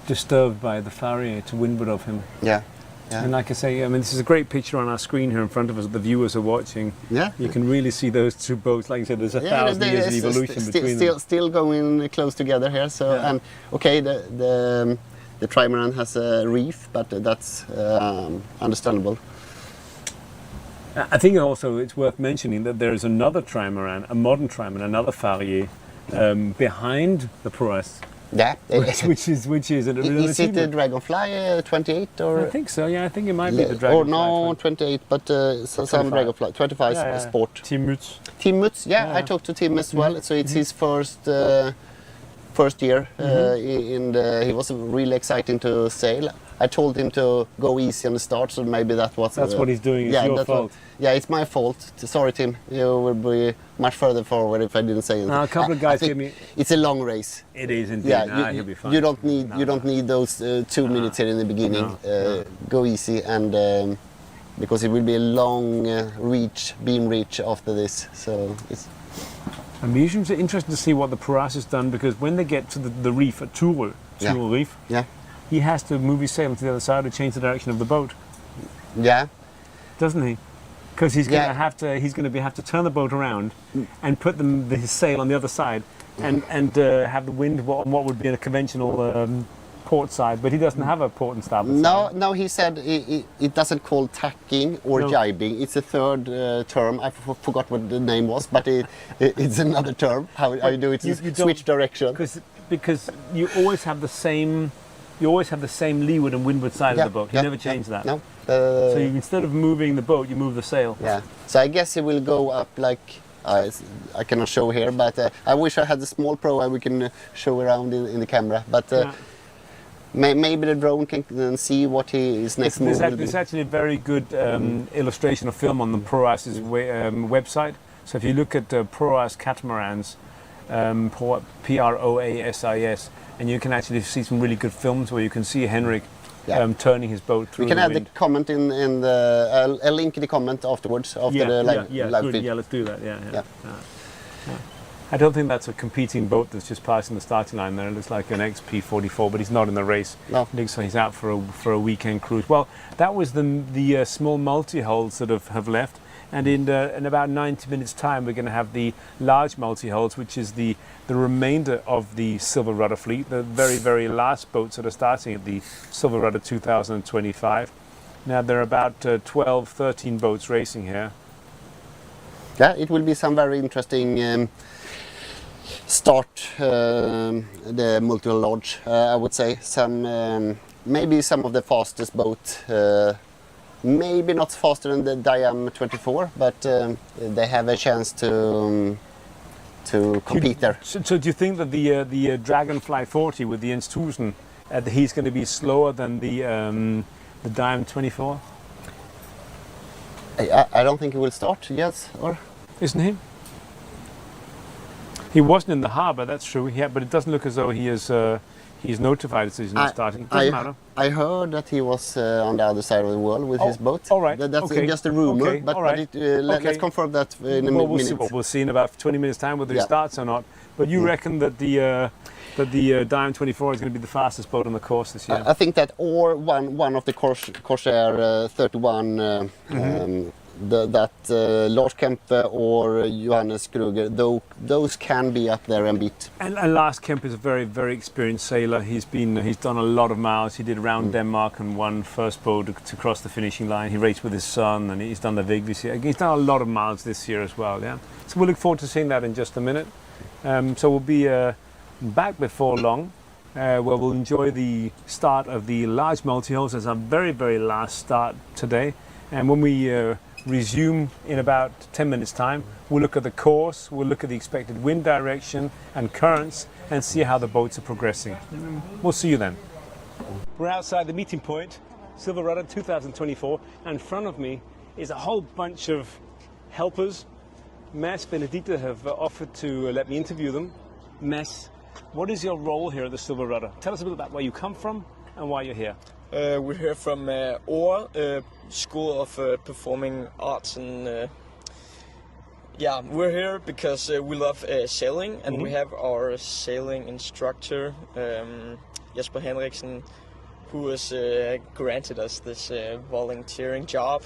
disturbed by the Farrier to windward of him. Yeah. And like I say, I mean, this is a great picture on our screen here in front of us that the viewers are watching. Yeah. You can really see those two boats. Like I said, there's 1,000 years of evolution between them. Still going close together here. So and okay, the trimaran has a reef, but that's understandable. I think also it's worth mentioning that there is another trimaran, a modern trimaran, another Farrier, behind the Proa. Yeah, which is an is it the Dragonfly 28 or? I think so. Yeah, I think it might be the Dragonfly. Or no, 28, but some Dragonfly 25 Sport. Tim Mutz. Tim Mutz, I talked to Tim as well. So it's his first year. He was really exciting to sail. I told him to go easy on the start, so maybe that's what he's doing. It's your fault. It's my fault. Sorry, Tim. You would be much further forward if I didn't say anything. A couple of guys gave me. It's a long race. It is indeed. He'll be fine. You don't need those 2 minutes here in the beginning. Go easy, and because it will be a long beam reach after this. So it's. And the usually interesting to see what the Proa has done, because when they get to the reef at Turul Reef, he has to move his sail to the other side to change the direction of the boat. Yeah. Doesn't he? because he's going to have to have to turn the boat around and put his sail on the other side and have the wind on what would be a conventional port side, but he doesn't have a port and starboard side. No, he said it doesn't call tacking or jibing. It's a third term. I forgot what the name was, but it's another term. How you do it? You switch direction. Because you always have the same leeward and windward side of the boat. You never change that. No. So instead of moving the boat, you move the sail. Yeah. So I guess it will go up like I cannot show here, but I wish I had the small Proa we can show around in the camera. But maybe the drone can see what his next move will be. There's actually a very good illustration of film on the Proas's website. So if you look at Proas catamarans, Proasis, and you can actually see some really good films where you can see Henrik turning his boat through. We can the add wind. the comment in the a link in the comment afterwards after the live feed. Yeah, let's do that. Yeah. I don't think that's a competing boat that's just passing the starting line there. It looks like an XP44, but he's not in the race. No. It looks like he's out for a weekend cruise. Well, that was the small multi-hulls that have left. And in about 90 minutes' time, we're going to have the large multi-hulls, which is the remainder of the Silverrudder fleet, the very, very last boats that are starting at the Silverrudder 2025. Now, there are about 12, 13 boats racing here. Yeah, it will be some very interesting start, the Multihull Large, I would say. Maybe some of the fastest boats. Maybe not faster than the Diam 24, but they have a chance to compete there. So do you think that the Dragonfly 40 with the Jens Tusen, he's going to be slower than the Diam 24? I don't think he will start, yes, or? Isn't he? He wasn't in the harbour, that's true, but it doesn't look as though he's notified that he's not starting. Doesn't matter. I heard that he was on the other side of the world with his boat. All right. That's just a rumor, okay. but, right. Let's confirm that in a minute. We'll see in about 20 minutes' time whether he starts or not. But you reckon that the Diam 24 is going to be the fastest boat on the course this year? I think that, or one of the Corsair 31, that Lars Kempe or Johannes Kruger, those can be up there and beat. And Lars Kempe is a very, very experienced sailor. He's done a lot of miles. He did around Denmark and won first boat to cross the finishing line. He raced with his son, and he's done the Vig this year. He's done a lot of miles this year as well. Yeah. So we'll look forward to seeing that in just a minute. So we'll be back before long, where we'll enjoy the start of the large multi-hulls as our very, very last start today. And when we resume in about 10 minutes' time, we'll look at the course, we'll look at the expected wind direction and currents, and see how the boats are progressing. We'll see you then. We're outside the meeting point, Silverrudder 2024, and in front of me is a whole bunch of helpers. Mads, Benedikte have offered to let me interview them. Mads, what is your role here at the Silverrudder? Tell us a bit about where you come from and why you're here. We're here from Proa, School of Performing Arts, and we're here because we love sailing, and we have our sailing instructor, Jesper Henriksen, who has granted us this volunteering job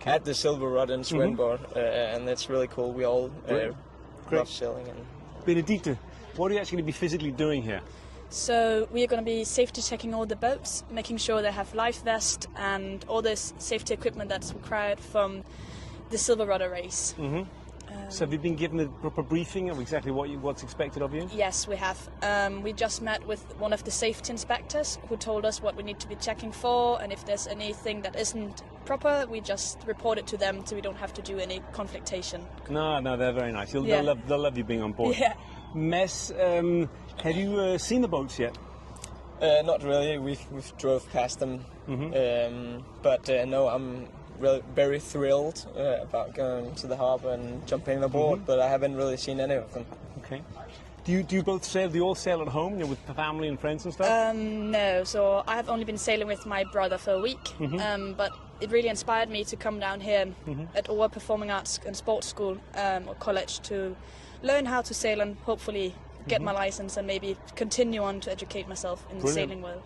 at the Silverrudder in Svendborg, and it's really cool. We all love sailing. And Benedikte, what are you actually going to be physically doing here? So we are going to be safety checking all the boats, making sure they have life vest and all this safety equipment that's required from the Silverrudder race. So have you been given a proper briefing of exactly what's expected of you? Yes, we have. We just met with one of the safety inspectors who told us what we need to be checking for, and if there's anything that isn't proper, we just report it to them so we don't have to do any conflictation. No, they're very nice. They'll love you being on board. Yeah. Mess, have you seen the boats yet? Not really. We've drove past them, but no, I'm really very thrilled about going to the harbour and jumping aboard. But I haven't really seen any of them. Okay. Do you both sail? Do you all sail at home, with the family and friends and stuff? No. So I have only been sailing with my brother for a week. But it really inspired me to come down here at Proa Performing Arts and Sports School or college to learn how to sail and hopefully get my license and maybe continue on to educate myself in the sailing world.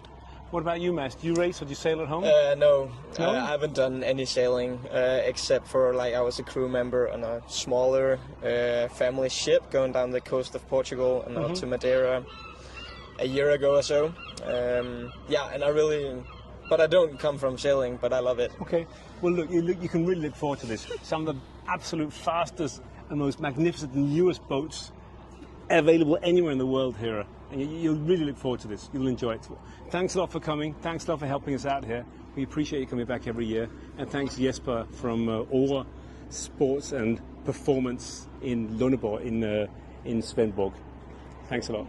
What about you, Mads? Do you race or do you sail at home? No, I haven't done any sailing except for I was a crew member on a smaller family ship going down the coast of Portugal and out to Madeira a year ago or so. But I don't come from sailing, but I love it. Okay. Well, look, you can really look forward to this. Some of the absolute fastest and most magnificent and newest boats available anywhere in the world here. And you'll really look forward to this. You'll enjoy it. Thanks a lot for coming. Thanks a lot for helping us out here. We appreciate you coming back every year. And thanks Jesper from Proa Sports and Performance in Lundeborg in Svendborg. Thanks a lot.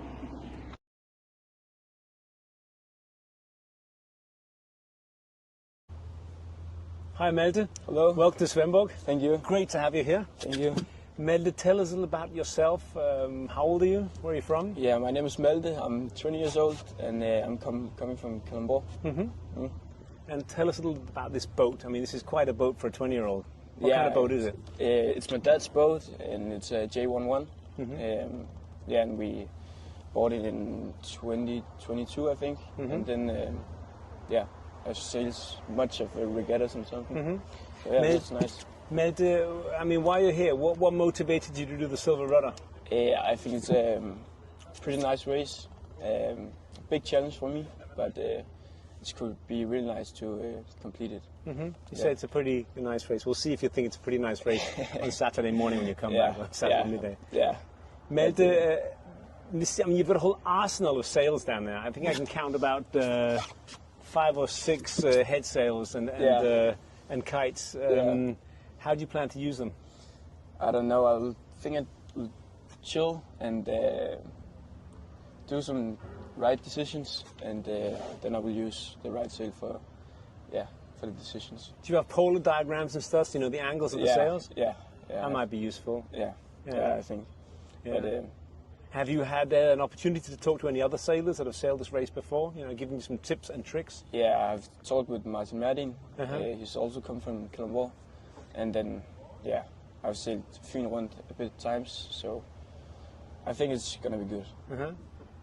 Hi Malte. Hello. Welcome to Svendborg. Thank you. Great to have you here. Thank you. Malte, tell us a little about yourself. How old are you? Where are you from? Yeah, my name is Malte. I'm 20 years old and I'm coming from Kalundborg. And tell us a little about this boat. I mean, this is quite a boat for a 2022. What kind of boat is it? It's my dad's boat and it's a J11. And we bought it in 2022, I think. And then, I sails much of regattas and something. So, that's nice. Malte, I mean, why are you here? What motivated you to do the Silverrudder? I think it's a pretty nice race. Big challenge for me, but it could be really nice to complete it. You say it's a pretty nice race. We'll see if you think it's a pretty nice race on Saturday morning when you come back, on Saturday midday. Yeah. Malte, you've got a whole arsenal of sails down there. I think I can count about 5 or 6 head sails and kites. How do you plan to use them? I don't know. I'll chill and do some right decisions, and then I will use the right sail for the decisions. Do you have polar diagrams and stuff? Do you know the angles of the sails? Yeah. That might be useful. Yeah, I think. Yeah. But, have you had an opportunity to talk to any other sailors that have sailed this race before? You know, giving you some tips and tricks? Yeah, I've talked with Martin. He's also come from Kalundborg. And then, I've sailed Fyn a bit times, so I think it's going to be good.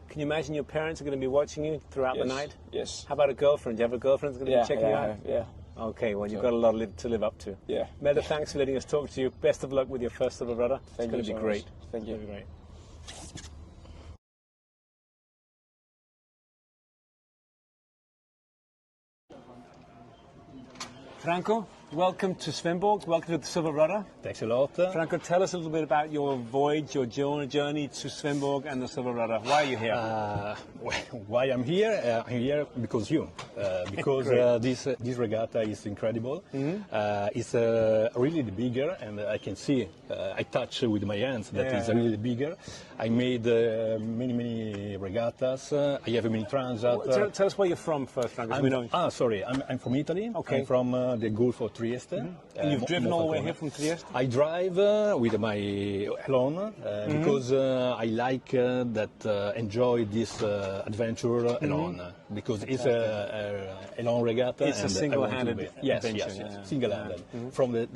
Can you imagine your parents are going to be watching you throughout the night? Yes. How about a girlfriend? Do you have a girlfriend that's going to be checking you out? Yeah. Okay, well, you've got a lot to live up to. Yeah. Malte, thanks for letting us talk to you. Best of luck with your first Silverrudder. It's going to be great. Thank you. It's going to be great. Franco, welcome to Svendborg. Welcome to the Silverrudder. Thanks a lot. Franco, tell us a little bit about your voyage, your journey to Svendborg and the Silverrudder. Why are you here? Why I'm here? I'm here because you. Because this regatta is incredible. It's really bigger, and I can see, I touch with my hands that it's really bigger. I made many regattas. I have a mini transat. Tell us where you're from first, Franco. Sorry, I'm from Italy. Okay. I'm from the Gulf of Trieste. And you've driven all the way here from Trieste? I drive with my alone because I like that enjoy this adventure alone because it's a long regatta. It's a single-handed adventure. Yes, single-handed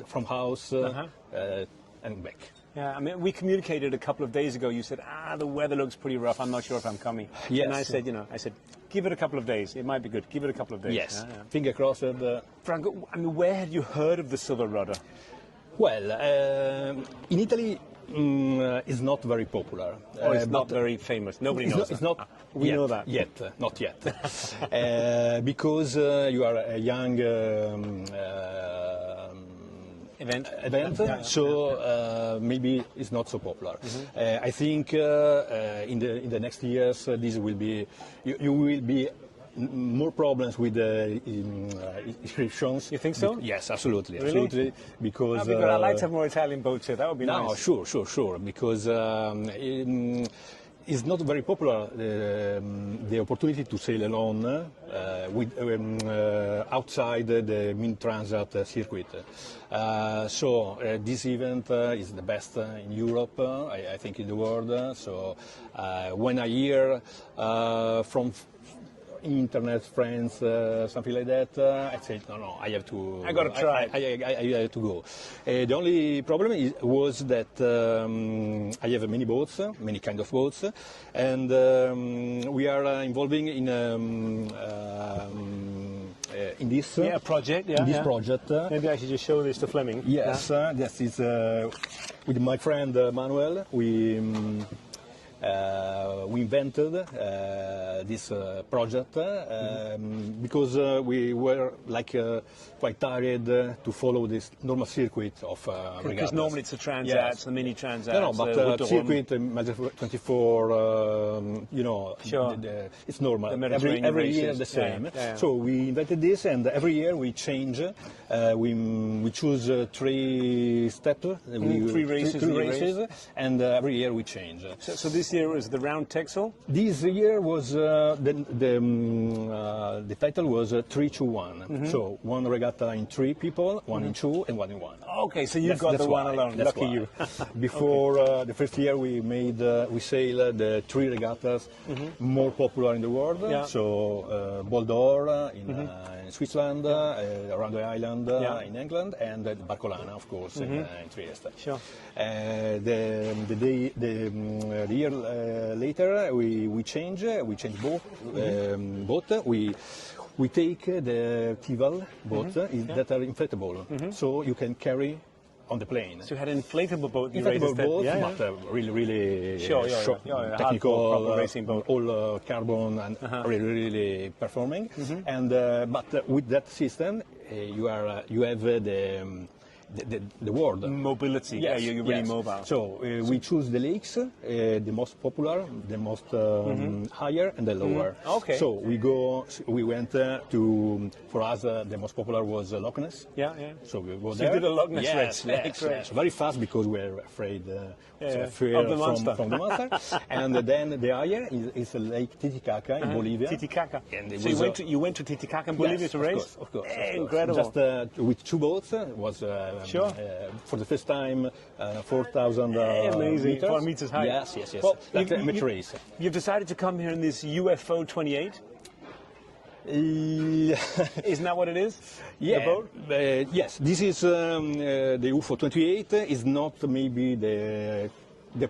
from house and back. Yeah, I mean, we communicated a couple of days ago. You said, the weather looks pretty rough. I'm not sure if I'm coming. Yes. And I said, give it a couple of days. It might be good. Give it a couple of days. Yes. Finger crossed. Franco, I mean, where had you heard of the Silverrudder? Well, in Italy, it's not very popular. It's not very famous. Nobody knows. It's not. We know that. Not yet. Because you are a young event. So maybe it's not so popular. I think in the next years this will be. You will be more problems with the inscriptions. You think so? Yes, absolutely. Really? Absolutely. Because I'd like to have more Italian boats here. That would be nice. No, sure. Because it's not very popular the opportunity to sail alone with outside the mini transat circuit. So this event is the best in Europe, I think, in the world. So when I hear from internet friends, something like that, I said, no, I have to. I got to try. I have to go. The only problem was that I have many boats, many kind of boats, and we are involving in this project. in this project. Maybe I should just show this to Fleming. Yes, this is with my friend Manuel. We invented this project because we were like quite tired to follow this normal circuit of regattas. Because normally it's the transats, the mini transats. No, but circuit Major 24, you know, sure. It's normal. The Mediterranean every races. year the same. Yeah. So we invented this, and every year we change. We choose 3 steps. 3 races. Three races, and every year we change. So this year was the round Texel? This year was the title was 3-2-1. So 1 regatta in 3 people, 1 in 2, and 1 in 1. Okay, so you got the one alone. That's Lucky why. you. Before the first year, we sailed the 3 regattas more popular in the world. Yeah. So Bol d'Or in Switzerland, around the island in England, and Barcolana, of course, in Trieste. Sure. The year later, we change boat. We take the Tival boat that are inflatable, so you can carry on the plane. So you had an inflatable boat. Inflatable boat, but really short, technical, proper racing boat. all carbon and really performing. And but with that system, you have the world mobility. Yes, you're really mobile. So we choose the lakes, the most popular, the most higher, and the lower. Okay. So we went to, for us, the most popular was Loch Ness. Yeah. So we go So there. you did a Loch Ness race. Yes. Very fast because we were afraid of the monster. From the monster. And then the higher is Lake Titicaca in Bolivia. Titicaca. And it so was, you went to Titicaca in Bolivia to race? Of course. Incredible. Just with 2 boats was for the first time 4,000 amazing. meters. 4 meters high. Yes. Well, That's a amateur race. You've decided to come here in this UFO 28. Isn't that what it is? Yeah. The boat? Yes. This is the UFO 28. Is not maybe the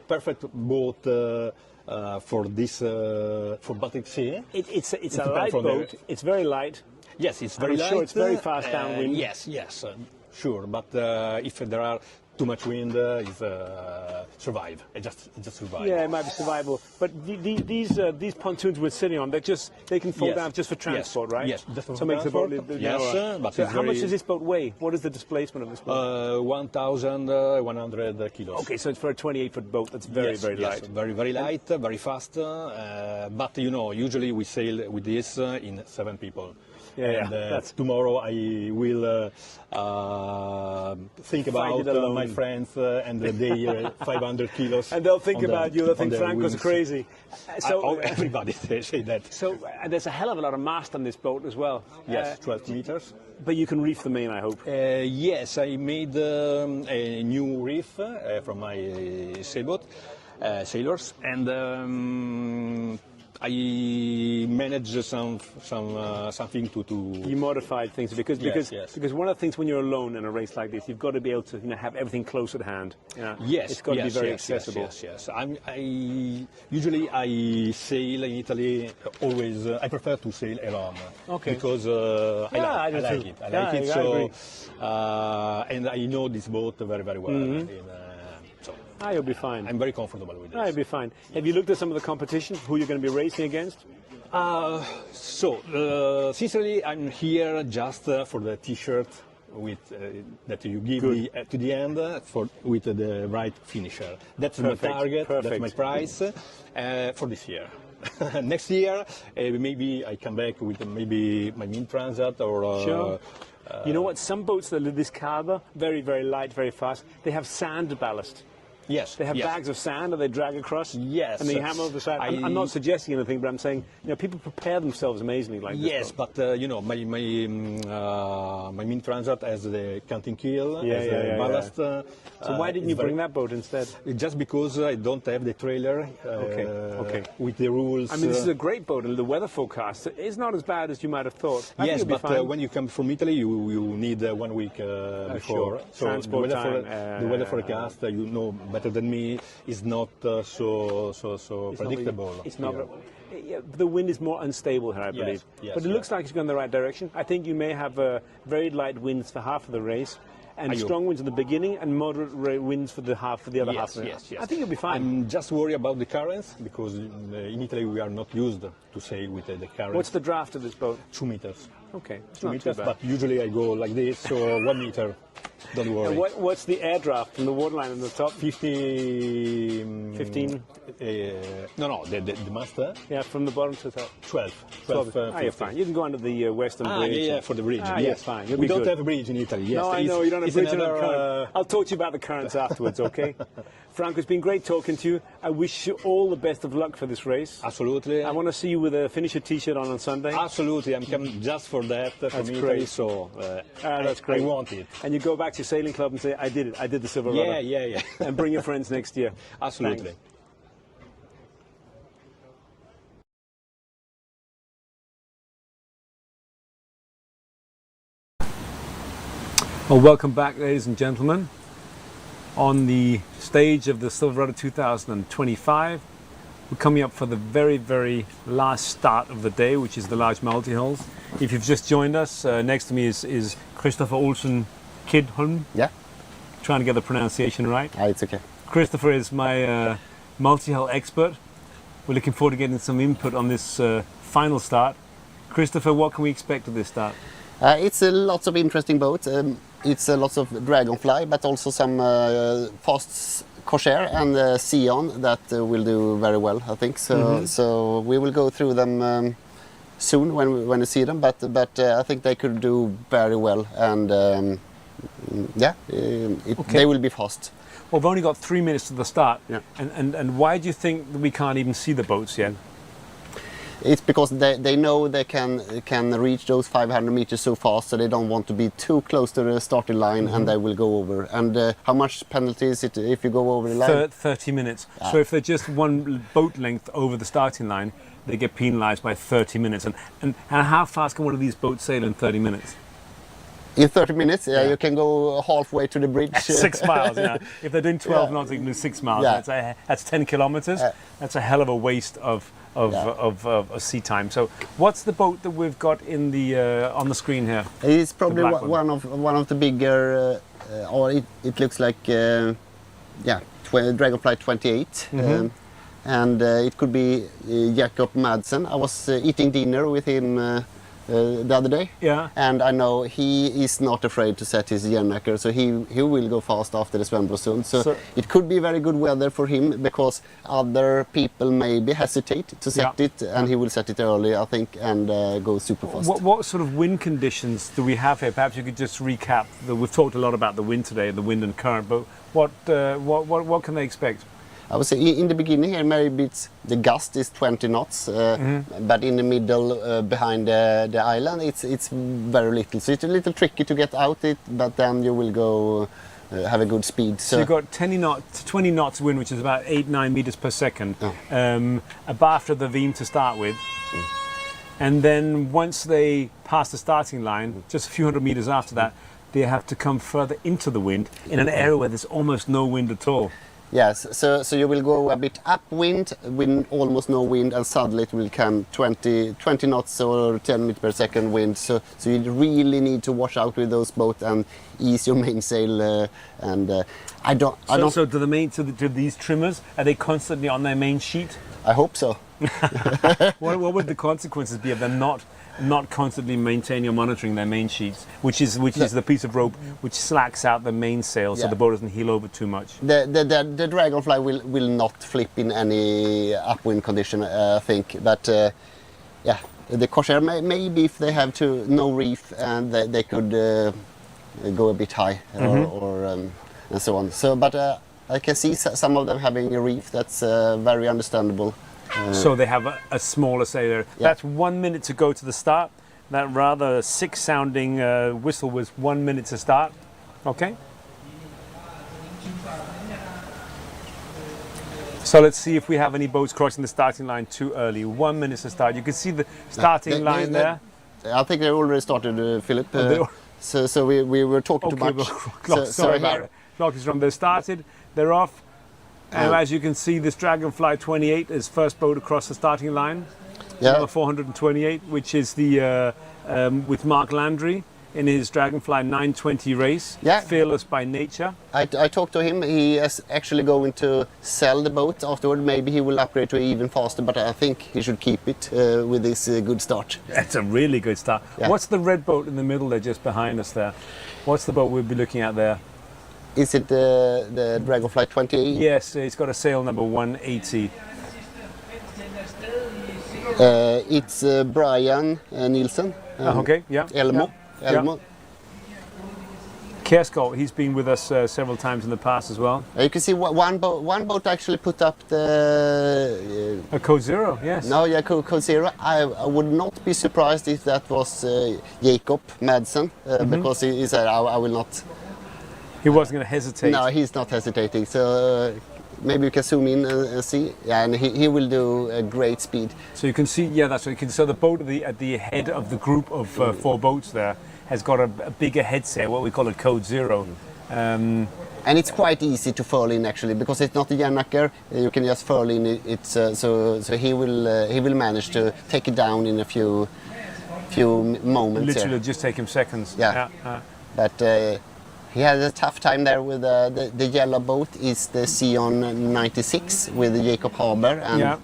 perfect boat for this for Baltic Sea. It's a light boat. It's very light. Yes, it's very light. Sure, it's very fast downwind. Yes, sure. But if there are too much wind, it's survive. It just survive. Yeah, it might be survival. But these pontoons we're sitting on, they can fall down just for transport, right? Yes, just for so makes the boat a little narrower. but so how much does this boat weigh? What is the displacement of this boat? 1,100 kilos. Okay, so it's for a 28-foot boat. That's very light. Very light, very fast. But usually we sail with this in 7 people. And tomorrow I will think about my friends and their 500 kilos. And they'll think about you. They'll think Franco's crazy. So everybody say that. So there's a hell of a lot of mast on this boat as well. Yes, 12 meters. But you can reef the main, I hope. Yes, I made a new reef from my sailboat, sailors, and I managed something to. You modified things because one of the things when you're alone in a race like this, you've got to be able to have everything close at hand. Yes, it's got to be very accessible. Yes. Usually I sail in Italy. Always I prefer to sail alone. Okay. Because I like it. I like it. So and I know this boat very well. You'll be fine. I'm very comfortable with this. You'll be fine. Have you looked at some of the competition? Who you're going to be racing against? Sincerely, I'm here just for the T-shirt with that you give me to the end with the right finisher. That's my target. That's my price for this year. Next year, maybe I come back with maybe my Min Transat or. Sure. You know what? Some boats that live this carver, very light, very fast. They have sand ballast. Yes. They have bags of sand that they drag across. Yes. And they hammer over the side. I'm not suggesting anything, but I'm saying, people prepare themselves amazingly like this. Yes, but my Min Transat has the canting keel, has the ballast. So why didn't you bring that boat instead? Just because I don't have the trailer. Okay. With the rules. I mean, this is a great boat, and the weather forecast is not as bad as you might have thought. Yes, but when you come from Italy, you need 1 week before. Sure. So transport the weather forecast, better than me, is not so predictable. It's not. Yeah, the wind is more unstable here, I believe. Yes, but it looks like it's going in the right direction. I think you may have very light winds for half of the race, and strong winds in the beginning, and moderate winds for the other half. Yes. I think you'll be fine. I'm just worried about the currents because in Italy we are not used to sail with the currents. What's the draft of this boat? 2 meters. Okay, it's 2 not meters, too bad. but usually I go like this, so 1 meter. Don't worry. And what's the air draft from the waterline on the top? 15. 15? No, the master. Yeah, from the bottom to the top. 12. You're fine. You can go under the western bridge. Yeah, for the bridge. Yes, yes, fine. We don't have a bridge in Italy. Yes, No, I know you don't have a bridge. Another, I'll talk to you about the currents afterwards, okay? Franco, it's been great talking to you. I wish you all the best of luck for this race. Absolutely. I want to see you with a finisher T-shirt on Sunday. Absolutely, I'm coming just for that. That's from great. Italy, so that's great. I want it. And you go back to your sailing club and say, I did it. I did the Silverrudder. Yeah. And bring your friends next year. Absolutely. Thanks. Well, welcome back, ladies and gentlemen. On the stage of the Silverrudder 2025, we're coming up for the very, very last start of the day, which is the large multi-hulls. If you've just joined us, next to me is Christopher Olsen Kidholm. Yeah. Trying to get the pronunciation right. It's okay. Christopher is my multi-hull expert. We're looking forward to getting some input on this final start. Christopher, what can we expect of this start? It's lots of interesting boats. It's lots of Dragonfly, but also some fast Corsair and Sion that will do very well, I think. So we will go through them soon when we see them. But I think they could do very well, and they will be fast. Well, we've only got 3 minutes to the start. Yeah. And why do you think that we can't even see the boats yet? It's because they know they can reach those 500 meters so fast, so they don't want to be too close to the starting line, and they will go over. And how much penalty is it if you go over the line? 30 minutes. So if they're just one boat length over the starting line, they get penalised by 30 minutes. And how fast can one of these boats sail in 30 minutes? In 30 minutes, you can go halfway to the bridge. 6 miles, yeah. If they're doing 12 knots, they can do 6 miles. Yeah. That's 10 kilometres. That's a hell of a waste of sea time. So, what's the boat that we've got in the on the screen here? It's probably one of the bigger, or it looks like Dragonfly 28, and it could be Jakob Madsen. I was eating dinner with him the other day, and I know he is not afraid to set his Jennaker, so he will go fast after the Svenbrosund. So it could be very good weather for him, because other people maybe hesitate to set it, and he will set it early, I think, and go super fast. What sort of wind conditions do we have here? Perhaps you could just recap. We've talked a lot about the wind today, the wind and current, but what can they expect? I would say in the beginning here, maybe the gust is 20 knots, but in the middle behind the island, it's very little. So it's a little tricky to get out it, but then you will go have a good speed. So you've got 20 knots wind, which is about 8-9 meters per second, abaft of the beam to start with. And then once they pass the starting line, just a few hundred meters after that, they have to come further into the wind in an area where there's almost no wind at all. Yes, so you will go a bit upwind with almost no wind, and suddenly it will come 20 knots or 10 meters per second wind. So you really need to watch out with those boats and ease your mainsail. So do these trimmers, are they constantly on their main sheet? I hope so. What would the consequences be if they're not constantly maintaining or monitoring their main sheets, which is the piece of rope which slacks out the mainsail so the boat doesn't heel over too much? The Dragonfly will not flip in any upwind condition, I think. But the Corsair maybe if they have no reef, and they could go a bit high and so on. So, but I can see some of them having a reef. That's very understandable. So they have a smaller sailor. That's 1 minute to go to the start. That rather sick sounding whistle was 1 minute to start. Okay. So let's see if we have any boats crossing the starting line too early. 1 minute to start. You can see the starting line there. I think they already started, Philip. So we were talking too much. Sorry about it. Clock is wrong. They started. They're off. And as you can see, this Dragonfly 28 is first boat across the starting line. Yeah. Number 428, which is the with Mark Landry in his Dragonfly 920 race. Yeah. Fearless by nature. I talked to him. He is actually going to sell the boat afterward. Maybe he will upgrade to even faster, but I think he should keep it with this good start. That's a really good start. Yeah. What's the red boat in the middle there, just behind us there? What's the boat we'll be looking at there? Is it the Dragonfly 28? Yes, it's got a sail number 180. It's Brian Nielsen. Okay, yeah. Elmo. Yeah. Elmo. Kersgaard, he's been with us several times in the past as well. You can see one boat actually put up the... A Code Zero, yes. No, yeah, Code Zero. I would not be surprised if that was Jacob Madsen, because he said, I will not... He wasn't going to hesitate. No, he's not hesitating. So maybe you can zoom in and see. Yeah, and he will do a great speed. So you can see, yeah, that's right. You can see the boat at the head of the group of 4 boats there has got a bigger head sail, what we call a Code Zero. And it's quite easy to furl in actually, because it's not a Janacker. You can just furl in it. So he will manage to take it down in a few moments. Literally just take him seconds. Yeah. But he had a tough time there with the yellow boat is the Sion 96 with Jacob Haber. And, yeah,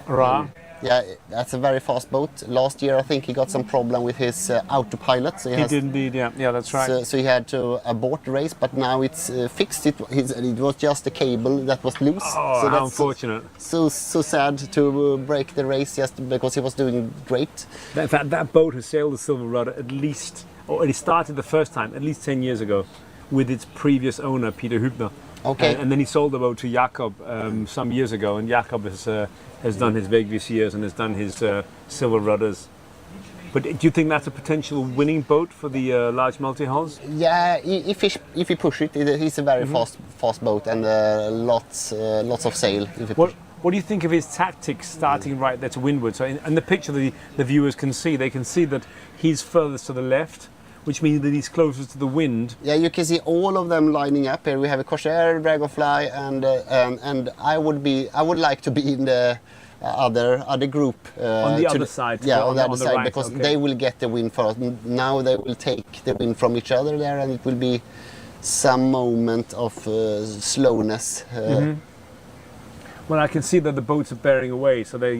Ra. Yeah, that's a very fast boat. Last year I think he got some problem with his autopilot. So he did indeed, yeah, that's right. So he had to abort the race, but now it's fixed. It was just a cable that was loose. Oh, so how unfortunate. So sad to break the race just because he was doing great. In fact, that boat has sailed the Silverrudder at least, or it started the first time, at least 10 years ago, with its previous owner, Peter Hübner. Okay. And then he sold the boat to Jakob some years ago, and Jakob has done his Vegas years and has done his Silverrudders. But do you think that's a potential winning boat for the large multi-hulls? Yeah, if he push it, it's a very fast boat and lots of sail. What do you think of his tactics starting right there to windward? So in the picture the viewers can see, they can see that he's furthest to the left, which means that he's closest to the wind. Yeah, you can see all of them lining up here. We have a Corsair, Dragonfly, and I would like to be in the other group. On the other side. Yeah, on the other side, right, because okay. they will get the wind first. Now they will take the wind from each other there, and it will be some moment of slowness. Well, I can see that the boats are bearing away, so they're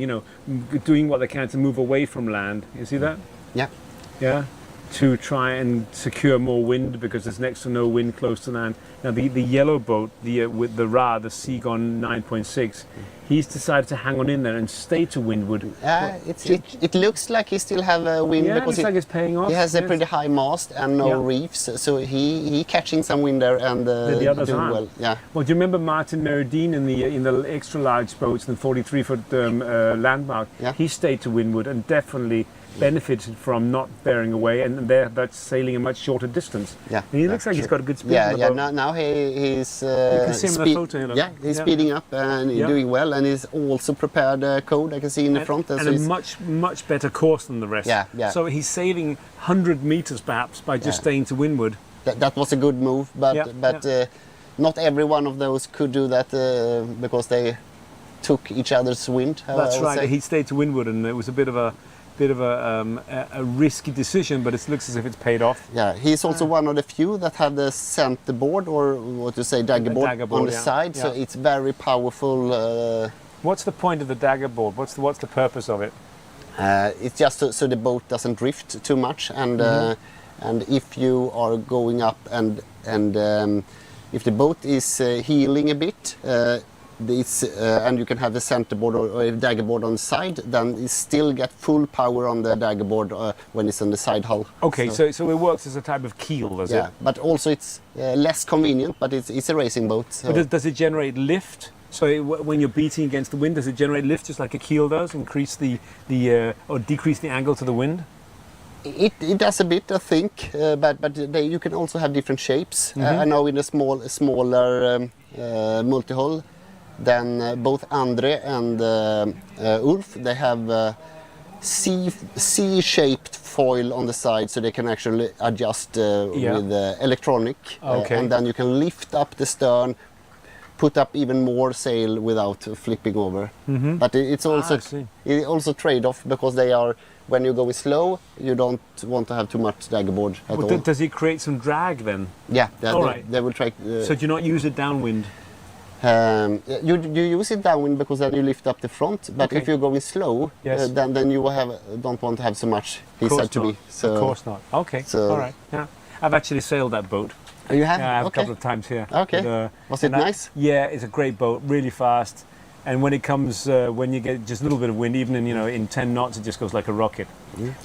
doing what they can to move away from land. You see that? Yeah. Yeah. To try and secure more wind, because there's next to no wind close to land. Now the yellow boat, with the Ra, the Seagon 9.6, he's decided to hang on in there and stay to windward. It looks like he still have a wind, yeah, because it looks like it's paying off. He has a pretty high mast and no reefs, so he catching some wind there and the others doing aren't. well. Yeah. Well, do you remember Martin Meridine in the extra large boats, in the 43-foot landmark? Yeah. He stayed to windward and definitely benefited from not bearing away, and that's sailing a much shorter distance. Yeah, and he looks like he's got a good speed. Yeah, on the yeah. boat. Now he's. You can see him in the photo. Yeah, he's speeding up and he's doing well, and he's also prepared code. I can see in the front. And a much better course than the rest. Yeah, yeah. So he's saving 100 meters perhaps by just staying to windward. That was a good move, but not every one of those could do that because they took each other's wind. That's right. He stayed to windward, and it was a bit of a risky decision, but it looks as if it's paid off. Yeah, he's also one of the few that have the center board, or what you say, dagger board on the side, so it's very powerful. What's the point of the dagger board? What's the purpose of it? It's just so the boat doesn't drift too much, and if you are going up and if the boat is heeling a bit, and you can have the center board or a dagger board on the side, then you still get full power on the dagger board when it's on the side hull. Okay, so it works as a type of keel, does it? Yeah, but also it's less convenient, but it's a racing boat. So. But does it generate lift? So when you're beating against the wind, does it generate lift just like a keel does, increase or decrease the angle to the wind? It does a bit, I think, but you can also have different shapes. I know in a smaller multi-hull, then both Andre and Ulf, they have C-shaped foil on the side, so they can actually adjust with electronic. Okay. And then you can lift up the stern, put up even more sail without flipping over. But it's also trade-off, because they are, when you're going slow, you don't want to have too much daggerboard at all. Does it create some drag then? Yeah, Right. they will try. So do you not use it downwind? You use it downwind because then you lift up the front. But if you're going slow, Yes. then you don't want to have so much. He said to me. So, of course not. Okay. So- All right. Yeah. I've actually sailed that boat. Oh, you have? Yeah, I have Okay. a couple of times here. Okay. Was it nice? Yeah, it's a great boat, really fast. And when it comes, when you get just a little bit of wind, even in 10 knots, it just goes like a rocket.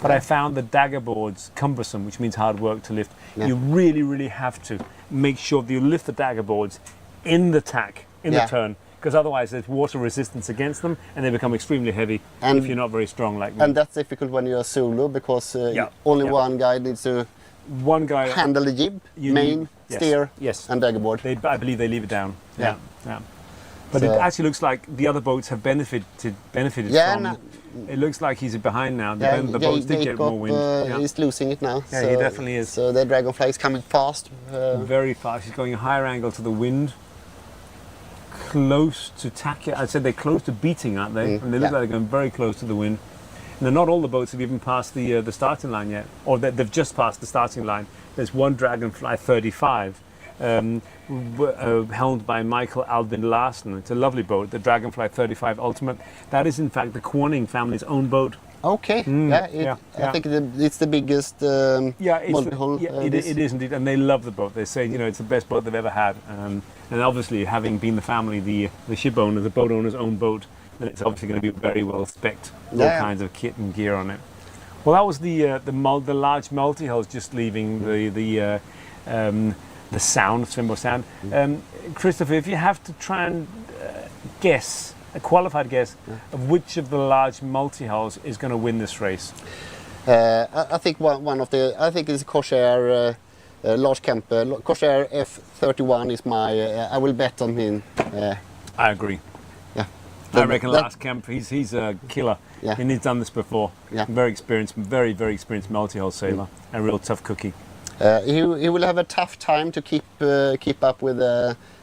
But I found the dagger boards cumbersome, which means hard work to lift. Yeah. You really, really have to make sure that you lift the dagger boards in the tack, in the turn, because otherwise there's water resistance against them, and they become extremely heavy if you're not very strong like me. And that's difficult when you're solo, because only one guy needs to handle the jib, main, steer, and daggerboard. I believe they leave it down. Yeah. But So- it actually looks like the other boats have benefited Yeah, from. It looks like he's behind now. The boats did get more wind. He's losing it now. Yeah, he definitely is. So the Dragonfly is coming fast. Very fast. He's going a higher angle to the wind. Close to tack. I said they're close to beating, aren't they? And they look like they're going very close to the wind. And not all the boats have even passed the starting line yet, or they've just passed the starting line. There's one Dragonfly 35, helmed by Michael Albin Larsen. It's a lovely boat, the Dragonfly 35 Ultimate. That is in fact the Corning family's own boat. Okay. I think it's the biggest multi-hull. It is indeed, and they love the boat. They say it's the best boat they've ever had. And obviously, having been the family, the ship owner, the boat owner's own boat, then it's obviously going to be very well spec'd. All kinds of kit and gear on it. Well, that was the large multi-hulls just leaving the sound, Svendborg Sound. Christopher, if you have to try and guess, a qualified guess, of which of the large multi-hulls is going to win this race? I think I think it's Corsair large camper. Corsair F31 is my. I will bet on him. I agree. Yeah. I reckon Lars Kemp, he's a killer. Yeah. And he's done this before. Yeah. Very experienced, very, very experienced multi-hull sailor. A real tough cookie. He will have a tough time to keep up with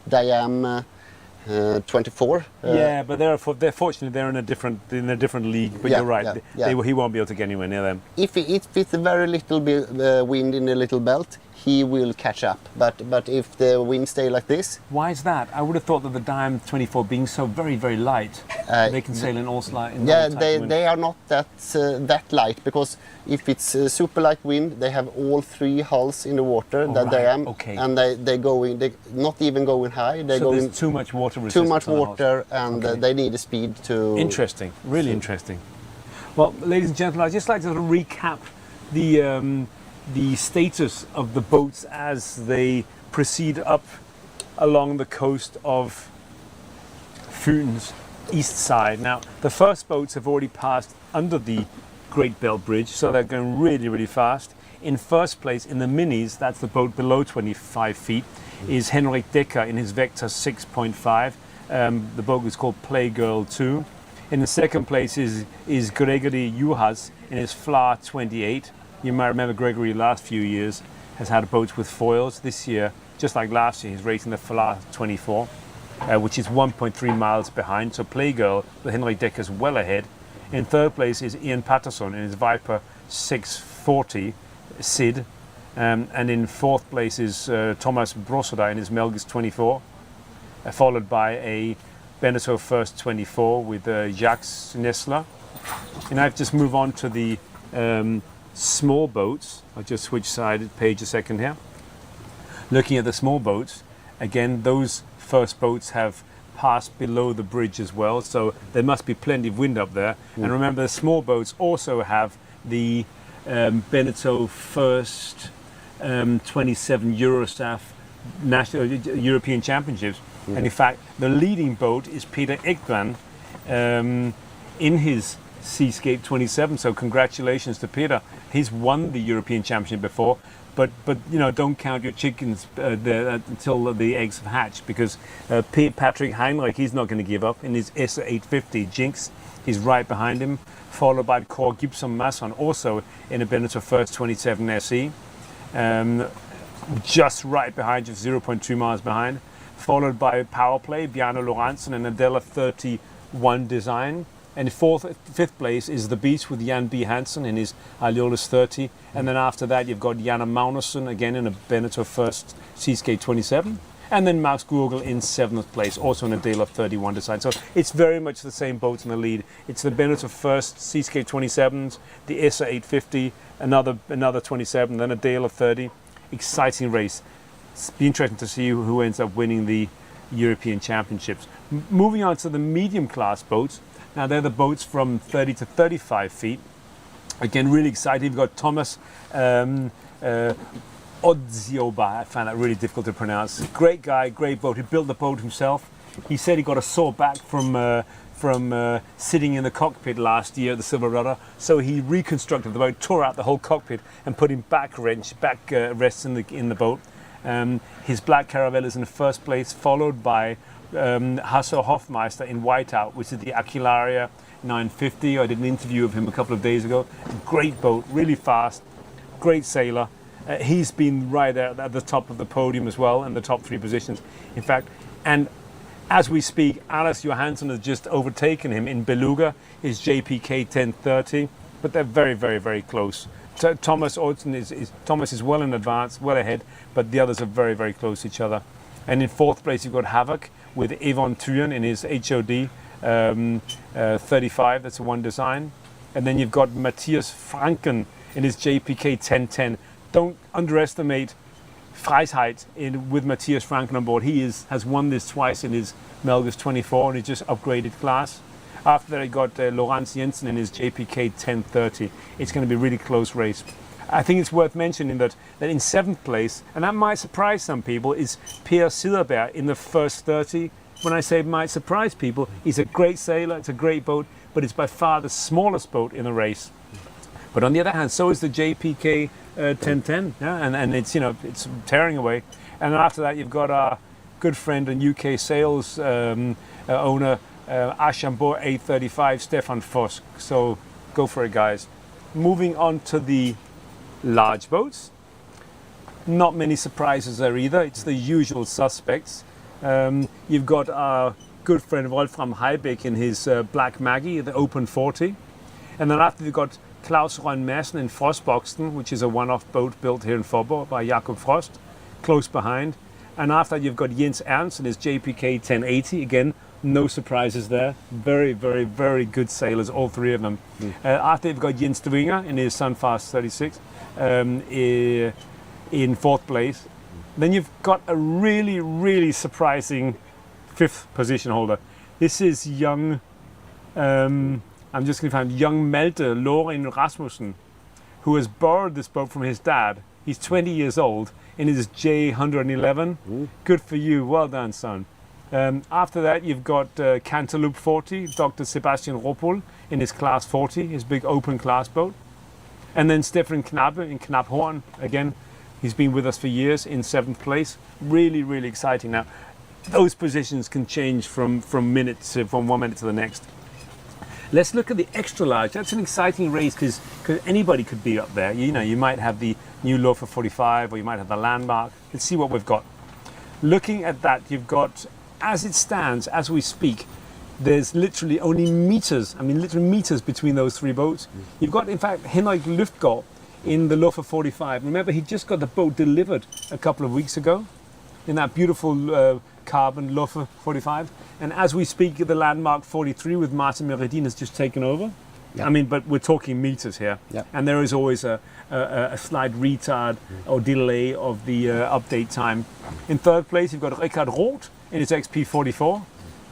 Diam 24. Yeah, but they're fortunately they're in a different league. But you're right, he won't be able to get anywhere near them. If it's a very little bit wind in the little belt, he will catch up. But if the wind stay like this, why is that? I would have thought that the Diam 24 being so very, very light, they can sail in all slight. They are not that light, because if it's super light wind, they have all three hulls in the water that they am, and they not even going high. They so going there's too much water resistance. Too much water, and they need a speed to. Interesting, really interesting. Well, ladies and gentlemen, I'd just like to sort of recap the status of the boats as they proceed up along the coast of Fyn's east side. Now, the first boats have already passed under the Great Belt Bridge, so they're going really, really fast. In first place, in the minis, that's the boat below 25 feet, is Henrik Decker in his Vector 6.5. The boat is called Playgirl 2. In the second place is Gregory Juhas in his Fla 28. You might remember Gregory last few years has had boats with foils. This year, just like last year, he's racing the Fla 24, which is 1.3 miles behind. So Playgirl with Henrik Decker's well ahead. In third place is Ian Patterson in his Viper 640 Sid. And in fourth place is Thomas Brossoda in his Melgis 24, followed by a Beneteau First 24 with Jacques Nessler. And I've just moved on to the small boats. I'll just switch page a second here. Looking at the small boats, again, those first boats have passed below the bridge as well, so there must be plenty of wind up there. And remember, the small boats also have the Beneteau First 27 Eurosaf National European Championships. And in fact, the leading boat is Peter Ekman in his Seascape 27. So congratulations to Peter. He's won the European Championship before, but don't count your chickens until the eggs have hatched, because Patrick Heinrich, he's not going to give up in his S850 Jinx. He's right behind him, followed by Cor Gibson Masson, also in a Beneteau First 27 SE. Just right behind you, 0.2 miles behind. followed by Power Play, Bjarne Lorentzen, and Adela 31 design. And fifth place is The Beach with Jan B. Hansen in his Aliolus 30. And then after that, you've got Janne Magnusson again in a Beneteau First Seascape 27. And then Max Gurgel in 7th place, also in a Dale of 31 design. So it's very much the same boats in the lead. It's the Beneteau First Seascape 27s, the ESSA 850, another 27, then a Dale of 30. Exciting race. It's be interesting to see who ends up winning the European Championships. Moving on to the medium class boats. Now they're the boats from 30 to 35 feet. Again, really exciting. We've got Thomas Odzioba. I found that really difficult to pronounce. Great guy, great boat. He built the boat himself. He said he got a sore back from sitting in the cockpit last year at the Silverrudder. So he reconstructed the boat, tore out the whole cockpit, and put in back rests in the boat. His black Caravelle is in first place, followed by Hasse Hofmeister in Whiteout, which is the Aquilaria 950. I did an interview of him a couple of days ago. Great boat, really fast, great sailor. He's been right there at the top of the podium as well, in the top 3 positions, in fact. And as we speak, Alice Johansson has just overtaken him in Beluga, his JPK 1030, but they're very, very, very close. Thomas is well in advance, well ahead, but the others are very, very close to each other. And in 4th place, you've got Havoc with Yvonne Thuren in his HOD 35, that's a 1 design. And then you've got Matthias Franken in his JPK 1010. Don't underestimate Freisheit with Matthias Franken on board. He has won this twice in his Melgus 24 and he's just upgraded class. After that, I got Lorenz Jensen in his JPK 1030. It's going to be a really close race. I think it's worth mentioning that in 7th place, and that might surprise some people, is Per Silberberg in the first 30. When I say it might surprise people, he's a great sailor, it's a great boat, but it's by far the smallest boat in the race. But on the other hand, so is the JPK 1010, yeah? and it's it's tearing away. And then after that, you've got our good friend and UK sales owner, Archambault 835, Stefan Fosk. So go for it, guys. Moving on to the large boats. Not many surprises there either. It's the usual suspects. You've got our good friend Wolfram Heibeck in his Black Maggie, the Open 40. And then after you've got Klaus Rønn Madsen in Frostboxen, which is a one-off boat built here in Faaborg by Jakob Frost, close behind. And after you've got Jens Ernst in his JPK 1080. Again, no surprises there. Very, very, very good sailors, all 3 of them. After you've got Jens Dwinger in his Sunfast 36 in 4th place. Then you've got a really, really surprising 5th position holder. This is young, I'm just going to find young Malte Lorin Rasmussen, who has borrowed this boat from his dad. He's 20 years old in his J111. Good for you, well done, son. After that, you've got Cantaloupe 40, Dr. Sebastian Roppel in his Class 40, his big open class boat. And then Stefan Knappe in Knapphorn, again, he's been with us for years in 7th place. Really, really exciting. Now, those positions can change from 1 minute to the next. Let's look at the extra large. That's an exciting race because anybody could be up there. You might have the new Lofer 45 or you might have the Landmark. Let's see what we've got. Looking at that, you've got, as it stands, as we speak, there's literally only meters, literally meters between those 3 boats. You've got, in fact, Henrik Lüftgaard in the Lofer 45. Remember, he just got the boat delivered a couple of weeks ago in that beautiful carbon Lofer 45. And as we speak, the Landmark 43 with Martin Meredin has just taken over. Yeah. But we're talking meters here. Yeah. And there is always a slight retard or delay of the update time. In 3rd place, you've got Richard Roth in his XP 44.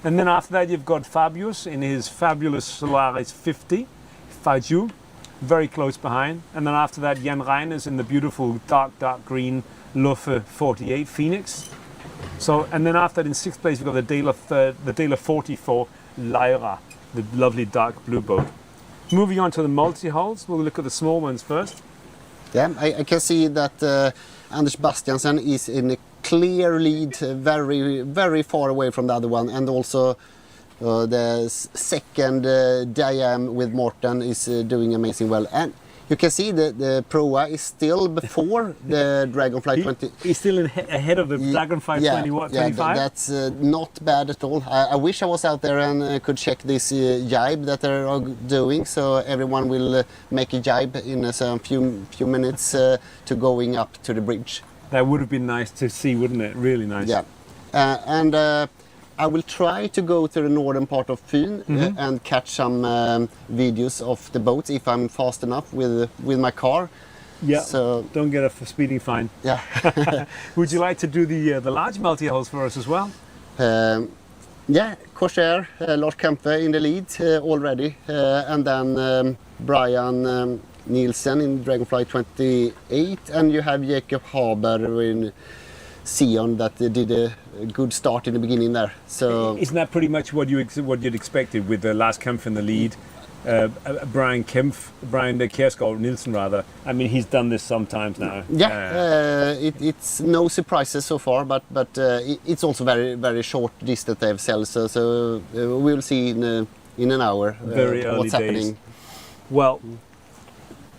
And then after that, you've got Fabius in his fabulous Solaris 50, Faju, very close behind. And then after that, Jan Reiners in the beautiful dark green Lofer 48 Phoenix. So, and then after that, in 6th place, we've got the Dela 44 Lyra, the lovely dark blue boat. Moving on to the multi-hulls, we'll look at the small ones first. Yeah, I can see that Anders Bastiansen is in a clear lead, very, very far away from the other one, and also the second Diam with Morten is doing amazing well. And You can see the Proa is still before the Dragonfly 20. He's still ahead of the Dragonfly 20, what, 25? That's not bad at all. I wish I was out there and could check this jibe that they're doing, so everyone will make a jibe in a few minutes to going up to the bridge. That would have been nice to see, wouldn't it? Really nice. Yeah. I will try to go to the northern part of Fyn and catch some videos of the boats if I'm fast enough with my car. Yeah. So don't get a speeding fine. Yeah. Would you like to do the large multi-hulls for us as well? Yeah, Corsair, Lars Kempe in the lead already, and then Brian Nielsen in Dragonfly 28, and you have Jakob Haber in Sion that did a good start in the beginning there. So isn't that pretty much what you'd expected with Lars Kempf in the lead, Brian Kjærsgaard Nielsen rather? I mean, he's done this sometimes now. Yeah, it's no surprises so far, but it's also very short distance they've sailed. So we'll see in an hour what's happening. Well,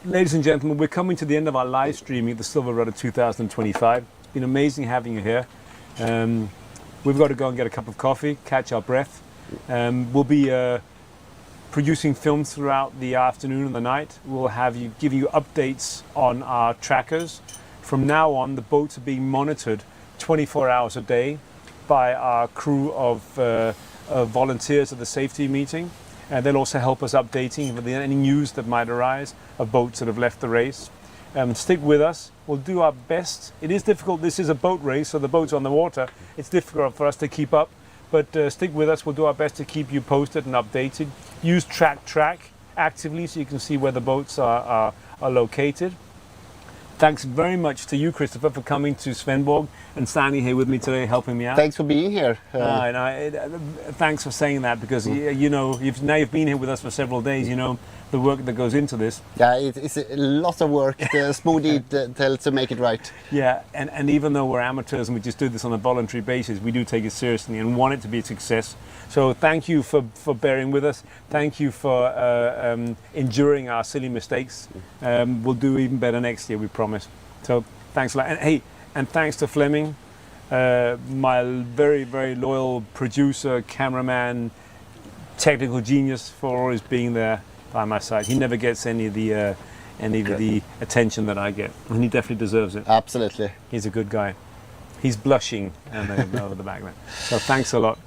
ladies and gentlemen, we're coming to the end of our live streaming at the Silverrudder 2025. It's been amazing having you here. We've got to go and get a cup of coffee, catch our breath. We'll be producing films throughout the afternoon and the night. We'll give you updates on our trackers. From now on, the boats are being monitored 24 hours a day by our crew of volunteers at the safety meeting. And they'll also help us updating with any news that might arise of boats that have left the race. Stick with us. We'll do our best. It is difficult. This is a boat race, so the boat's on the water. It's difficult for us to keep up, but stick with us. We'll do our best to keep you posted and updated. Use track actively so you can see where the boats are located. Thanks very much to you, Christopher, for coming to Svendborg and standing here with me today, helping me out. Thanks for being here. Thanks for saying that, because you've been here with us for several days. You know the work that goes into this. Yeah, it's a lot of work, small detail to make it right. Yeah, and even though we're amateurs and we just do this on a voluntary basis, we do take it seriously and want it to be a success. So thank you for bearing with us. Thank you for enduring our silly mistakes. We'll do even better next year, we promise. So thanks a lot. And hey, and thanks to Flemming, my very, very loyal producer, cameraman, technical genius, for always being there by my side. He never gets any of the attention that I get, and he definitely deserves it. Absolutely. He's a good guy. He's blushing over the back there. So thanks a lot.